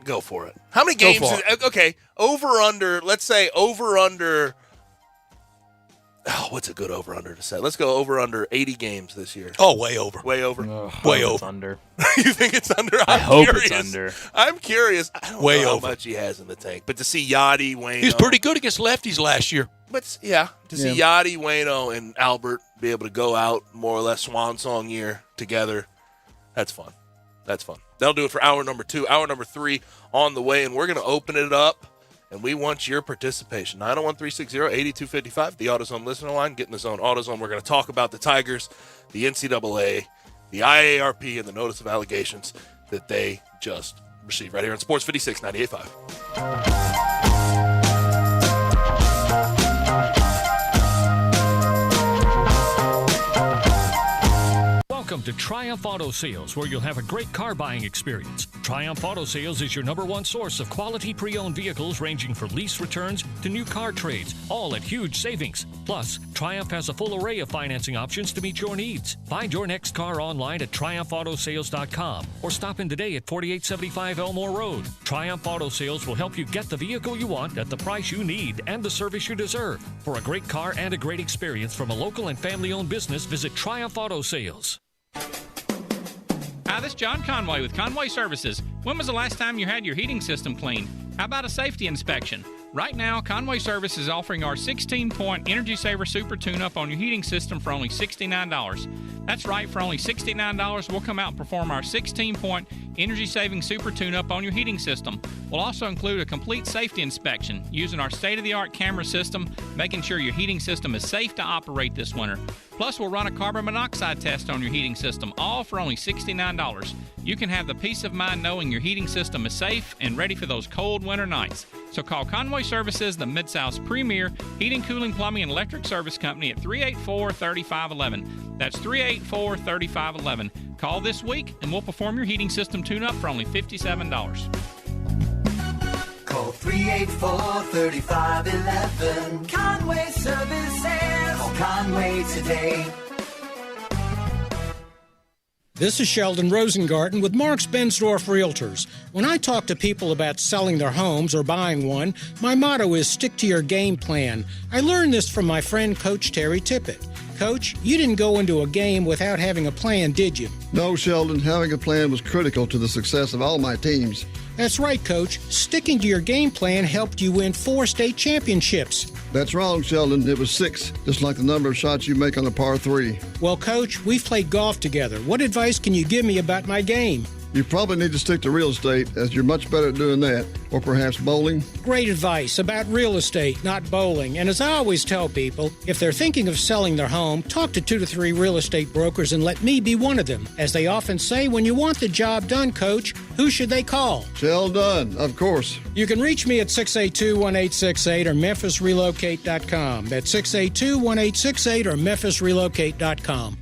Go for it. How many games? Okay, over under. Let's say over under. Oh, what's a good over under to set? Let's go over under 80 games this year. Oh, way over. Way over. Way over. Under. You think it's under? I hope it's under. I'm curious. I don't way know over. how much he has in the tank, but to see Yachty, Waino, he was pretty good against lefties last year. But see Yachty, Waino, and Albert be able to go out more or less swan song year together, that's fun. That's fun. That'll do it for hour number 2. Hour number 3 on the way, and we're going to open it up, and we want your participation. 901-360-8255, the AutoZone listener line. Get in the zone, AutoZone. We're going to talk about the Tigers, the NCAA, the IARP, and the notice of allegations that they just received right here on Sports 56 98.5. Welcome to Triumph Auto Sales, where you'll have a great car buying experience. Triumph Auto Sales is your #1 source of quality pre-owned vehicles ranging from lease returns to new car trades, all at huge savings. Plus, Triumph has a full array of financing options to meet your needs. Find your next car online at triumphautosales.com or stop in today at 4875 Elmore Road. Triumph Auto Sales will help you get the vehicle you want at the price you need and the service you deserve. For a great car and a great experience from a local and family-owned business, visit Triumph Auto Sales. Hi, this is John Conway with Conway Services. When was the last time you had your heating system cleaned? How about a safety inspection? Right now, Conway Service is offering our 16-point Energy Saver Super Tune-Up on your heating system for only $69. That's right, for only $69, we'll come out and perform our 16-point Energy Saving Super Tune-Up on your heating system. We'll also include a complete safety inspection using our state-of-the-art camera system, making sure your heating system is safe to operate this winter. Plus, we'll run a carbon monoxide test on your heating system, all for only $69. You can have the peace of mind knowing your heating system is safe and ready for those cold winter nights. So call Conway Services, the Mid-South's premier heating, cooling, plumbing, and electric service company at 384-3511. That's 384-3511. Call this week, and we'll perform your heating system tune-up for only $57. Call 384-3511. Conway Services. Call Conway today. This is Sheldon Rosengarten with Marks Bensdorf Realtors. When I talk to people about selling their homes or buying one, my motto is stick to your game plan. I learned this from my friend Coach Terry Tippett. Coach. You didn't go into a game without having a plan, did you? No, Sheldon. Having a plan was critical to the success of all my teams. That's right, Coach. Sticking to your game plan helped you win 4 state championships. That's wrong, Sheldon. It was 6, just like the number of shots you make on a par 3. Well, Coach, we've played golf together. What advice can you give me about my game? You probably need to stick to real estate, as you're much better at doing that. Or perhaps bowling. Great advice about real estate, not bowling. And as I always tell people, if they're thinking of selling their home, talk to 2 to 3 real estate brokers and let me be one of them. As they often say, when you want the job done, Coach, who should they call? Sheldon, of course. You can reach me at 682-1868 or memphisrelocate.com. That's 682-1868 or memphisrelocate.com.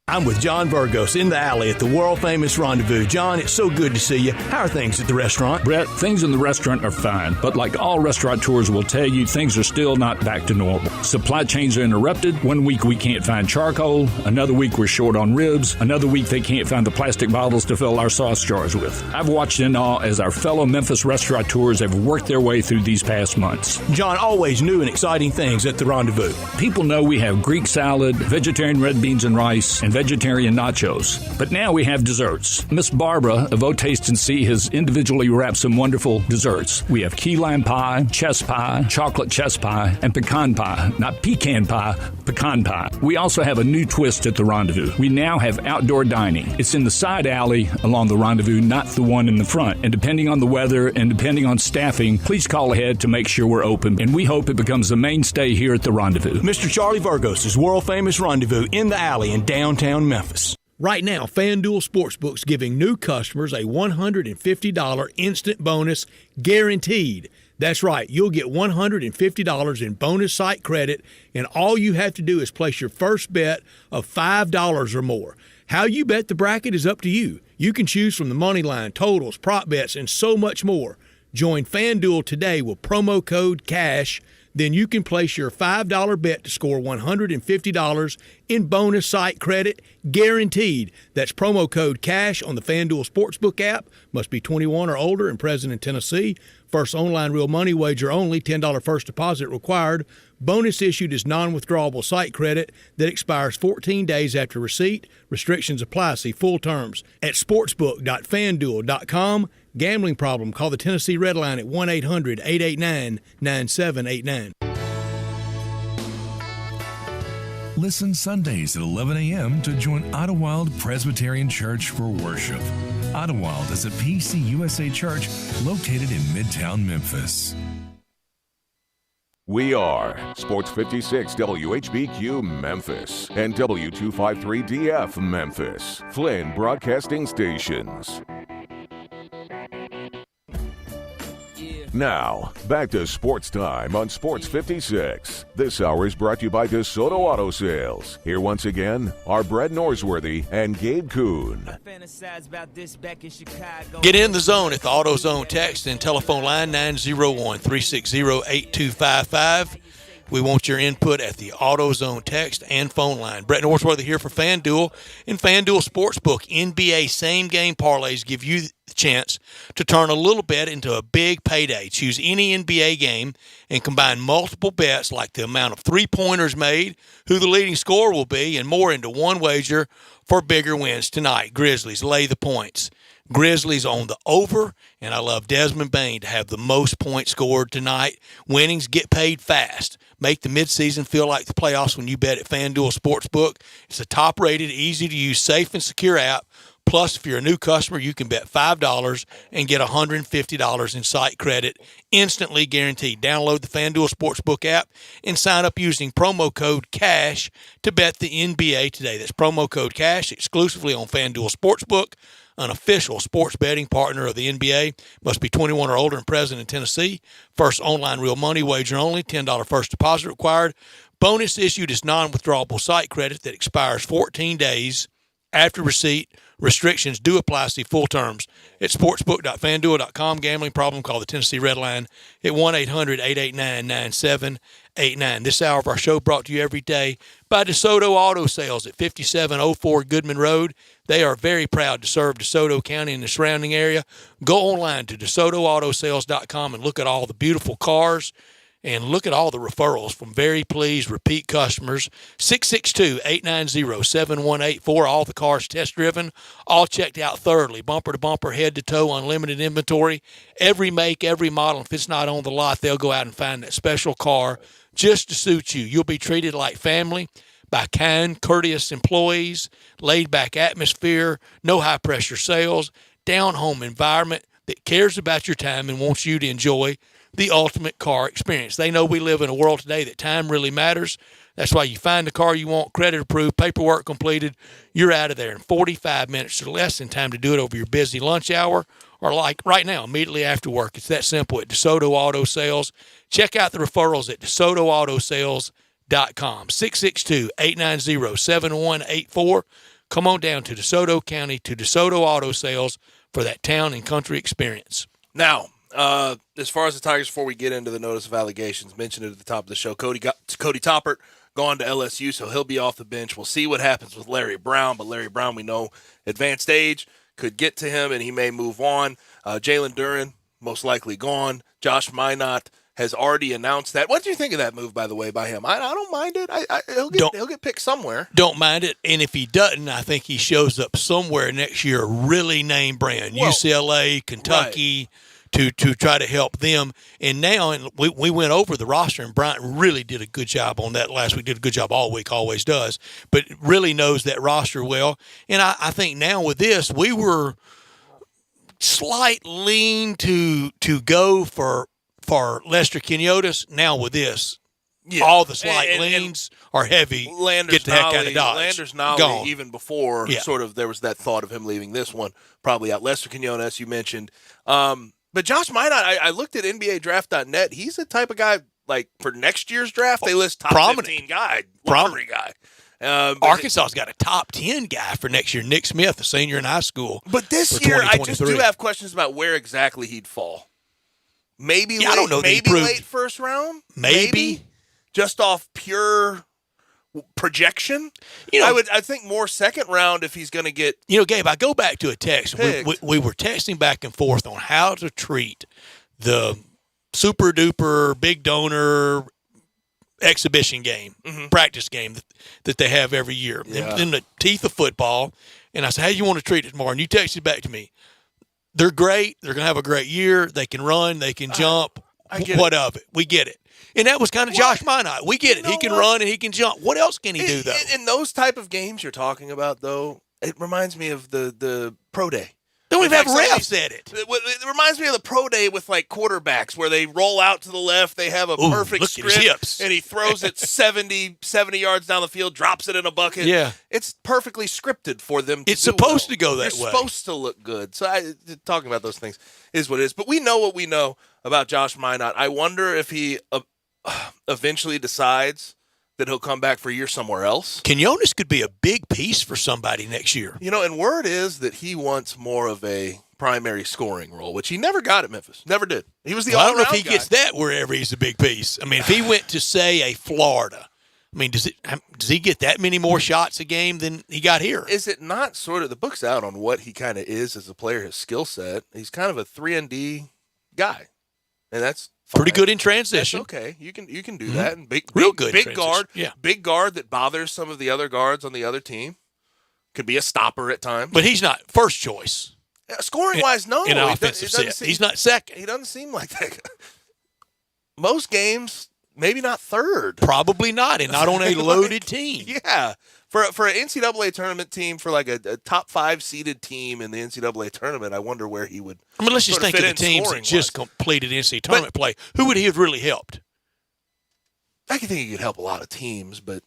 I'm with John Burgos in the alley at the world-famous Rendezvous. John, it's so good to see you. How are things at the restaurant? Brett, things in the restaurant are fine, but like all restaurateurs will tell you, things are still not back to normal. Supply chains are interrupted. One week we can't find charcoal. Another week we're short on ribs. Another week they can't find the plastic bottles to fill our sauce jars with. I've watched in awe as our fellow Memphis restaurateurs have worked their way through these past months. John, always new and exciting things at the Rendezvous. People know we have Greek salad, vegetarian red beans and rice, and vegetarian nachos. But now we have desserts. Miss Barbara of O Taste and See has individually wrapped some wonderful desserts. We have key lime pie, chess pie, chocolate chess pie, and pecan pie. Not pecan pie, pecan pie. We also have a new twist at the Rendezvous. We now have outdoor dining. It's in the side alley along the Rendezvous, not the one in the front. And depending on the weather and depending on staffing, please call ahead to make sure we're open. And we hope it becomes a mainstay here at the Rendezvous. Mr. Charlie Burgos' world-famous Rendezvous in the alley in downtown Memphis. Right now, FanDuel Sportsbook's giving new customers a $150 instant bonus guaranteed. That's right, you'll get $150 in bonus site credit, and all you have to do is place your first bet of $5 or more. How you bet the bracket is up to you. You can choose from the money line, totals, prop bets, and so much more. Join FanDuel today with promo code CASH. Then you can place your $5 bet to score $150 in bonus site credit, guaranteed. That's promo code CASH on the FanDuel Sportsbook app. Must be 21 or older and present in Tennessee. First online real money wager only, $10 first deposit required. Bonus issued is non-withdrawable site credit that expires 14 days after receipt. Restrictions apply. See full terms at sportsbook.fanduel.com. Gambling problem? Call the Tennessee Red Line at 1-800-889-9789. Listen Sundays at 11 a.m. to join Idlewild Presbyterian Church for worship. Idlewild is a PCUSA church located in Midtown Memphis. We are Sports 56 WHBQ Memphis and W253DF Memphis, Flynn Broadcasting Stations. Now, back to Sports Time on Sports 56. This hour is brought to you by DeSoto Auto Sales. Here once again are Brett Norsworthy and Gabe Kuhn. Get in the zone at the AutoZone text and telephone line 901-360-8255. We want your input at the AutoZone text and phone line. Brett Norsworthy here for FanDuel. In FanDuel Sportsbook, NBA same-game parlays give you the chance to turn a little bet into a big payday. Choose any NBA game and combine multiple bets like the amount of three-pointers made, who the leading scorer will be, and more into one wager for bigger wins tonight. Grizzlies lay the points. Grizzlies on the over, and I love Desmond Bane to have the most points scored tonight. Winnings get paid fast. Make the midseason feel like the playoffs when you bet at FanDuel Sportsbook. It's a top-rated, easy-to-use, safe and secure app. Plus, if you're a new customer, you can bet $5 and get $150 in site credit, instantly guaranteed. Download the FanDuel Sportsbook app and sign up using promo code CASH to bet the NBA today. That's promo code CASH exclusively on FanDuel Sportsbook, an official sports betting partner of the NBA. Must be 21 or older and present in Tennessee. First online real money wager only, $10 first deposit required. Bonus issued is non-withdrawable site credit that expires 14 days after receipt. Restrictions do apply. See full terms at sportsbook.fanduel.com. Gambling problem? Call the Tennessee Red Line at 1-800-889-9789. This hour of our show brought to you every day by DeSoto Auto Sales at 5704 Goodman Road. They are very proud to serve DeSoto County and the surrounding area. Go online to DeSotoAutoSales.com and look at all the beautiful cars And look at all the referrals from very pleased repeat customers. 662-890-7184. All the cars test driven, all checked out thoroughly, bumper to bumper, head to toe, unlimited inventory. Every make, every model. If it's not on the lot, they'll go out and find that special car just to suit you. You'll be treated like family by kind, courteous employees, laid-back atmosphere, no high-pressure sales, down-home environment that cares about your time and wants you to enjoy the ultimate car experience. They know we live in a world today that time really matters. That's why you find the car you want, credit approved, paperwork completed, you're out of there in 45 minutes or less, in time to do it over your busy lunch hour or like right now, immediately after work. It's that simple at DeSoto Auto Sales. Check out the referrals at DeSotoAutoSales.com. 662-890-7184. Come on down to DeSoto County to DeSoto Auto Sales for that town and country experience. Now, as far as the Tigers, before we get into the notice of allegations, mentioned it at the top of the show, Cody Toppert gone to LSU, so he'll be off the bench. We'll see what happens with Larry Brown, but Larry Brown, we know, advanced age, could get to him, and he may move on. Jalen Duren, most likely gone. Josh Minot has already announced that. What do you think of that move, by the way, by him? I don't mind it. He'll get picked somewhere. Don't mind it. And if he doesn't, I think he shows up somewhere next year, really name brand, UCLA, Kentucky, right, to try to help them. And now, and we went over the roster, and Bryant really did a good job on that last week. Did a good job all week, always does, but really knows that roster well. And I think now with this, we were slight lean to go for Lester Quinones. Now with this, all the slight leans are heavy. Get the heck out of Dodge. Landers Nolly, even before sort of there was that thought of him leaving this one, probably out. Lester Quinones, you mentioned. But Josh Minot, I looked at NBADraft.net. He's the type of guy, like, for next year's draft, they list top 15 guy, lottery guy. Arkansas's got a top 10 guy for next year, Nick Smith, a senior in high school. But this year, I just do have questions about where exactly he'd fall. Maybe late, I don't know. Maybe late first round? Maybe. Just off pure projection? I think more second round if he's going to get Gabe, I go back to a text. We were texting back and forth on how to treat the super-duper big donor exhibition game, practice game that they have every year. In the teeth of football. And I said, how do you want to treat it tomorrow? And you texted back to me. They're great. They're going to have a great year. They can run. They can jump. What of it? We get it. And that was kind of Josh Minot. We get it. He can run and he can jump. What else can he do, though? In those type of games you're talking about, though, it reminds me of the pro day. Don't even have refs at it. It reminds me of the pro day with, like, quarterbacks where they roll out to the left. They have a perfect script, and he throws it 70 yards down the field, drops it in a bucket. Yeah. It's perfectly scripted for them to It's supposed to go that way. They're supposed to look good. So talking about those things is what it is. But we know what we know about Josh Minot. I wonder if he eventually decides that he'll come back for a year somewhere else. Quinones could be a big piece for somebody next year. And word is that he wants more of a primary scoring role, which he never got at Memphis. Never did. He was the all-around I don't know if he guy. gets that wherever he's a big piece. I mean, if he went to, say, a Florida, I mean, does he get that many more shots a game than he got here? Is it not sort of – the book's out on what he kind of is as a player, his skill set. He's kind of a 3-and-D guy, and that's – pretty good in transition. That's okay. You can do that. And real good big transition. Guard. Yeah. Big guard that bothers some of the other guards on the other team. Could be a stopper at times. But he's not first choice. Scoring wise, no. In offensive set. He's not second. He doesn't seem like that. Most games, maybe not third. Probably not, and not on a loaded team. Yeah. For an NCAA tournament team, for like a top 5 seeded team in the NCAA tournament, I wonder where he would. I mean, let's just think of the teams that just completed NCAA tournament play. Who would he have really helped? I can think he could help a lot of teams, but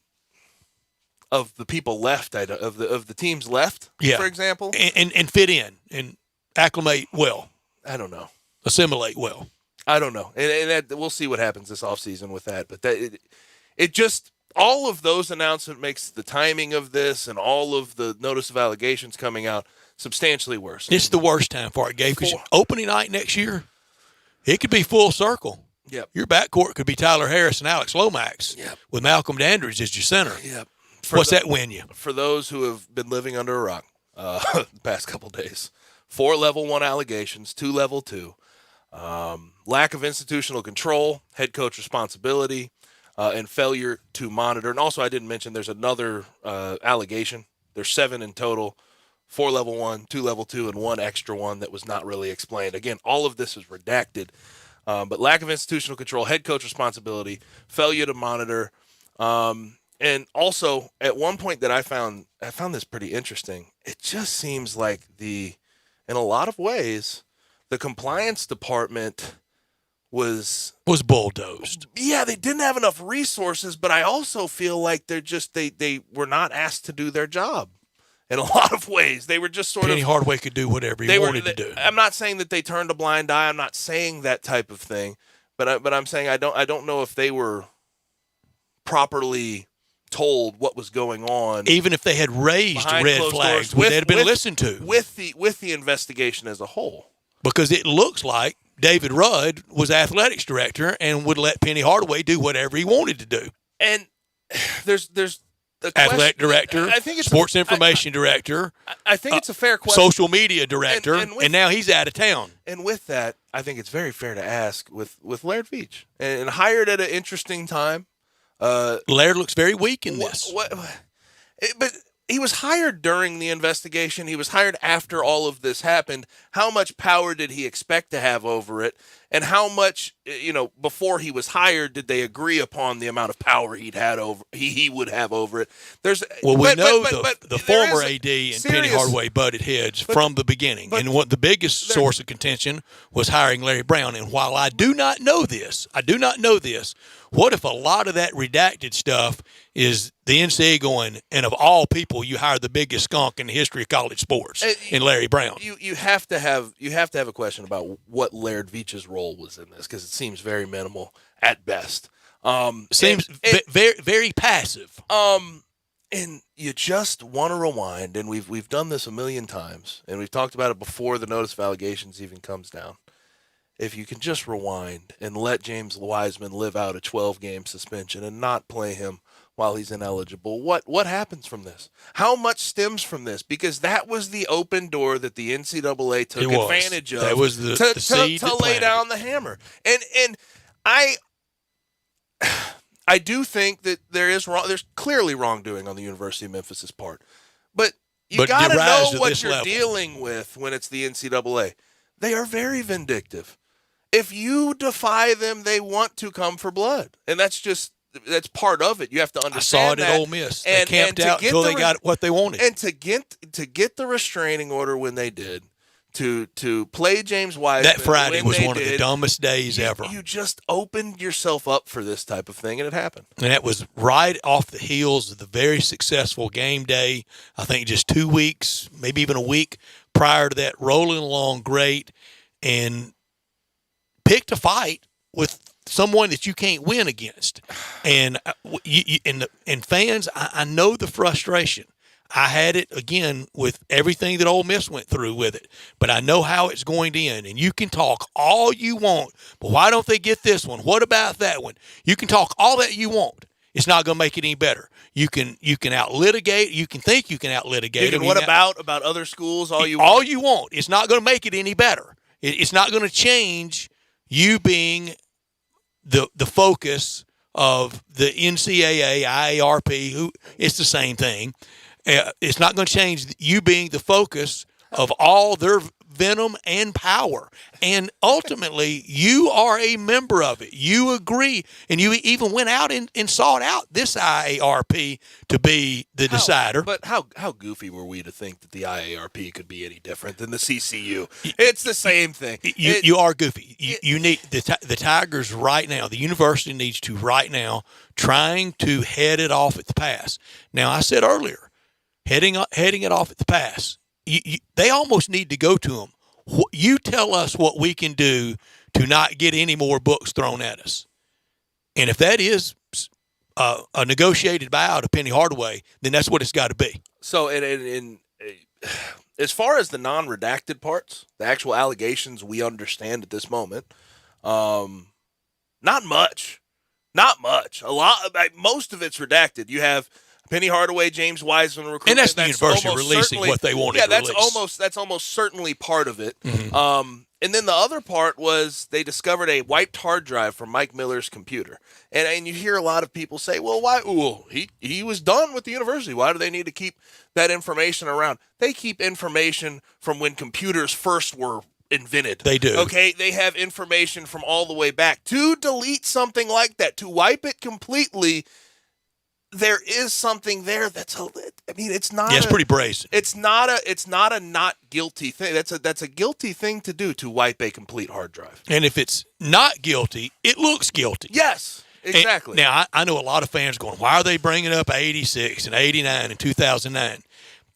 of the people left, of the teams left, for example, and fit in and acclimate well. I don't know. Assimilate well. I don't know, and we'll see what happens this offseason with that. But it just. All of those announcements makes the timing of this and all of the notice of allegations coming out substantially worse. It's the worst time for it, Gabe, because opening night next year, it could be full circle. Yep. Your backcourt could be Tyler Harris and Alex Lomax with Malcolm Dandridge as your center. Yep. What's that win you? For those who have been living under a rock the past couple days, 4 level 1 allegations, 2 level 2. lack of institutional control, head coach responsibility, and failure to monitor. And also, I didn't mention there's another allegation. There's 7 in total, 4 level 1, 2 level 2, and 1 extra one that was not really explained. Again, all of this is redacted. But lack of institutional control, head coach responsibility, failure to monitor, and also at one point that I found this pretty interesting. It just seems like in a lot of ways, the compliance department was bulldozed. Yeah, they didn't have enough resources, but I also feel like they were not asked to do their job. In a lot of ways, they were just sort Penny of. Hardaway could do whatever he wanted to do. I'm not saying that they turned a blind eye. I'm not saying that type of thing, but I'm saying I don't know if they were properly told what was going on. Even if they had raised red flags, would they have been listened to with the investigation as a whole? Because it looks like David Rudd was athletics director and would let Penny Hardaway do whatever he wanted to do. And there's the athletic director, I think it's sports information director. I think it's a fair question. Social media director, and now he's out of town. And with that, I think it's very fair to ask with Laird Veach, and hired at an interesting time. Laird looks very weak in this. But he was hired during the investigation. He was hired after all of this happened. How much power did he expect to have over it? And how much, before he was hired, did they agree upon the amount of power he would have over it? We know the former AD and Penny Hardaway butted heads from the beginning. And what the biggest source of contention was hiring Larry Brown. And while I do not know this, what if a lot of that redacted stuff is the NCAA going, and of all people, you hire the biggest skunk in the history of college sports in Larry Brown? You have to have a question about what Laird Veach's role was in this, because it seems very minimal at best. Seems very, very passive. And you just want to rewind, and we've done this a million times, and we've talked about it before the notice of allegations even comes down. If you can just rewind and let James Wiseman live out a 12-game suspension and not play him while he's ineligible, what happens from this? How much stems from this? Because that was the open door that the NCAA took advantage of. That was the seed to lay down the hammer. And I do think that there's clearly wrongdoing on the University of Memphis's part. But you got to know what you're dealing with when it's the NCAA. They are very vindictive. If you defy them, they want to come for blood. And that's part of it. You have to understand that. I saw it at Ole Miss. They camped out until they got what they wanted. And to get the restraining order when they did, to play James Wiseman. That Friday was one of the dumbest days ever. You just opened yourself up for this type of thing, and it happened. And that was right off the heels of the very successful game day, I think just 2 weeks, maybe even a week prior to that, rolling along great, and picked a fight with someone that you can't win against. And and fans, I know the frustration. I had it, again, with everything that Ole Miss went through with it. But I know how it's going to end. And you can talk all you want, but why don't they get this one? What about that one? You can talk all that you want. It's not going to make it any better. You can out-litigate. You can think you can out-litigate. And what about other schools? All you want. It's not going to make it any better. It's not going to change you being the focus of the NCAA, IARP, it's the same thing. It's not going to change you being the focus of all their venom and power. And ultimately, you are a member of it. You agree. And you even went out and sought out this IARP to be the decider. But how goofy were we to think that the IARP could be any different than the CCU? It's the same thing. You are goofy. You need the Tigers right now. The university needs to right now trying to head it off at the pass. Now, I said earlier, heading it off at the pass. They almost need to go to them. You tell us what we can do to not get any more books thrown at us. And if that is a negotiated buyout of Penny Hardaway, then that's what it's got to be. So, as far as the non-redacted parts, the actual allegations we understand at this moment, not much. Not much. Most of it's redacted. You have Penny Hardaway, James Wiseman recruitment. And that's the university releasing what they wanted to release. That's almost certainly part of it. Mm-hmm. And then the other part was they discovered a wiped hard drive from Mike Miller's computer. And you hear a lot of people say, well, why? Well, he was done with the university. Why do they need to keep that information around? They keep information from when computers first were invented. They do. Okay, they have information from all the way back. To delete something like that, to wipe it completely, there is something there it's not. Yeah, it's pretty brazen. It's not a not guilty thing. That's a guilty thing to do, to wipe a complete hard drive. And if it's not guilty, it looks guilty. Yes, exactly. And now, I know a lot of fans going, why are they bringing up 86 and 89 and 2009?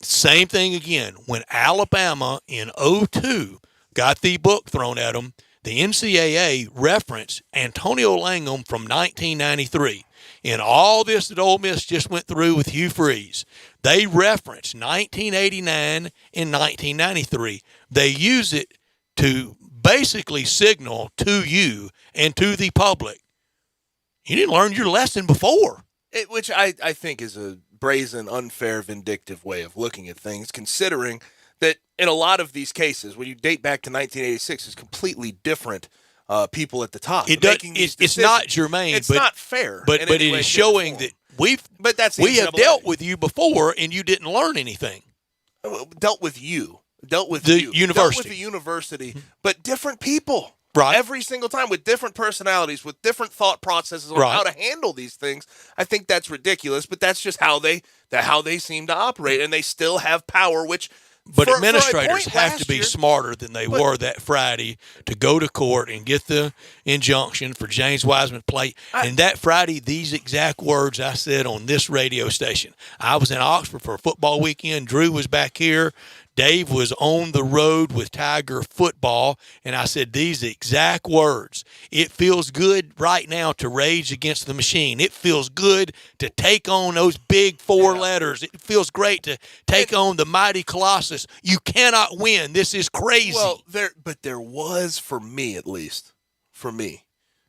Same thing again. When Alabama in 2002 got the book thrown at them, the NCAA referenced Antonio Langham from 1993. In all this that Ole Miss just went through with Hugh Freeze, they referenced 1989 and 1993. They use it to basically signal to you and to the public, you didn't learn your lesson before. Which I think is a brazen, unfair, vindictive way of looking at things, considering that in a lot of these cases, when you date back to 1986, it's completely different people at the top. It's not germane. It's not fair. But it is showing that we have dealt with you before and you didn't learn anything. Dealt with the university. Dealt with the university, but different people. Right. Every single time, with different personalities, with different thought processes on how to handle these things. I think that's ridiculous, but that's just how they seem to operate, and they still have power, which But administrators have to be smarter than they were that Friday to go to court and get the injunction for James Wiseman to play. And that Friday, these exact words I said on this radio station. I was in Oxford for a football weekend. Drew was back here. Dave was on the road with Tiger football, and I said these exact words. It feels good right now to rage against the machine. It feels good to take on those big four letters. It feels great to take on the mighty Colossus. You cannot win. This is crazy. Well, there was, for me at least,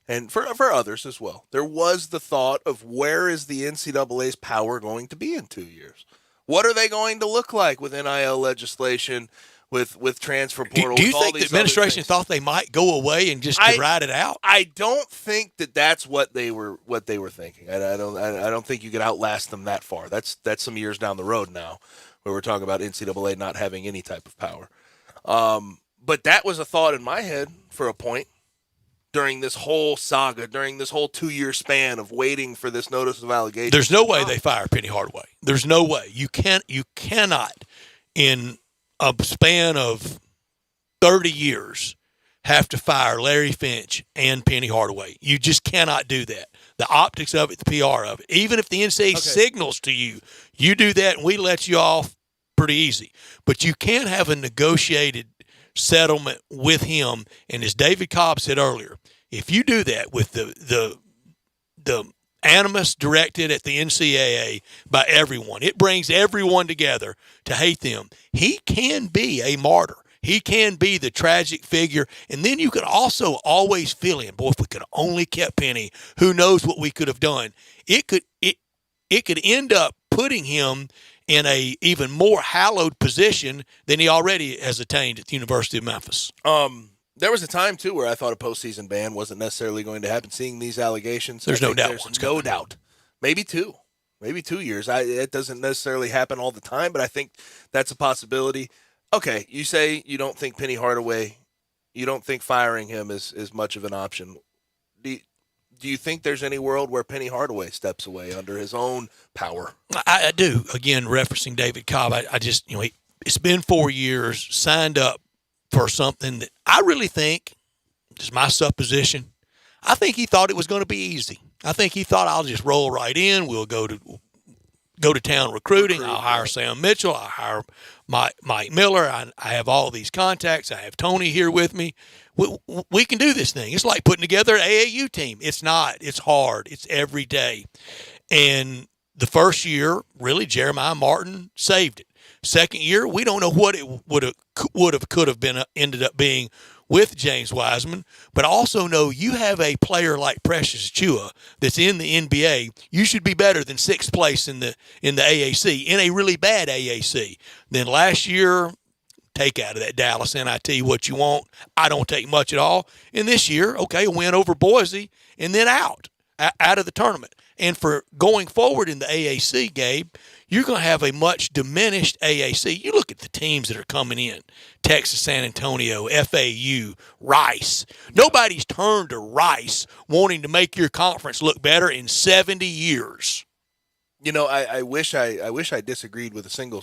and for others as well, there was the thought of where is the NCAA's power going to be in 2 years? What are they going to look like with NIL legislation, with transfer portal? Do you think the administration thought they might go away and just to ride it out? I don't think that's what they were thinking. I don't think you could outlast them that far. That's some years down the road now, where we're talking about NCAA not having any type of power. But that was a thought in my head for a point during this whole saga, during this whole 2-year span of waiting for this notice of allegation. There's no way they fire Penny Hardaway. There's no way. You cannot, in a span of 30 years, have to fire Larry Finch and Penny Hardaway. You just cannot do that. The optics of it, the PR of it. Even if the NCAA signals to you, you do that and we let you off pretty easy. But you can't have a negotiated settlement with him. And as David Cobb said earlier, if you do that with the animus directed at the NCAA by everyone, it brings everyone together to hate them. He can be a martyr. He can be the tragic figure. And then you could also always feel him. Boy, if we could have only kept Penny, who knows what we could have done. It could end up putting him in a even more hallowed position than he already has attained at the University of Memphis. There was a time, too, where I thought a postseason ban wasn't necessarily going to happen. Seeing these allegations, there's no doubt. There's no doubt. Maybe 2 years. It doesn't necessarily happen all the time, but I think that's a possibility. Okay, you say you don't think Penny Hardaway, you don't think firing him is much of an option. Do you think there's any world where Penny Hardaway steps away under his own power? I do. Again, referencing David Cobb, I just, it's been 4 years, signed up for something that I really think, just my supposition, I think he thought it was going to be easy. I think he thought I'll just roll right in. We'll go to town recruiting. I'll hire Sam Mitchell. I'll hire Mike Miller. I have all these contacts. I have Tony here with me. We can do this thing. It's like putting together an AAU team. It's not. It's hard. It's every day. And the first year, really, Jeremiah Martin saved it. Second year, we don't know what it could have been ended up being with James Wiseman, but also know you have a player like Precious Chua that's in the NBA. You should be better than 6th place in the AAC, in a really bad AAC. Then last year, take out of that Dallas NIT what you want. I don't take much at all. And this year, okay, a win over Boise and then out of the tournament. And for going forward in the AAC, Gabe, you're going to have a much diminished AAC. You look at the teams that are coming in, Texas, San Antonio, FAU, Rice. Nobody's turned to Rice wanting to make your conference look better in 70 years. You know, I wish I disagreed with a single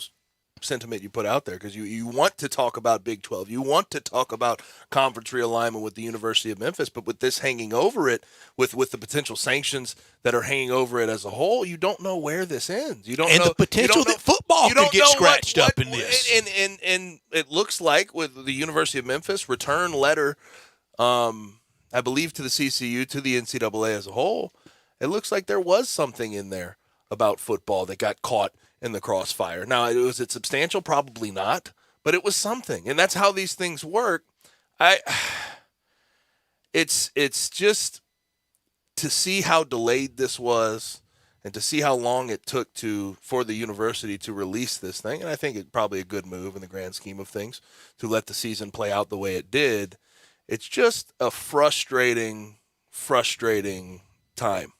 sentiment you put out there, because you want to talk about Big 12. You want to talk about conference realignment with the University of Memphis, but with this hanging over it, with the potential sanctions that are hanging over it as a whole, you don't know where this ends. You don't know the potential that football could get scratched up in this. And it looks like with the University of Memphis return letter, I believe to the CCU, to the NCAA as a whole, it looks like there was something in there about football that got caught in the crossfire. Now, was it substantial? Probably not, but it was something, and that's how these things work. It's just to see how delayed this was, and to see how long it took for the university to release this thing, and I think it's probably a good move in the grand scheme of things to let the season play out the way it did. It's just a frustrating time.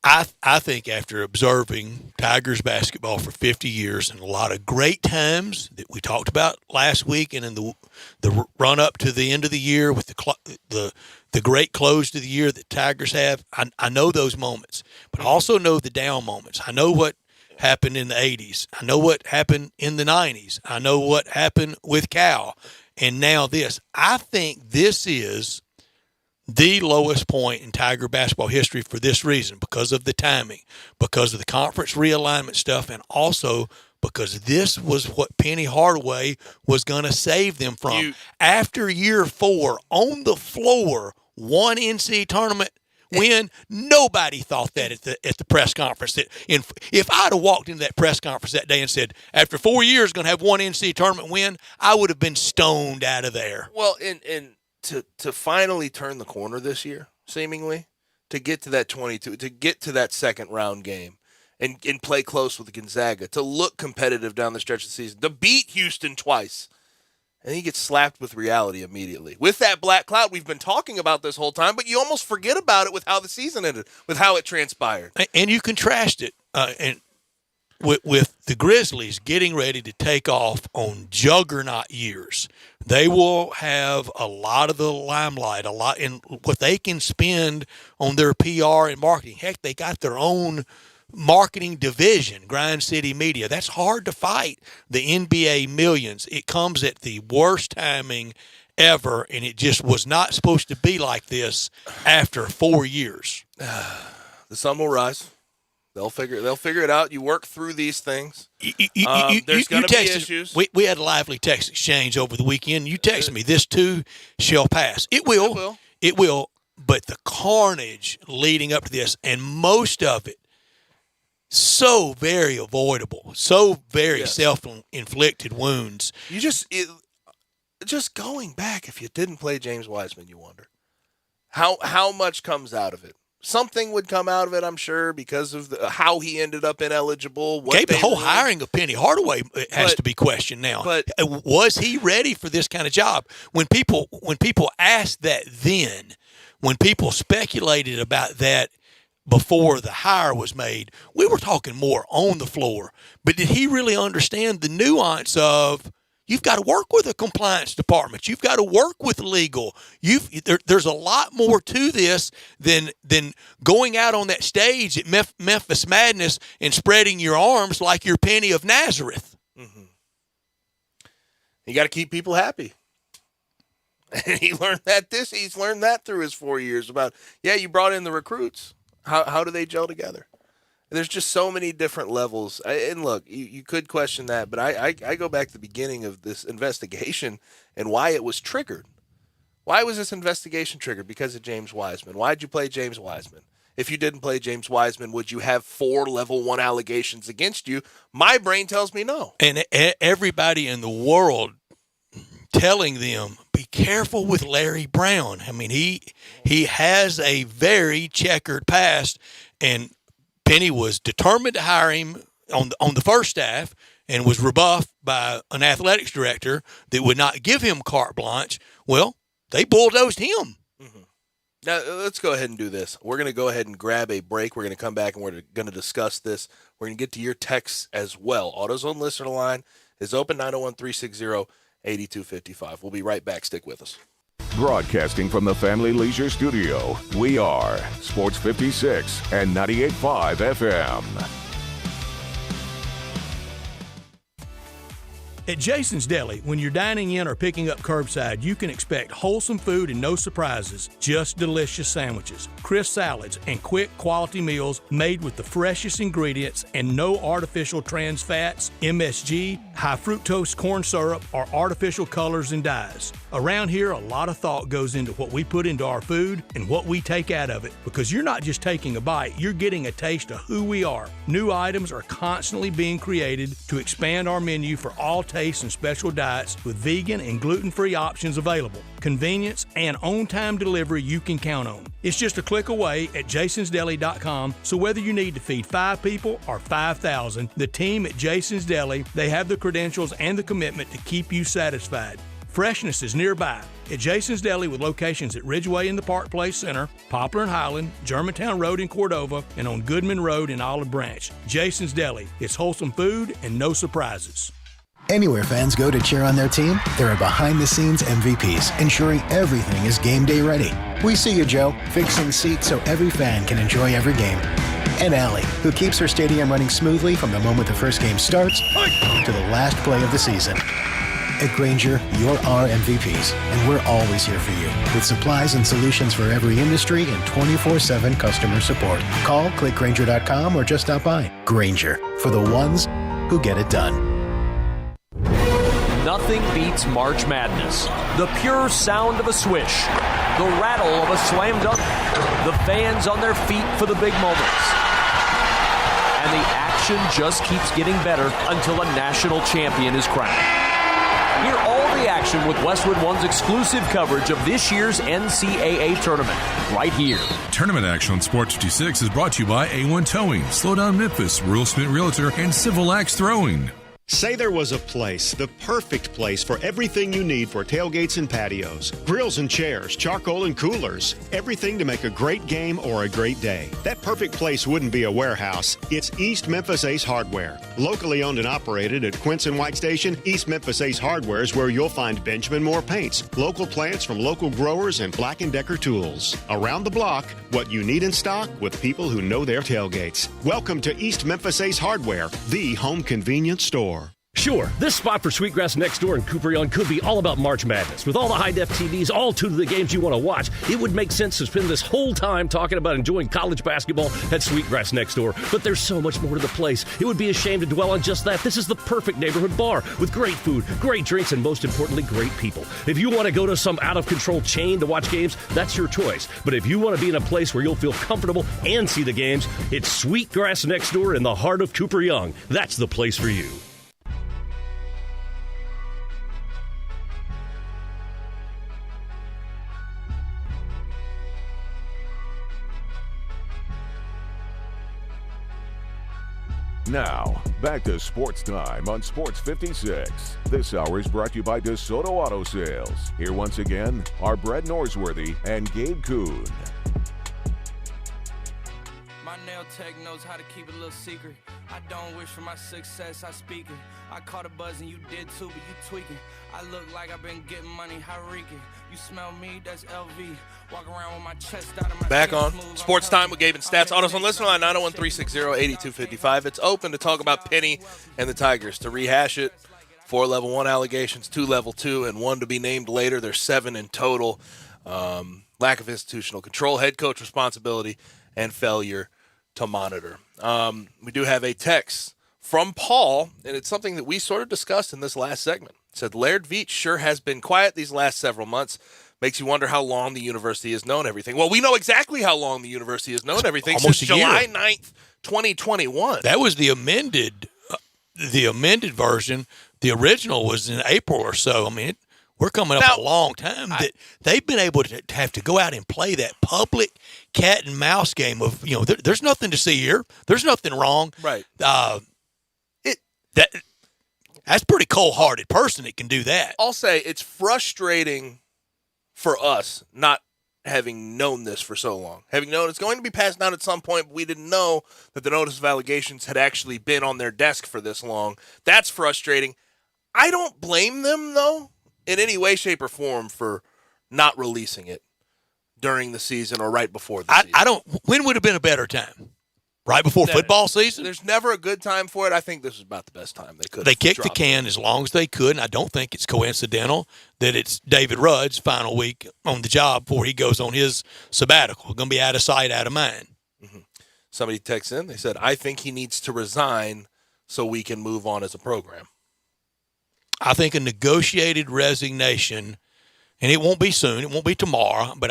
I think after observing Tigers basketball for 50 years and a lot of great times that we talked about last week, and in the run up to the end of the year with the great close to the year that Tigers have, I know those moments, but I also know the down moments. I know what happened in the 80s. I know what happened in the 90s. I know what happened with Cal, and now this. I think this is the lowest point in Tiger basketball history for this reason, because of the timing, because of the conference realignment stuff, and also because this was what Penny Hardaway was going to save them from. After year 4, on the floor, one NCAA tournament win, nobody thought that at the press conference. If I'd have walked into that press conference that day and said, after 4 years, going to have one NCAA tournament win, I would have been stoned out of there. Well, and to finally turn the corner this year, seemingly, to get to that 22, to get to that second round game and play close with Gonzaga, to look competitive down the stretch of the season, to beat Houston twice, and he gets slapped with reality immediately. With that black cloud, we've been talking about this whole time, but you almost forget about it with how the season ended, with how it transpired. And you contrast it with the Grizzlies getting ready to take off on juggernaut years. They will have a lot of the limelight, a lot in what they can spend on their PR and marketing. Heck, they got their own marketing division, Grind City Media. That's hard to fight. The NBA millions. It comes at the worst timing ever, and it just was not supposed to be like this after 4 years. The sun will rise. They'll figure it out. You work through these things. There's going to be issues. We had a lively text exchange over the weekend. You texted me, this too shall pass. It will. It will. But the carnage leading up to this, and most of it, so very avoidable, so very self-inflicted wounds. You just going back, if you didn't play James Wiseman, you wonder how much comes out of it. Something would come out of it, I'm sure, because of how he ended up ineligible. Gabe, the whole hiring of Penny Hardaway has to be questioned now. But was he ready for this kind of job? When people asked that then, when people speculated about that before the hire was made, we were talking more on the floor. But did he really understand the nuance of, you've got to work with a compliance department. You've got to work with legal. There's a lot more to this than going out on that stage at Memphis Madness and spreading your arms like you're Penny of Nazareth. Mm-hmm. You got to keep people happy. And he learned that he's learned that through his 4 years about, you brought in the recruits. How do they gel together? There's just so many different levels. And look, you could question that, but I go back to the beginning of this investigation and why it was triggered. Why was this investigation triggered? Because of James Wiseman. Why did you play James Wiseman? If you didn't play James Wiseman, would you have 4 level 1 allegations against you? My brain tells me no. And everybody in the world telling them, be careful with Larry Brown. I mean, he has a very checkered past, and Penny was determined to hire him on the first staff, and was rebuffed by an athletics director that would not give him carte blanche, well, they bulldozed him. Now, let's go ahead and do this. We're going to go ahead and grab a break. We're going to come back, and we're going to discuss this. We're going to get to your texts as well. AutoZone listener line is open, 901-360-8255. We'll be right back. Stick with us. Broadcasting from the Family Leisure Studio, we are Sports 56 and 98.5 FM. At Jason's Deli, when you're dining in or picking up curbside, you can expect wholesome food and no surprises, just delicious sandwiches, crisp salads, and quick quality meals made with the freshest ingredients and no artificial trans fats, MSG, high fructose corn syrup, or artificial colors and dyes. Around here, a lot of thought goes into what we put into our food and what we take out of it, because you're not just taking a bite, you're getting a taste of who we are. New items are constantly being created to expand our menu for all tastes and special diets with vegan and gluten-free options available. Convenience and on-time delivery you can count on. It's just a click away at jasonsdeli.com, so whether you need to feed 5 people or 5,000, the team at Jason's Deli, they have the credentials and the commitment to keep you satisfied. Freshness is nearby at Jason's Deli with locations at Ridgeway in the Park Place Center, Poplar and Highland, Germantown Road in Cordova, and on Goodman Road in Olive Branch. Jason's Deli. It's wholesome food and no surprises. Anywhere fans go to cheer on their team, there are behind-the-scenes MVPs ensuring everything is game day ready. We see you, Joe, fixing seats so every fan can enjoy every game. And Allie, who keeps her stadium running smoothly from the moment the first game starts to the last play of the season. At Grainger, you're our MVPs, and we're always here for you with supplies and solutions for every industry and 24/7 customer support. Call, click Grainger.com, or just stop by. Grainger, for the ones who get it done. Nothing beats March Madness. The pure sound of a swish, the rattle of a slam dunk, the fans on their feet for the big moments. And the action just keeps getting better until a national champion is crowned. Hear all the action with Westwood One's exclusive coverage of this year's NCAA tournament, right here. Tournament action on Sports 56 is brought to you by A1 Towing, Slow Down Memphis, Rural Smith Realtor, and Civil Axe Throwing. Say there was a place, the perfect place for everything you need for tailgates and patios. Grills and chairs, charcoal and coolers. Everything to make a great game or a great day. That perfect place wouldn't be a warehouse. It's East Memphis Ace Hardware. Locally owned and operated at Quince and White Station, East Memphis Ace Hardware is where you'll find Benjamin Moore paints, local plants from local growers, and Black & Decker tools. Around the block, what you need in stock with people who know their tailgates. Welcome to East Memphis Ace Hardware, the home convenience store. Sure, this spot for Sweetgrass Next Door in Cooper Young could be all about March Madness. With all the high-def TVs all tuned to the games you want to watch, it would make sense to spend this whole time talking about enjoying college basketball at Sweetgrass Next Door. But there's so much more to the place. It would be a shame to dwell on just that. This is the perfect neighborhood bar with great food, great drinks, and most importantly, great people. If you want to go to some out-of-control chain to watch games, that's your choice. But if you want to be in a place where you'll feel comfortable and see the games, it's Sweetgrass Next Door in the heart of Cooper Young. That's the place for you. Now, back to Sports Time on Sports 56. This hour is brought to you by DeSoto Auto Sales. Here once again are Brett Norsworthy and Gabe Kuhn. My nail tech knows how to keep a little secret. I don't wish for my success, I speak it. I caught a buzz and you did too, but you tweaking. I look like I've been getting money, how reeking. You smell me, that's LV. Walk around with my chest out of my Back on Sports Time with Gabe and Stats. AutoZone listener line 901-360-8255. It's open to talk about Penny and the Tigers. To rehash it, 4 level 1 allegations, 2 level 2, and 1 to be named later. There's 7 in total. Lack of institutional control, head coach responsibility, and failure to monitor. We do have a text from Paul, and it's something that we sort of discussed in this last segment. It said, Laird Veach sure has been quiet these last several months. Makes you wonder how long the university has known everything. Well, we know exactly how long the university has known everything since July 9th, 2021. That was the amended version. The original was in April or so. I mean, we're coming up a long time that they've been able to have to go out and play that public cat and mouse game of, there's nothing to see here. There's nothing wrong. Right. That's a pretty cold-hearted person that can do that. I'll say it's frustrating for us not having known this for so long. Having known it's going to be passed down at some point, but we didn't know that the notice of allegations had actually been on their desk for this long. That's frustrating. I don't blame them, though, in any way, shape, or form for not releasing it during the season or right before the season. I don't. When would have been a better time? Right before football season? There's never a good time for it. I think this was about the best time they could. They kicked the can as long as they could, and I don't think it's coincidental that it's David Rudd's final week on the job before he goes on his sabbatical. Going to be out of sight, out of mind. Mm-hmm. Somebody texts in. They said, I think he needs to resign so we can move on as a program. I think a negotiated resignation, and it won't be soon, it won't be tomorrow, but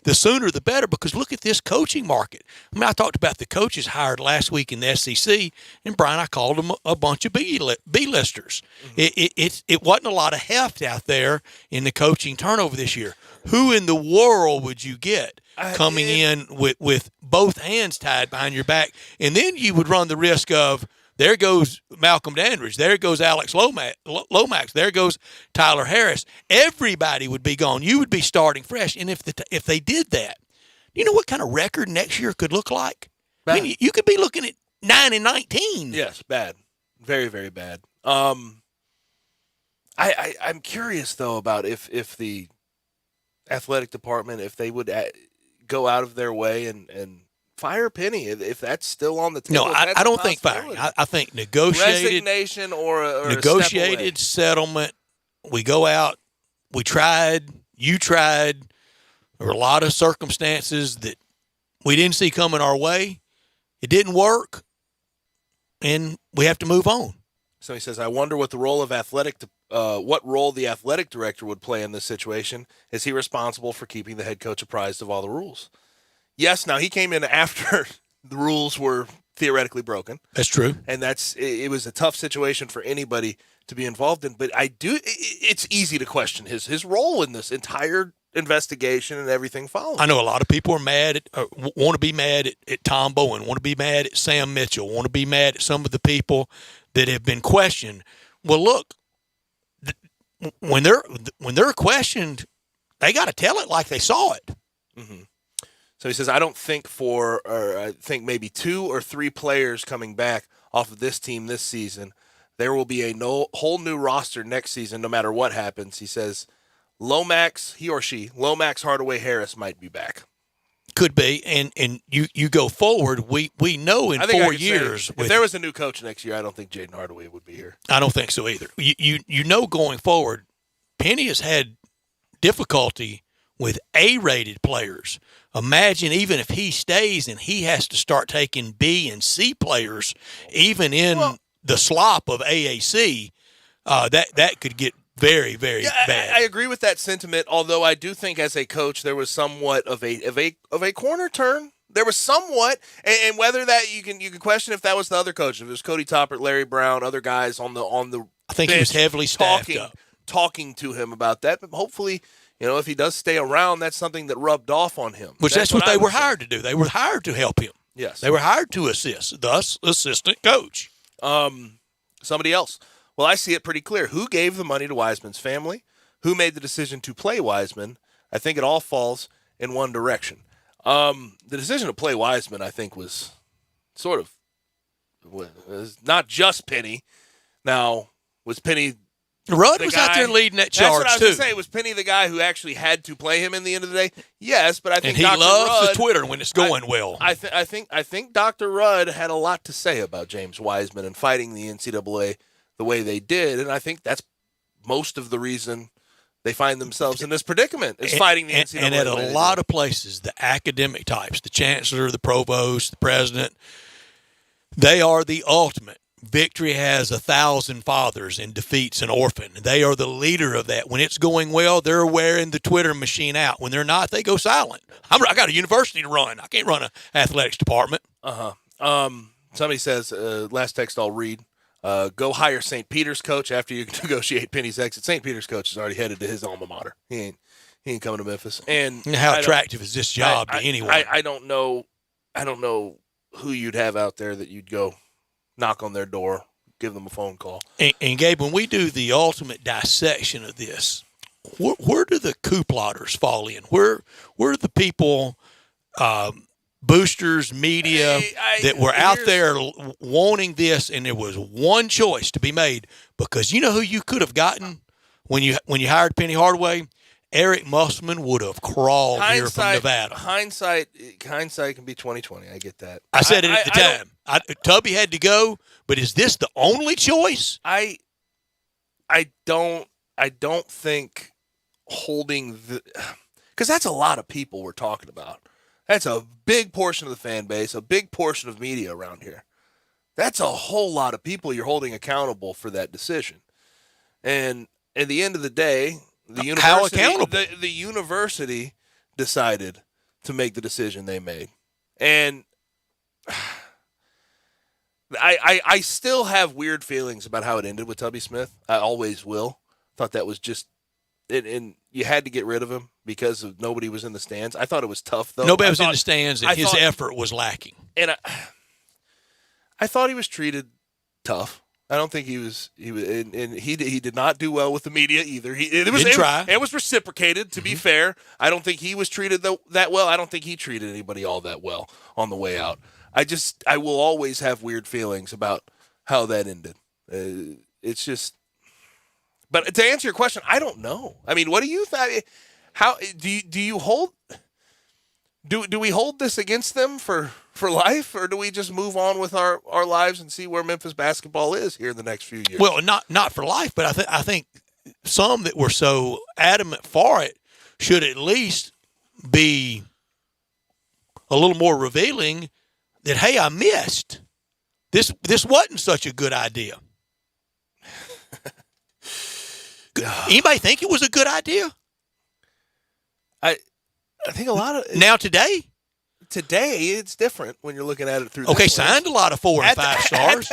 the sooner the better, because look at this coaching market. I mean, I talked about the coaches hired last week in the SEC, and Brian, I called them a bunch of B-listers. Mm-hmm. It wasn't a lot of heft out there in the coaching turnover this year. Who in the world would you get coming in with both hands tied behind your back? And then you would run the risk of, there goes Malcolm Dandridge. There goes Alex Lomax. There goes Tyler Harris. Everybody would be gone. You would be starting fresh. And if they did that, you know what kind of record next year could look like? Bad. I mean, you could be looking at 9-19. Yes, bad, very, very bad. I'm curious though about if the athletic department, if they would go out of their way and fire Penny, if that's still on the table. No, I don't think firing. I think negotiated resignation or negotiated settlement. We go out. We tried. You tried. There were a lot of circumstances that we didn't see coming our way. It didn't work, and we have to move on. So he says, I wonder what the role of what role the athletic director would play in this situation. Is he responsible for keeping the head coach apprised of all the rules? Yes, now he came in after the rules were theoretically broken. That's true. And it was a tough situation for anybody to be involved in. But it's easy to question his role in this entire investigation and everything following. I know a lot of people are mad want to be mad at Tom Bowen, want to be mad at Sam Mitchell, want to be mad at some of the people that have been questioned. Well, look, when they're questioned, they got to tell it like they saw it. Mm-hmm. So he says, I think maybe 2 or 3 players coming back off of this team this season. There will be a whole new roster next season, no matter what happens. He says, Lomax, he or she, Lomax, Hardaway, Harris might be back. Could be, and you go forward. We know in 4 years. If there was a new coach next year, I don't think Jaden Hardaway would be here. I don't think so either. You know going forward, Penny has had difficulty with A-rated players. Imagine even if he stays and he has to start taking B and C players, even in the slop of AAC, that could get very, very bad. I agree with that sentiment, although I do think as a coach there was somewhat of a corner turn. There was somewhat, and whether that you can question if that was the other coach, if it was Cody Toppert, Larry Brown, other guys on the I think he was heavily staffed up. Talking to him about that, but hopefully, if he does stay around, that's something that rubbed off on him. Which that's what they were hired to do. They were hired to help him. Yes. They were hired to assist, thus assistant coach. Somebody else. Well, I see it pretty clear. Who gave the money to Wiseman's family? Who made the decision to play Wiseman? I think it all falls in one direction. The decision to play Wiseman, I think, was was not just Penny. Now, was Penny... Rudd was out there leading that charge, too. That's what I was too. going to say. Was Penny the guy who actually had to play him in the end of the day? Yes, but I think and he Dr. loves Rudd, the Twitter when it's going well. I think Dr. Rudd had a lot to say about James Wiseman and fighting the NCAA the way they did, and I think that's most of the reason they find themselves in this predicament is fighting the NCAA. And at a lot of places, the academic types, the chancellor, the provost, the president, they are the ultimate. Victory has 1,000 fathers and defeats an orphan. They are the leader of that. When it's going well, they're wearing the Twitter machine out. When they're not, they go silent. I got a university to run. I can't run an athletics department. Somebody says, last text I'll read, go hire St. Peter's coach after you negotiate Penny's exit. St. Peter's coach is already headed to his alma mater. He ain't coming to Memphis. And how attractive is this job to anyone? I don't know who you'd have out there that you'd go knock on their door, give them a phone call. And Gabe, when we do the ultimate dissection of this, where do the coup plotters fall in? Where do the people, boosters, media that were out there wanting this, and there was one choice to be made? Because you know who you could have gotten when you hired Penny Hardaway? Eric Musselman would have crawled here from Nevada. Hindsight can be 20/20. I get that. I said it at the time. Tubby had to go, but is this the only choice? I don't think holding because that's a lot of people we're talking about. That's a big portion of the fan base, a big portion of media around here. That's a whole lot of people you're holding accountable for that decision. And at the end of the day, the university decided to make the decision they made. And I still have weird feelings about how it ended with Tubby Smith. I always will. Thought that was just and you had to get rid of him because of nobody was in the stands. I thought it was tough, though. Nobody was in the stands, and his effort was lacking. And I thought he was treated tough. I don't think he did not do well with the media either. It was reciprocated, to be fair. I don't think he was treated that well. I don't think he treated anybody all that well on the way out. I will always have weird feelings about how that ended. It's just, but to answer your question, I don't know. I mean, what do you think? How do you hold? Do we hold this against them for life, or do we just move on with our lives and see where Memphis basketball is here in the next few years? Well, not for life, but I think some that were so adamant for it should at least be a little more revealing that, hey, I missed. This wasn't such a good idea. Anybody think it was a good idea? I think a lot of now today it's different when you're looking at it through. Okay, signed a lot of 4 and 5 stars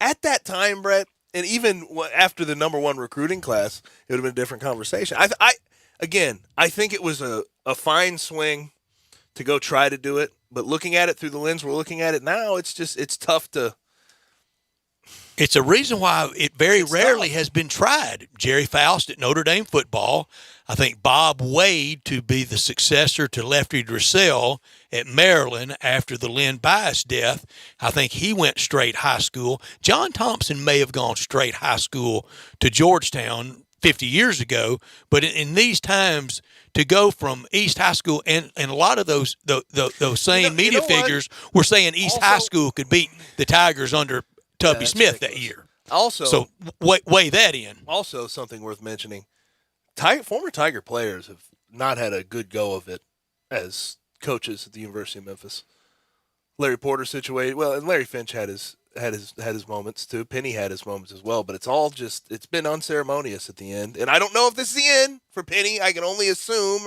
at that time, Brett, and even after the number 1 recruiting class, it would have been a different conversation. I think it was a fine swing to go try to do it, but looking at it through the lens we're looking at it now, it's tough to. It's a reason why it very rarely has been tried. Jerry Faust at Notre Dame football. I think Bob Wade to be the successor to Lefty Dressel at Maryland after the Lynn Bias death. I think he went straight high school. John Thompson may have gone straight high school to Georgetown 50 years ago, but in these times to go from East High School and a lot of those same media figures were saying East High School could beat the Tigers under Tubby Smith that year. Also, so weigh that in. Also, something worth mentioning: former Tiger players have not had a good go of it as coaches at the University of Memphis. Larry Porter situated well, and Larry Finch had his moments too. Penny had his moments as well, but it's been unceremonious at the end. And I don't know if this is the end for Penny. I can only assume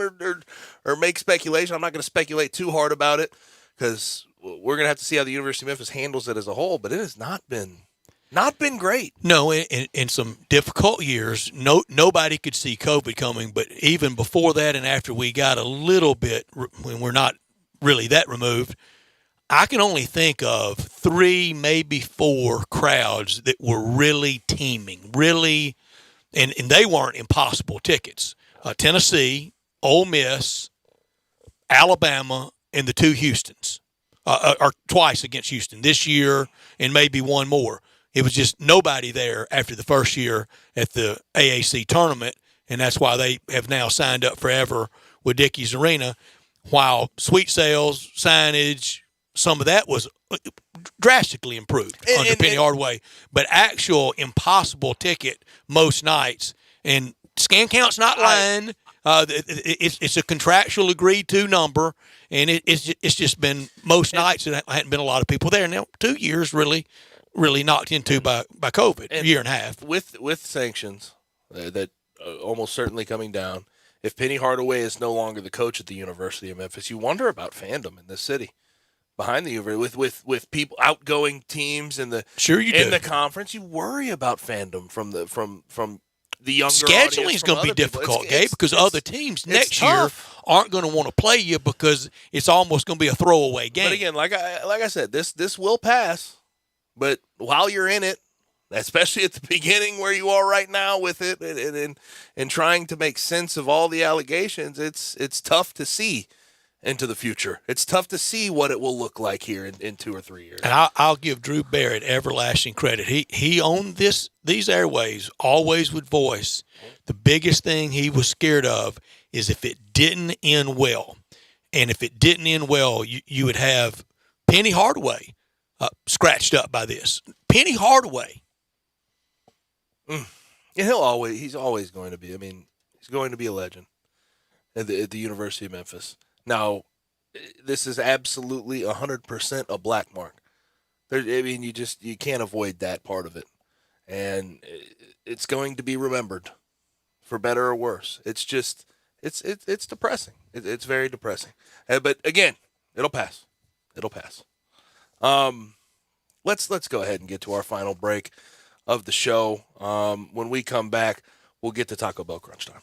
or make speculation. I'm not going to speculate too hard about it because we're going to have to see how the University of Memphis handles it as a whole, but it has not been great. No, in some difficult years, nobody could see COVID coming, but even before that and after we got a little bit, when we're not really that removed, I can only think of 3, maybe 4 crowds that were really teeming, really, and they weren't impossible tickets. Tennessee, Ole Miss, Alabama, and the 2 Houstons. Or twice against Houston this year and maybe one more. It was just nobody there after the first year at the AAC tournament, and that's why they have now signed up forever with Dickies Arena, while suite sales, signage, some of that was drastically improved under Penny Hardaway. But actual impossible ticket most nights, and scan count's not lying. It's a contractual agreed to number, and it's just been most nights there hadn't been a lot of people there. Now 2 years really knocked into by COVID, a year and a half with sanctions that almost certainly coming down. If Penny Hardaway is no longer the coach at the University of Memphis, you wonder about fandom in this city. Behind the university, with people, outgoing teams in the the conference, you worry about fandom from the younger scheduling is going to be difficult, Gabe, because other teams next year aren't going to want to play you because it's almost going to be a throwaway game. But again, like I said, this will pass. But while you're in it, especially at the beginning where you are right now with it and trying to make sense of all the allegations. It's tough to see into the future. It's tough to see what it will look like here in 2 or 3 years. And I'll give Drew Barrett everlasting credit. He owned these airways always with voice. The biggest thing he was scared of is if it didn't end well. And if it didn't end well, you would have Penny Hardaway scratched up by this. Penny Hardaway. Yeah, he's always going to be. I mean, he's going to be a legend at the University of Memphis. Now, this is absolutely 100% a black mark. You can't avoid that part of it. And it's going to be remembered for better or worse. It's just, it's depressing. It's very depressing. But again, it'll pass. It'll pass. Let's go ahead and get to our final break of the show. When we come back, we'll get to Taco Bell Crunch Time.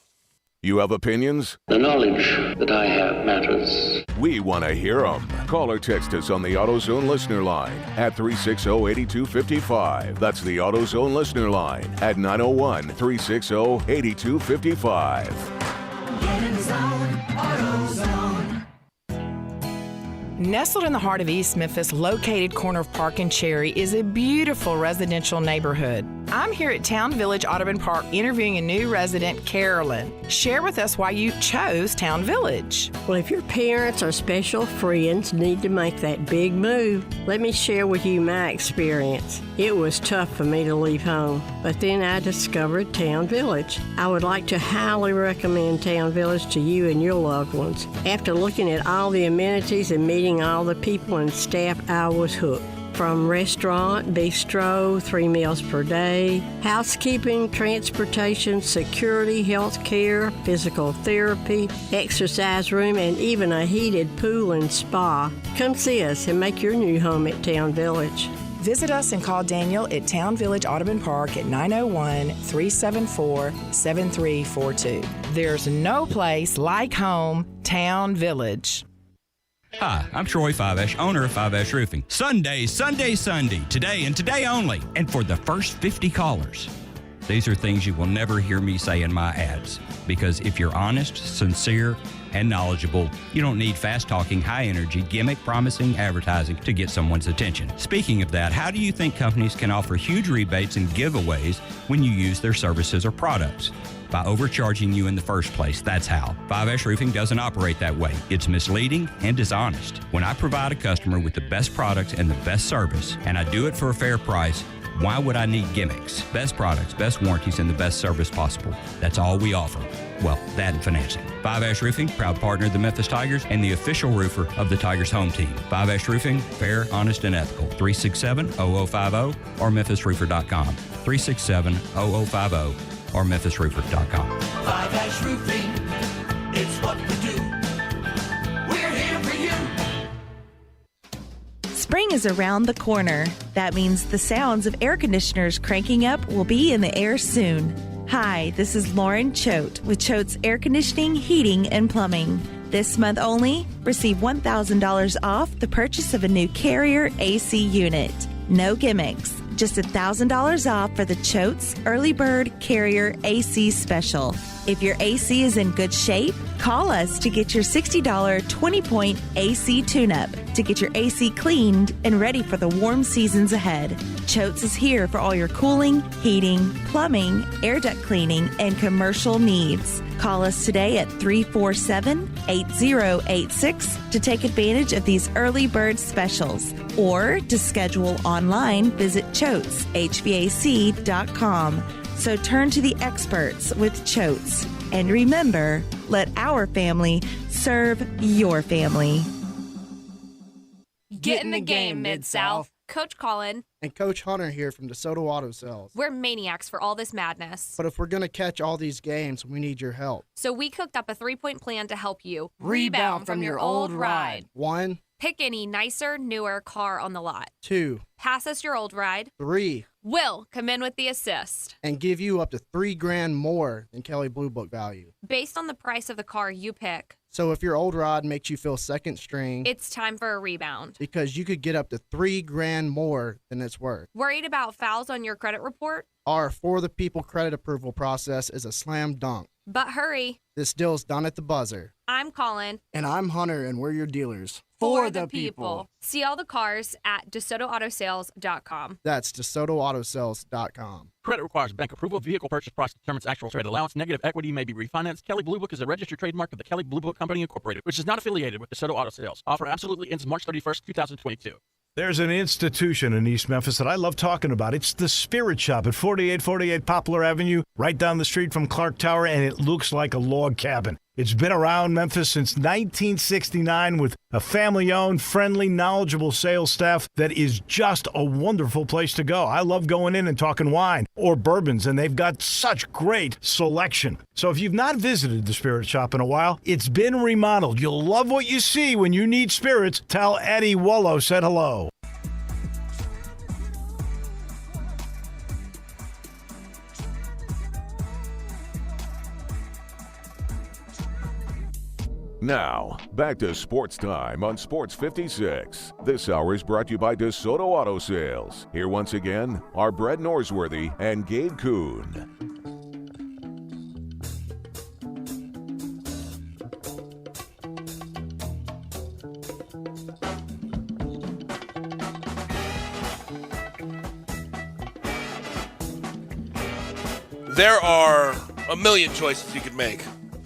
You have opinions? The knowledge that I have matters. We want to hear them. Call or text us on the AutoZone listener line at 360-8255. That's the AutoZone listener line at 901-360-8255. Get in the zone, AutoZone. Nestled in the heart of East Memphis, located corner of Park and Cherry, is a beautiful residential neighborhood. I'm here at Town Village Audubon Park interviewing a new resident, Carolyn. Share with us why you chose Town Village. Well, if your parents or special friends need to make that big move, let me share with you my experience. It was tough for me to leave home, but then I discovered Town Village. I would like to highly recommend Town Village to you and your loved ones. After looking at all the amenities and meeting all the people and staff, I was hooked. From restaurant, bistro, 3 meals per day, housekeeping, transportation, security, health care, physical therapy, exercise room, and even a heated pool and spa. Come see us and make your new home at Town Village. Visit us and call Daniel at Town Village Audubon Park at 901-374-7342. There's no place like home, Town Village. Hi, I'm Troy Fivesh, owner of Fivesh Roofing. Sunday, today and today only, and for the first 50 callers. These are things you will never hear me say in my ads, because if you're honest, sincere, and knowledgeable, you don't need fast-talking, high-energy, gimmick-promising advertising to get someone's attention. Speaking of that, how do you think companies can offer huge rebates and giveaways when you use their services or products? By overcharging you in the first place. That's how. 5S Roofing doesn't operate that way. It's misleading and dishonest. When I provide a customer with the best products and the best service, and I do it for a fair price, why would I need gimmicks? Best products, best warranties, and the best service possible. That's all we offer. Well, that and financing. 5S Roofing, proud partner of the Memphis Tigers and the official roofer of the Tigers home team. 5S Roofing, fair, honest, and ethical. 367-0050 or memphisroofer.com. 367-0050 or memphisroofer.com. 5S Roofing, it's what we do. We're here for you. Spring is around the corner. That means the sounds of air conditioners cranking up will be in the air soon. Hi, this is Lauren Choate with Choate's Air Conditioning, Heating, and Plumbing. This month only, receive $1,000 off the purchase of a new Carrier AC unit. No gimmicks. Just $1,000 off for the Choate's Early Bird Carrier AC Special. If your AC is in good shape, call us to get your $60 20-point AC tune-up to get your AC cleaned and ready for the warm seasons ahead. Choate's is here for all your cooling, heating, plumbing, air duct cleaning, and commercial needs. Call us today at 347-8086 to take advantage of these early bird specials. Or to schedule online, visit ChoatesHVAC.com. So turn to the experts with Choates. And remember, let our family serve your family. Get in the game, Mid-South. Coach Colin. And Coach Hunter here from DeSoto Auto Sales. We're maniacs for all this madness. But if we're going to catch all these games, we need your help. So we cooked up a 3-point plan to help you rebound from your old ride. 1. Pick any nicer, newer car on the lot. 2. Pass us your old ride. 3. We'll come in with the assist. And give you up to $3,000 more than Kelly Blue Book value. Based on the price of the car you pick. So if your old rod makes you feel second string, It's time for a rebound. because you could get up to $3,000 more than it's worth. Worried about fouls on your credit report? Our For the People credit approval process is a slam dunk. But hurry. This deal's done at the buzzer. I'm Colin. And I'm Hunter, and we're your dealers. For the people. See all the cars at DeSotoAutoSales.com. That's DeSotoAutoSales.com. Credit requires bank approval. Vehicle purchase price determines actual trade allowance. Negative equity may be refinanced. Kelley Blue Book is a registered trademark of the Kelley Blue Book Company Incorporated, which is not affiliated with DeSoto Auto Sales. Offer absolutely ends March 31st, 2022. There's an institution in East Memphis that I love talking about. It's the Spirit Shop at 4848 Poplar Avenue, right down the street from Clark Tower, and it looks like a log cabin. It's been around Memphis since 1969 with a family-owned, friendly, knowledgeable sales staff that is just a wonderful place to go. I love going in and talking wine or bourbons, and they've got such great selection. So if you've not visited the Spirit Shop in a while, it's been remodeled. You'll love what you see when you need spirits. Tell Eddie Wollo said hello. Now, back to Sports Time on Sports 56. This hour is brought to you by DeSoto Auto Sales. Here once again are Brett Norsworthy and Gabe Kuhn. There are a million choices you could make,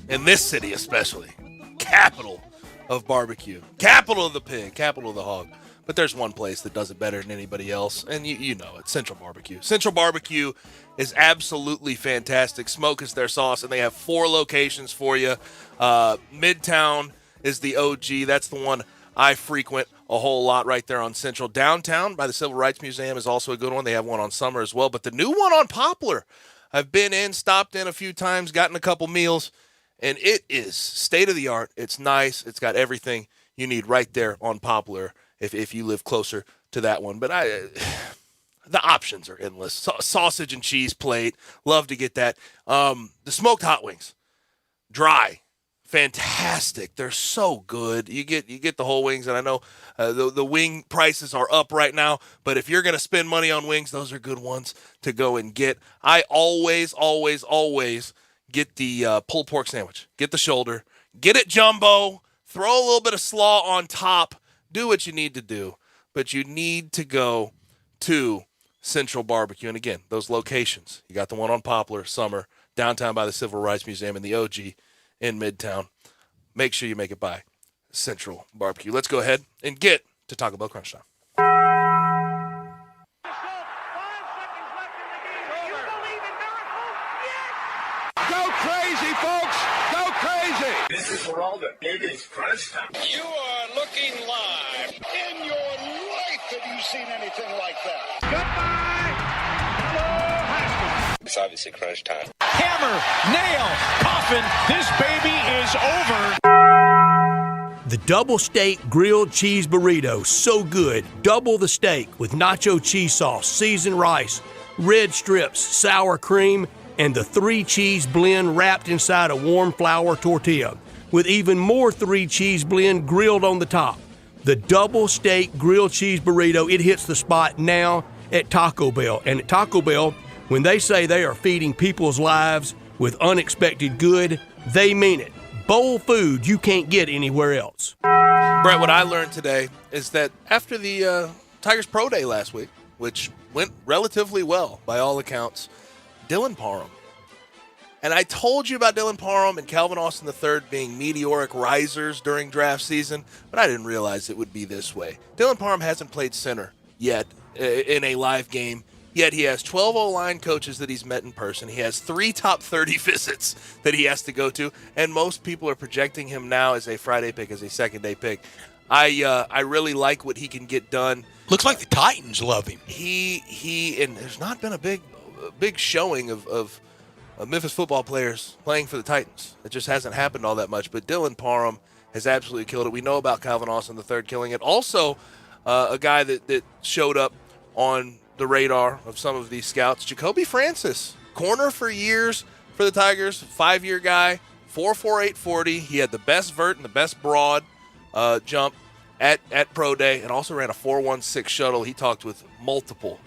in this city especially. Capital of barbecue, capital of the pig, capital of the hog. But there's one place that does it better than anybody else, and you know it, Central Barbecue. Central Barbecue is absolutely fantastic. Smoke is their sauce, and they have 4 locations for you. Midtown is the OG. That's the one I frequent a whole lot right there on Central. Downtown by the Civil Rights Museum is also a good one. They have one on Summer as well. But the new one on Poplar, I've been in, stopped in a few times, gotten a couple meals. And it is state-of-the-art. It's nice. It's got everything you need right there on Poplar if you live closer to that one. But the options are endless. Sausage and cheese plate. Love to get that. The smoked hot wings. Dry. Fantastic. They're so good. You get the whole wings, and I know the wing prices are up right now, but if you're going to spend money on wings, those are good ones to go and get. I always get the pulled pork sandwich. Get the shoulder. Get it jumbo. Throw a little bit of slaw on top. Do what you need to do. But you need to go to Central Barbecue. And again, those locations. You got the one on Poplar, Summer, downtown by the Civil Rights Museum, and the OG in Midtown. Make sure you make it by Central Barbecue. Let's go ahead and get to Taco Bell Crunch Time. Go crazy, folks! Go crazy! This is for all the biggest crunch time. You are looking live. In your life have you seen anything like that? Goodbye! Hello, Haskins. It's obviously crunch time. Hammer, nail, coffin, this baby is over. The double steak grilled cheese burrito, so good. Double the steak with nacho cheese sauce, seasoned rice, red strips, sour cream, and the 3-cheese blend wrapped inside a warm flour tortilla, with even more 3-cheese blend grilled on the top. The double steak grilled cheese burrito, it hits the spot now at Taco Bell. And at Taco Bell, when they say they are feeding people's lives with unexpected good, they mean it. Bowl food you can't get anywhere else. Brett, what I learned today is that after the Tigers Pro Day last week, which went relatively well by all accounts, Dylan Parham. And I told you about Dylan Parham and Calvin Austin III being meteoric risers during draft season, but I didn't realize it would be this way. Dylan Parham hasn't played center yet in a live game, yet he has 12 O-line coaches that he's met in person. He has 3 top 30 visits that he has to go to, and most people are projecting him now as a Friday pick, as a second-day pick. I really like what he can get done. Looks like the Titans love him. And there's not been a big showing of Memphis football players playing for the Titans. It just hasn't happened all that much. But Dylan Parham has absolutely killed it. We know about Calvin Austin III killing it. Also, a guy that showed up on the radar of some of these scouts, Jacoby Francis, corner for years for the Tigers, 5-year guy, 4.48 40. He had the best vert and the best broad jump at Pro Day, and also ran a 4.16 shuttle. He talked with multiple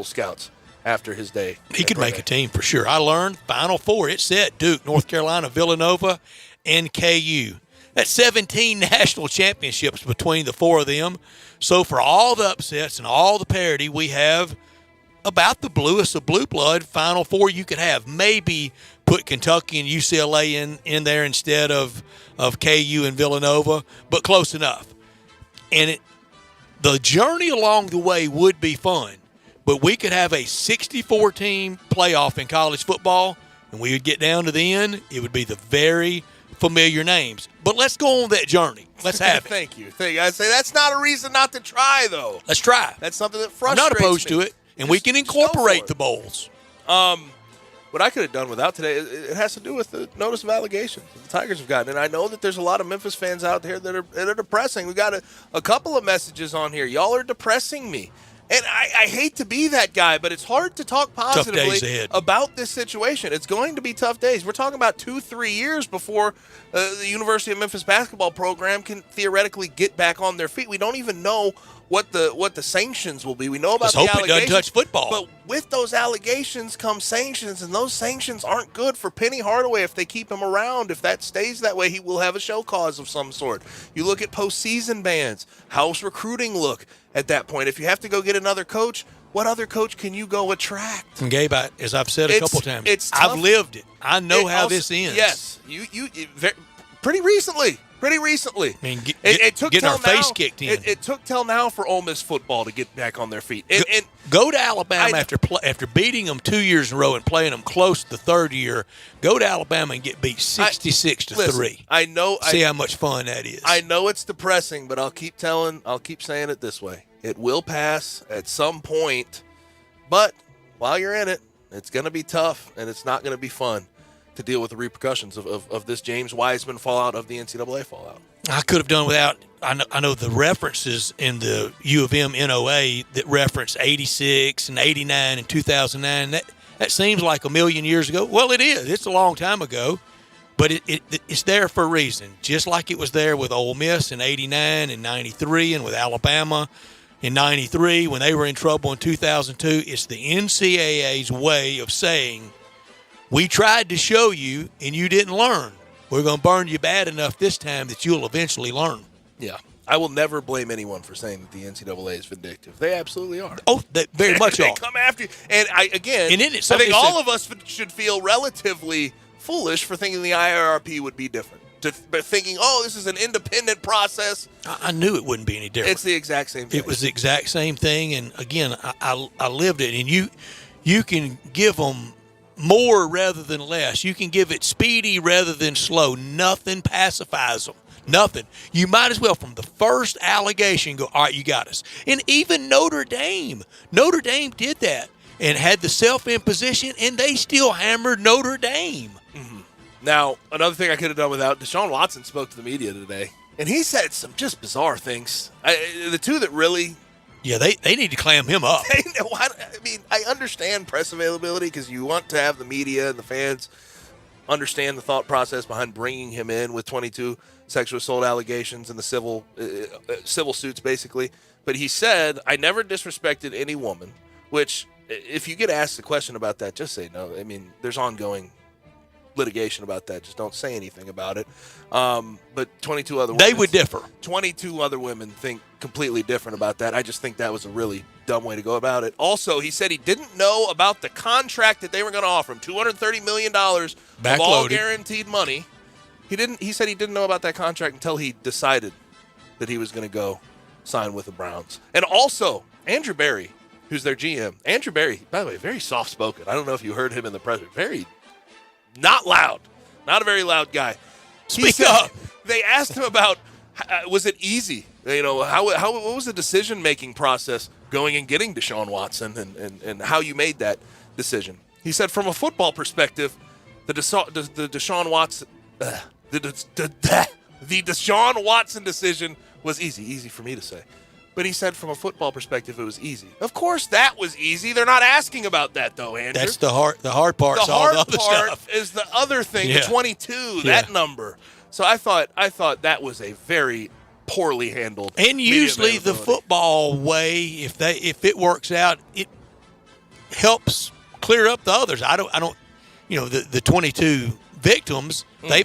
scouts after his day. He could make a team for sure. I learned Final Four. It said Duke, North Carolina, Villanova, and KU. That's 17 national championships between the four of them. So for all the upsets and all the parity, we have about the bluest of blue blood Final Four you could have. Maybe put Kentucky and UCLA in there instead of KU and Villanova, but close enough. And the journey along the way would be fun, but we could have a 64-team playoff in college football, and we would get down to the end. It would be the very familiar names. But let's go on that journey. Let's have it. Thank you. I say that's not a reason not to try, though. Let's try. That's something that frustrates me. I'm not opposed to it, and we can incorporate the bowls. What I could have done without today, it has to do with the notice of allegations that the Tigers have gotten. And I know that there's a lot of Memphis fans out there that are depressing. We got a couple of messages on here. Y'all are depressing me. And I hate to be that guy, but it's hard to talk positively about this situation. It's going to be tough days. We're talking about 2-3 years before the University of Memphis basketball program can theoretically get back on their feet. We don't even know what the sanctions will be. We know about the allegations. Hope it doesn't touch football. But with those allegations come sanctions, and those sanctions aren't good for Penny Hardaway if they keep him around. If that stays that way, he will have a show cause of some sort. You look at postseason bans. How's recruiting look at that point? If you have to go get another coach, what other coach can you go attract? And Gabe, as I've said a couple times, it's tough. I've lived it. I know how this ends. Yes, you pretty recently. Pretty recently. I mean, it took getting till our face now, kicked in. It took till now for Ole Miss football to get back on their feet. And go to Alabama after beating them 2 years in a row and playing them close the third year. Go to Alabama and get beat 66-3. I know. See how much fun that is. I know it's depressing, but I'll keep saying it this way. It will pass at some point, but while you're in it, it's going to be tough and it's not going to be fun to deal with the repercussions of this James Wiseman fallout, of the NCAA fallout. I could have done without. I know the references in the U of M NOA that reference 86 and 89 and 2009. That seems like a million years ago. Well, it is. It's a long time ago, but it's there for a reason. Just like it was there with Ole Miss in 89 and 93 and with Alabama in 93 when they were in trouble in 2002. It's the NCAA's way of saying, we tried to show you, and you didn't learn. We're going to burn you bad enough this time that you'll eventually learn. Yeah. I will never blame anyone for saying that the NCAA is vindictive. They absolutely are. Oh, they very much they are. Come after you. And I think all of us should feel relatively foolish for thinking the IRP would be different. Thinking, this is an independent process. I knew it wouldn't be any different. It's the exact same thing. It was the exact same thing. And, again, I lived it. And you can give them more rather than less. You can give it speedy rather than slow. Nothing pacifies them. Nothing. You might as well, from the first allegation, go, all right, you got us. And even Notre Dame did that and had the self-imposition, and they still hammered Notre Dame. Mm-hmm. Now, another thing I could have done without, Deshaun Watson spoke to the media today, and he said some just bizarre things. The two that really... Yeah, they need to clam him up. I understand press availability because you want to have the media and the fans understand the thought process behind bringing him in with 22 sexual assault allegations and the civil suits, basically. But he said, I never disrespected any woman, which, if you get asked a question about that, just say no. I mean, there's ongoing litigation about that. Just don't say anything about it. But 22 other women. They would differ. 22 other women think completely different about that. I just think that was a really dumb way to go about it. Also, he said he didn't know about the contract that they were going to offer him, $230 million of all guaranteed money. He said he didn't know about that contract until he decided that he was going to go sign with the Browns. And also, Andrew Berry, who's their GM. Andrew Berry, by the way, very soft-spoken. I don't know if you heard him in the press. Very not loud. Not a very loud guy. Speak up. They asked him about, was it easy? What was the decision-making process going and getting Deshaun Watson and how you made that decision? He said, from a football perspective, the Deshaun Watson the Deshaun Watson decision was easy for me to say. But he said from a football perspective it was easy. Of course that was easy. They're not asking about that, though, Andrew. That's the hard part. The all hard the other part stuff. is the other thing, Yeah. the 22, that number. So I thought that was a very poorly handled. And usually the availability. football way, if it works out, it helps clear up the others. I don't the 22 victims,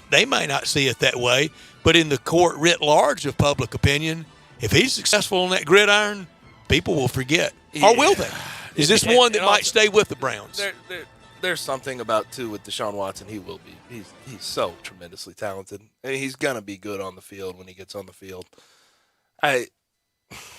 they may not see it that way, but in the court writ large of public opinion, if he's successful on that gridiron, people will forget. Or will they? Is this one that might stay with the Browns? There's something about, too, with Deshaun Watson. He will be. He's so tremendously talented. And he's going to be good on the field when he gets on the field.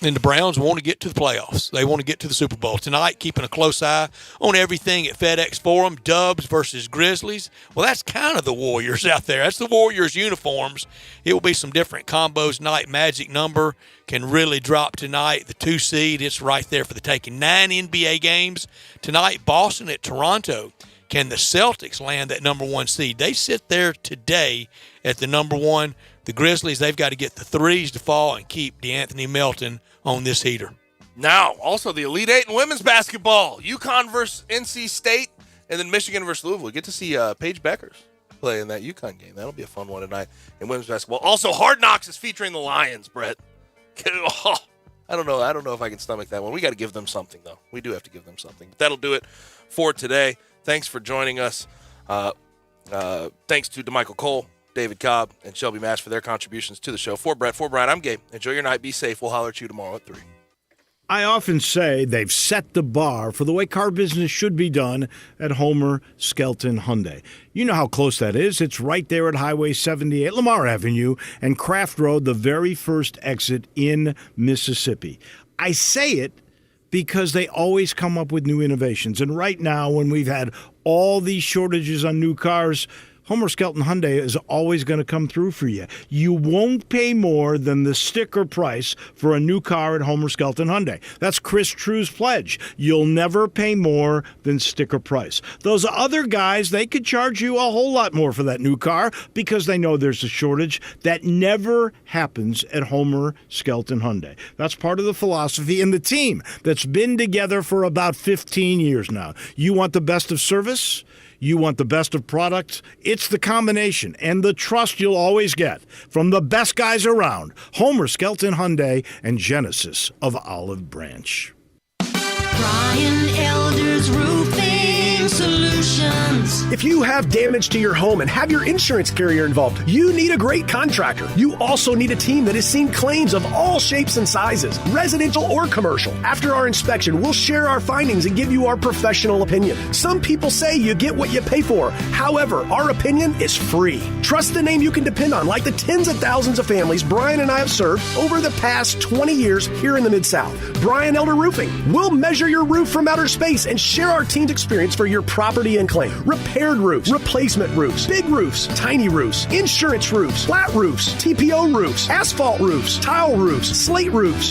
And the Browns want to get to the playoffs. They want to get to the Super Bowl. Tonight, keeping a close eye on everything at FedEx Forum, Dubs versus Grizzlies. Well, that's kind of the Warriors out there. That's the Warriors uniforms. It will be some different combos tonight. Magic number can really drop tonight. The 2 seed, it's right there for the taking. 9 NBA games tonight. Boston at Toronto. Can the Celtics land that number 1 seed? They sit there today at the number 1. The Grizzlies, they've got to get the threes to fall and keep DeAnthony Melton on this heater. Now, also the Elite Eight in women's basketball. UConn versus NC State, and then Michigan versus Louisville. We get to see Paige Beckers play in that UConn game. That'll be a fun one tonight in women's basketball. Also, Hard Knocks is featuring the Lions, Brett. Oh, I don't know if I can stomach that one. We got to give them something, though. We do have to give them something. But that'll do it for today. Thanks for joining us. Thanks to DeMichael Cole, David Cobb, and Shelby Mash for their contributions to the show. For Brett, for Brian, I'm Gabe. Enjoy your night. Be safe. We'll holler at you tomorrow at 3. I often say they've set the bar for the way car business should be done at Homer Skelton Hyundai. You know how close that is. It's right there at Highway 78, Lamar Avenue, and Craft Road, the very first exit in Mississippi. I say it because they always come up with new innovations. And right now, when we've had all these shortages on new cars, Homer Skelton Hyundai is always going to come through for you. You won't pay more than the sticker price for a new car at Homer Skelton Hyundai. That's Chris True's pledge. You'll never pay more than sticker price. Those other guys, they could charge you a whole lot more for that new car because they know there's a shortage. That never happens at Homer Skelton Hyundai. That's part of the philosophy and the team that's been together for about 15 years now. You want the best of service? You want the best of products? It's the combination and the trust you'll always get from the best guys around. Homer Skelton Hyundai and Genesis of Olive Branch. Brian Elder's Roofing Solutions. If you have damage to your home and have your insurance carrier involved, you need a great contractor. You also need a team that has seen claims of all shapes and sizes, residential or commercial. After our inspection, we'll share our findings and give you our professional opinion. Some people say you get what you pay for. However, our opinion is free. Trust the name you can depend on, like the tens of thousands of families Brian and I have served over the past 20 years here in the Mid-South. Brian Elder Roofing. We'll measure your roof from outer space and share our team's experience for your property and claim. Repaired roofs, replacement roofs, big roofs, tiny roofs, insurance roofs, flat roofs, TPO roofs, asphalt roofs, tile roofs, slate roofs,